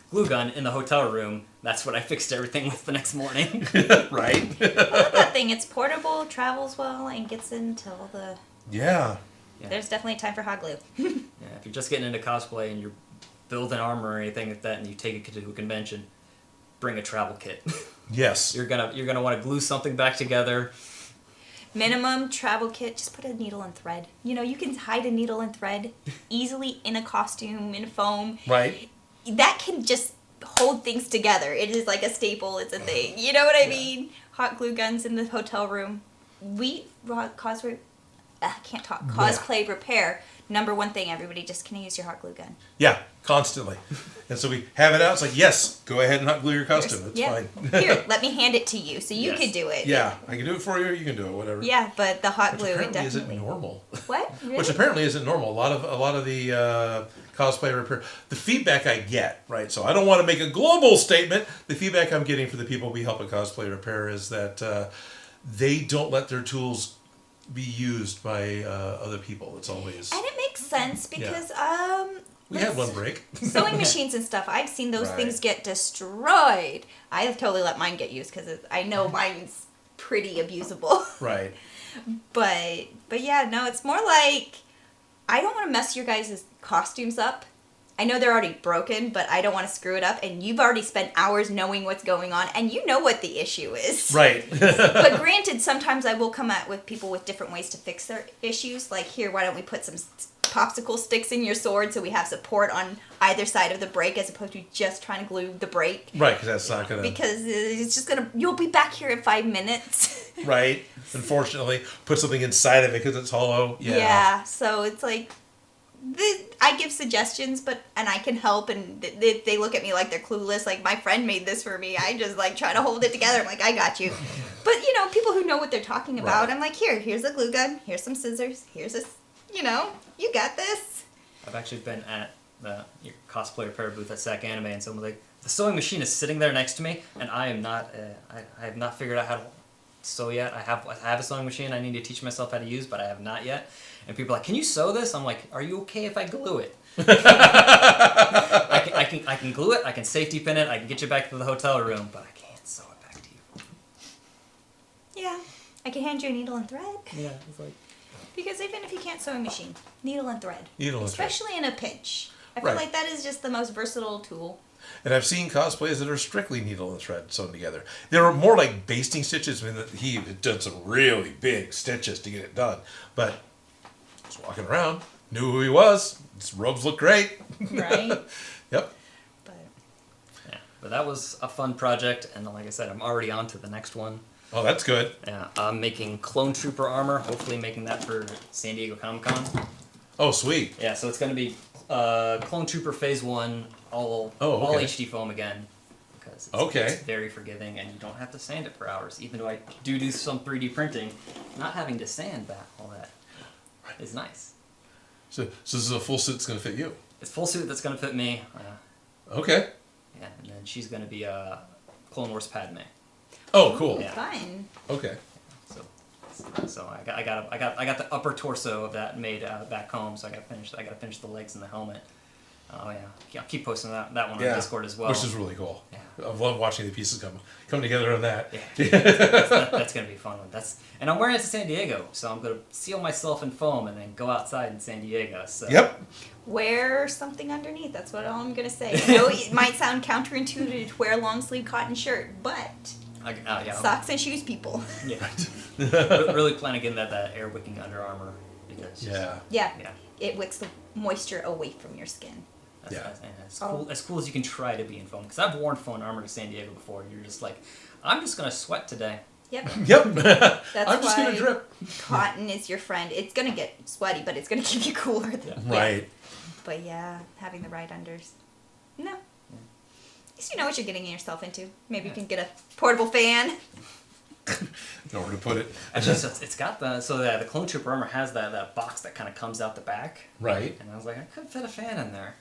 glue gun in the hotel room. That's what I fixed everything with the next morning. Right. I love that thing. It's portable, travels well, and gets into all the... Yeah. Yeah. There's definitely time for hot glue. Yeah, if you're just getting into cosplay and you're building armor or anything like that, and you take it to a convention, bring a travel kit. Yes. You're gonna want to glue something back together. Minimum travel kit, just put a needle and thread. You know, you can hide a needle and thread easily in a costume, in foam. Right. That can just hold things together. It is like a staple, it's a thing. You know what I mean? Hot glue guns in the hotel room. Cosplay repair. Number one thing, everybody, just can use your hot glue gun. Yeah, constantly. And so we have it out. It's like, yes, go ahead and hot glue your costume. It's fine. Here, let me hand it to you so you could do it. Yeah, I can do it for you, or you can do it, whatever. Yeah, but the hot Which glue, it apparently definitely... isn't normal. What? Really? Which apparently isn't normal. A lot of the cosplay repair, the feedback I get, right? So I don't want to make a global statement. The feedback I'm getting for the people we help at cosplay repair is that they don't let their tools be used by other people. It's always... And it makes sense because we had one break. sewing machines and stuff, I've seen those Right. things get destroyed. I totally let mine get used because I know mine's pretty abusable. Right. But yeah, no, it's more like I don't want to mess your guys' costumes up. I know they're already broken, but I don't want to screw it up. And you've already spent hours knowing what's going on, and you know what the issue is. Right. But granted, sometimes I will come at with people with different ways to fix their issues. Like, here, why don't we put some popsicle sticks in your sword so we have support on either side of the break as opposed to just trying to glue the break. Right, because that's not going to... Because it's just going to... You'll be back here in 5 minutes. Right. Unfortunately, put something inside of it because it's hollow. Yeah, so it's like... I give suggestions, and I can help, and they look at me like they're clueless. Like, my friend made this for me. I just, like, try to hold it together. I'm like, I got you. But, you know, people who know what they're talking about, Right. I'm like, here's a glue gun. Here's some scissors. Here's a, you know, you got this. I've actually been at the cosplay repair booth at SAC Anime, and someone's like, the sewing machine is sitting there next to me, and I am not, I have not figured out how to sew yet. I have a sewing machine I need to teach myself how to use, but I have not yet. And people are like, can you sew this? I'm like, are you okay if I glue it? I can glue it, I can safety pin it, I can get you back to the hotel room, but I can't sew it back to you. Yeah, I can hand you a needle and thread. Yeah, it's like... Because even if you can't sew a machine, needle and thread. Needle and thread. Especially in a pinch. I feel Right. like that is just the most versatile tool. And I've seen cosplays that are strictly needle and thread sewn together. They were more like basting stitches. I mean, he had done some really big stitches to get it done. But I was walking around, knew who he was. His robes look great. Right? Yep. But Yeah, but that was a fun project, and like I said, I'm already on to the next one. Oh, that's good. Yeah, I'm making Clone Trooper armor, hopefully making that for San Diego Comic-Con. Oh, sweet. Yeah, so it's going to be Clone Trooper Phase 1, all HD foam again. Because it's very forgiving, and you don't have to sand it for hours. Even though I do some 3D printing, not having to sand all that is nice. So this is a full suit that's going to fit you. It's a full suit that's going to fit me. Okay. Yeah, and then she's going to be Clone Wars Padme. Oh, cool. Yeah. fun. Okay. So I got the upper torso of that made back home. So I got to finish the legs and the helmet. Oh yeah, I'll keep posting that one on Discord as well. Which is really cool. Yeah. I love watching the pieces come together on that. Yeah. That's gonna be a fun one. And I'm wearing it to San Diego, so I'm gonna seal myself in foam and then go outside in San Diego. So. Yep. Wear something underneath. That's what all I'm going to say. I know it might sound counterintuitive to wear a long sleeve cotton shirt, but socks and shoes, people. Yeah. Really plan on getting that air wicking Under Armour because Yeah. It wicks the moisture away from your skin. As cool as you can try to be in foam. Because I've worn foam armor to San Diego before. And you're just like, I'm just gonna sweat today. Yep. Yep. That's I'm just why gonna drip. Cotton is your friend. It's gonna get sweaty, but it's gonna keep you cooler. Right. But yeah, having the right unders. No. At least you know what you're getting yourself into. Maybe you can get a portable fan. Nowhere to put it. Actually, so it's got the Clone Trooper armor has that box that kind of comes out the back. Right. And I was like, I could fit a fan in there.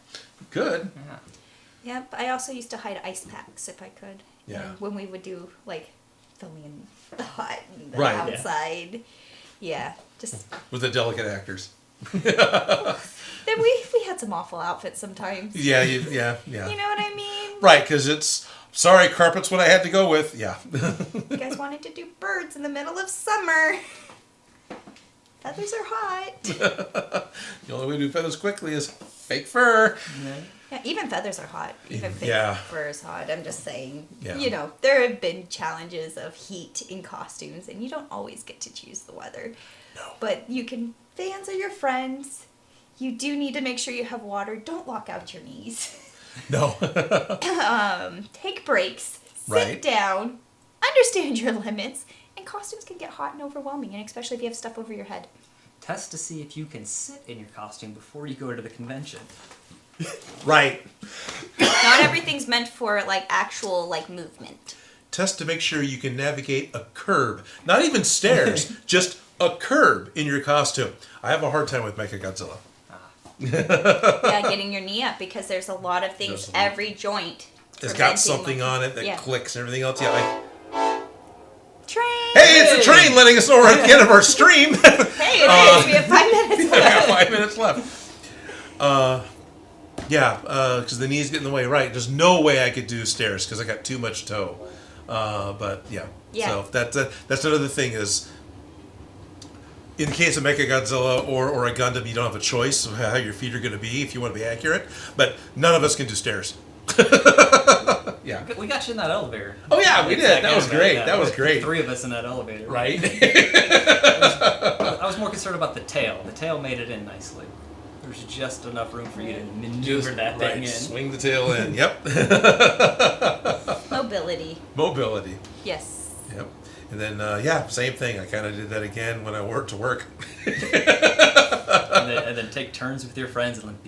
Good. Yeah. Yep. I also used to hide ice packs if I could. Yeah. And when we would do like filming in the hot and the Right. outside. Yeah. Just With the delicate actors. then we had some awful outfits sometimes. Yeah. You know what I mean? Right, because it's, sorry, carpet's what I had to go with. Yeah. You guys wanted to do birds in the middle of summer. Feathers are hot. The only way to do feathers quickly is fake fur. Yeah, even feathers are hot. Even fake fur is hot. I'm just saying. Yeah. You know, there have been challenges of heat in costumes, and you don't always get to choose the weather. No. But you can. Fans are your friends. You do need to make sure you have water. Don't lock out your knees. No. Take breaks. Sit Right. down. Understand your limits. And costumes can get hot and overwhelming, and especially if you have stuff over your head. Test to see if you can sit in your costume before you go to the convention. Right. Not everything's meant for like actual like movement. Test to make sure you can navigate a curb. Not even stairs, just a curb in your costume. I have a hard time with Mechagodzilla. Yeah, getting your knee up because there's a lot of things. Every joint. It's got preventing something on it that clicks and everything else. Yeah. Train. Hey, it's a train letting us know we're at the end of our stream. Hey, it is. We have 5 minutes We left. got 5 minutes left. Because the knees get in the way. Right. There's no way I could do stairs because I got too much toe. But yeah. So that's another thing is, in the case of Mechagodzilla or a Gundam, you don't have a choice of how your feet are going to be if you want to be accurate. But none of us can do stairs. Yeah. We got you in that elevator. Oh yeah, we did. That was great. That was great. 3 of us in that elevator. Right. I was more concerned about the tail. The tail made it in nicely. There's just enough room for you to maneuver that thing in. Swing the tail in. Yep. Mobility. Mobility. Yes. Yep. And then same thing. I kind of did that again when I went to work. and then take turns with your friends and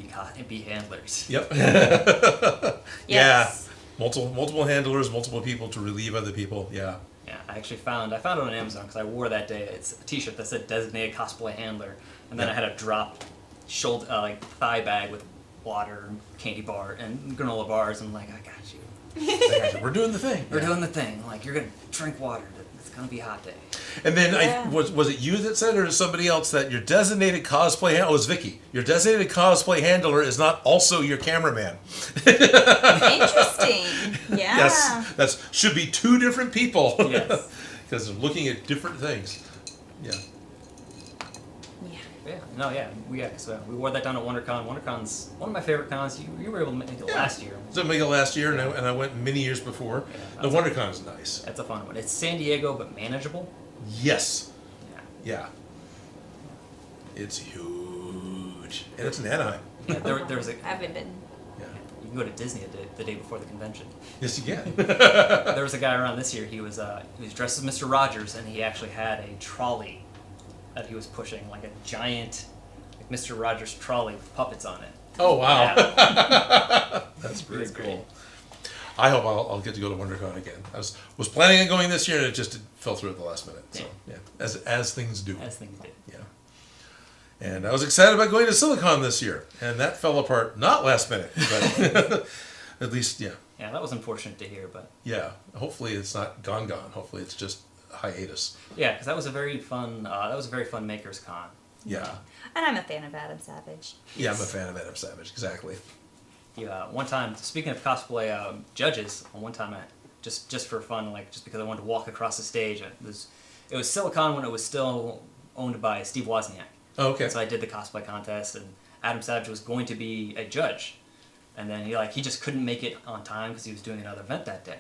be handlers. Yep. Yes. Yeah. Multiple handlers, multiple people to relieve other people. Yeah. Yeah, I found it on Amazon because I wore that day. It's a T-shirt that said "Designated Cosplay Handler," and then I had a drop shoulder thigh bag with water, and candy bar, and granola bars. And I'm like, I got you. We're doing the thing. We're doing the thing. Like, you're gonna drink water. It's gonna be a hot day. And then was it you that said, or somebody else, that your designated cosplay handler? Oh, it was Vicky. Your designated cosplay handler is not also your cameraman. Interesting. Yeah. Yes, that should be 2 different people. Yes. Because they're looking at different things. Yeah. So we wore that down at WonderCon. WonderCon's one of my favorite cons. You were able to make it last year. So I made it last year, and I went many years before. Yeah, The WonderCon is nice. That's a fun one. It's San Diego, but manageable. Yes. Yeah. Yeah. It's huge. And it's in Anaheim. Yeah, there was a. I haven't been. Yeah. You can go to Disney the day before the convention. Yes, you can. There was a guy around this year. He was dressed as Mr. Rogers, and he actually had a trolley that he was pushing, like a giant Mr. Rogers trolley with puppets on it. Oh, wow. Yeah. That's pretty It's cool. great. I hope I'll get to go to WonderCon again. I was planning on going this year, and it just fell through at the last minute. So, yeah. As things do. As things did. Yeah. And I was excited about going to Silicon this year, and that fell apart, not last minute, but at least, yeah. Yeah, that was unfortunate to hear, but Yeah. Hopefully it's not gone. Hopefully it's just hiatus. yeah, because that was a very fun. Makers Con. Yeah. And I'm a fan of Adam Savage. Yeah, I'm a fan of Adam Savage. Exactly. One time, speaking of cosplay judges, one time just for fun, just because I wanted to walk across the stage, it was Silicon when it was still owned by Steve Wozniak. Oh, okay. So I did the cosplay contest, and Adam Savage was going to be a judge, and then he just couldn't make it on time because he was doing another event that day.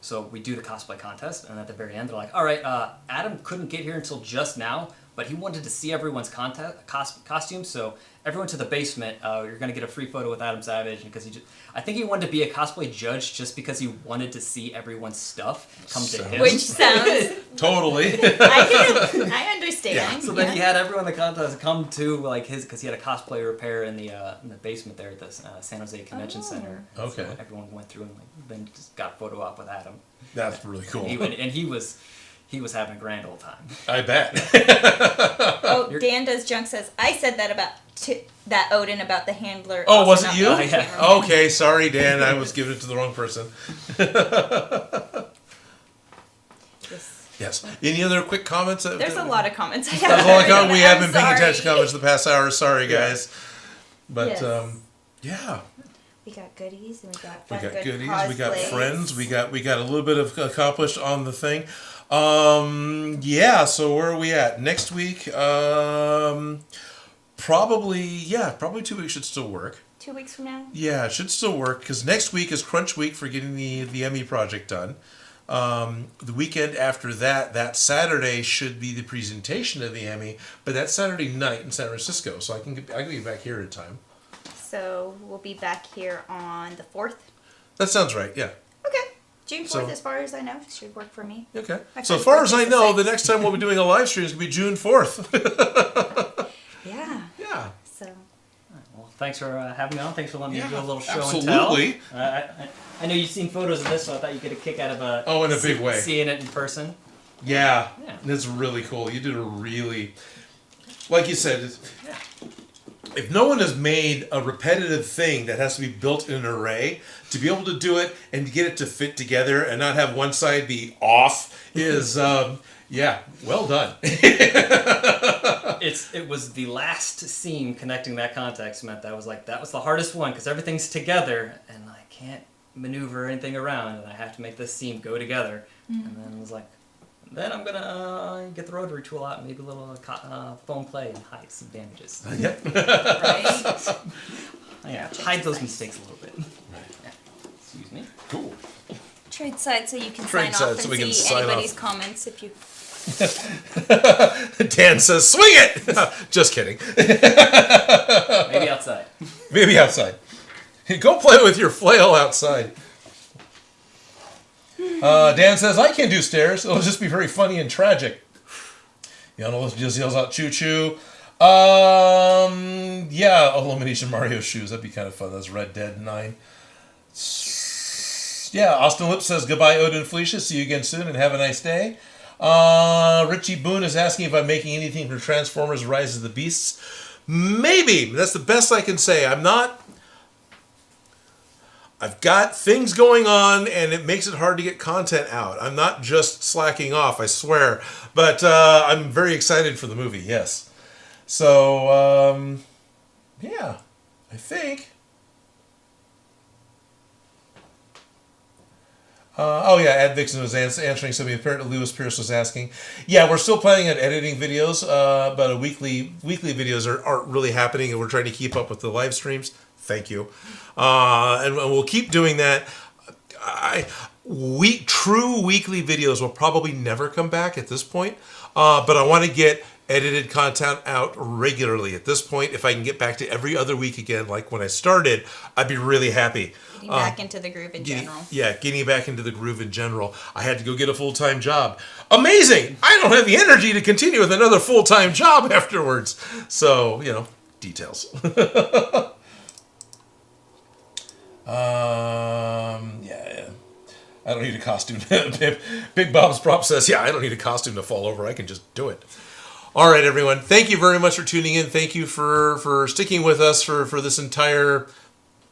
So we do the cosplay contest, and at the very end, they're like, "All right, Adam couldn't get here until just now, but he wanted to see everyone's costumes, so everyone to the basement. You're gonna get a free photo with Adam Savage because I think he wanted to be a cosplay judge just because he wanted to see everyone's stuff come to him. Which sounds. Totally. I understand. Yeah. So then he had everyone in the contest come to because he had a cosplay repair in the basement there at the San Jose Convention Center. Okay. So everyone went through and then just got a photo op with Adam. That's really cool. He was having a grand old time. I bet. Oh, Dan Does Junk says, I said that about that Odin about the handler. Oh, also was it not you? the cameraman. Okay, sorry, Dan. I was giving it to the wrong person. Yes. Any other quick comments? There's a lot of comments. There's a lot of comments. We have been paying sorry. attention to comments the past hour. Sorry, guys. But, Yes. yeah. We got goodies and we got We fun, got good goodies. We got cosplays. friends. We got a little bit of accomplished on the thing. Yeah. So where are we at next week? Probably 2 weeks should still work. 2 weeks from now. Yeah, it should still work because next week is crunch week for getting the Emmy project done. The weekend after that Saturday should be the presentation of the Emmy, but that's Saturday night in San Francisco, so I can be back here in time. So we'll be back here on the 4th. That sounds right. Yeah. Okay. June 4th, So- as far as I know, should work for me. Okay. My So as friend's far as I birthday's know, the the next time we'll be doing a live stream is going to be June 4th. Yeah. Yeah. So. Well, thanks for having me on. Thanks for letting me Yeah, do a little show absolutely. and tell. I know you've seen photos of this, so I thought you'd get a kick out of in a big way. seeing it in person. Yeah. Yeah. That's really cool. You did a really, like you said, if no one has made a repetitive thing that has to be built in an array, to be able to do it and to get it to fit together and not have one side be off is, well done. It was the last seam connecting that contact cement that was the hardest one because everything's together and I can't maneuver anything around and I have to make this seam go together. And then it was like, then I'm gonna get the rotary tool out and maybe a little foam play and hide some damages. Yep. Right. Yeah, hide those mistakes a little bit. Yeah. Excuse me. Cool. Trade side so you can Trade sign off side so and we can see sign anybody's off. comments if you. Dan says, swing it! Just kidding. Maybe outside. Maybe outside. Go play with your flail outside. Dan says, I can't do stairs. It'll just be very funny and tragic. Yano just yells out, choo choo. Illumination Mario shoes. That'd be kind of fun. That's Red Dead 9. Yeah, Austin Lip says, goodbye, Odin and Felicia. See you again soon and have a nice day. Richie Boone is asking if I'm making anything for Transformers Rise of the Beasts. Maybe. That's the best I can say. I'm not. I've got things going on, and it makes it hard to get content out. I'm not just slacking off, I swear. But I'm very excited for the movie, yes. So, I think. Ed Vixen was answering something. Apparently Lewis Pierce was asking. Yeah, we're still planning on editing videos, but weekly videos aren't really happening, and we're trying to keep up with the live streams. Thank you. And we'll keep doing that. True weekly videos will probably never come back at this point, but I want to get edited content out regularly at this point. If I can get back to every other week again, like when I started, I'd be really happy. Getting back into the groove in general. Getting back into the groove in general. I had to go get a full-time job. Amazing! I don't have the energy to continue with another full-time job afterwards. So, details. I don't need a costume. Big Bob's Prop says, I don't need a costume to fall over. I can just do it. All right, everyone. Thank you very much for tuning in. Thank you for sticking with us for this entire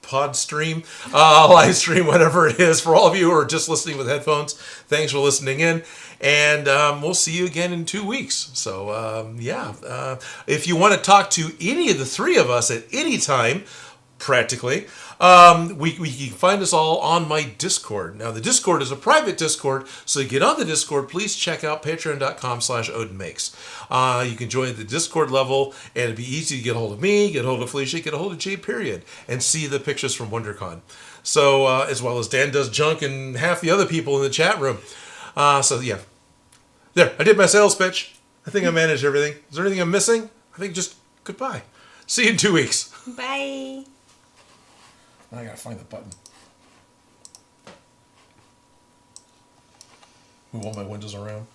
pod stream, live stream, whatever it is. For all of you who are just listening with headphones, thanks for listening in. And we'll see you again in 2 weeks. So, if you want to talk to any of the three of us at any time, practically, we can find us all on my Discord. Now, the Discord is a private Discord, so to get on the Discord, please check out patreon.com/Odin Makes. You can join the Discord level, and it'd be easy to get a hold of me, get a hold of Felicia, get a hold of Jay Period, and see the pictures from WonderCon. So, as well as Dan does junk and half the other people in the chat room. There, I did my sales pitch. I think I managed everything. Is there anything I'm missing? I think just goodbye. See you in 2 weeks. Bye. I gotta find the button. Move all my windows around.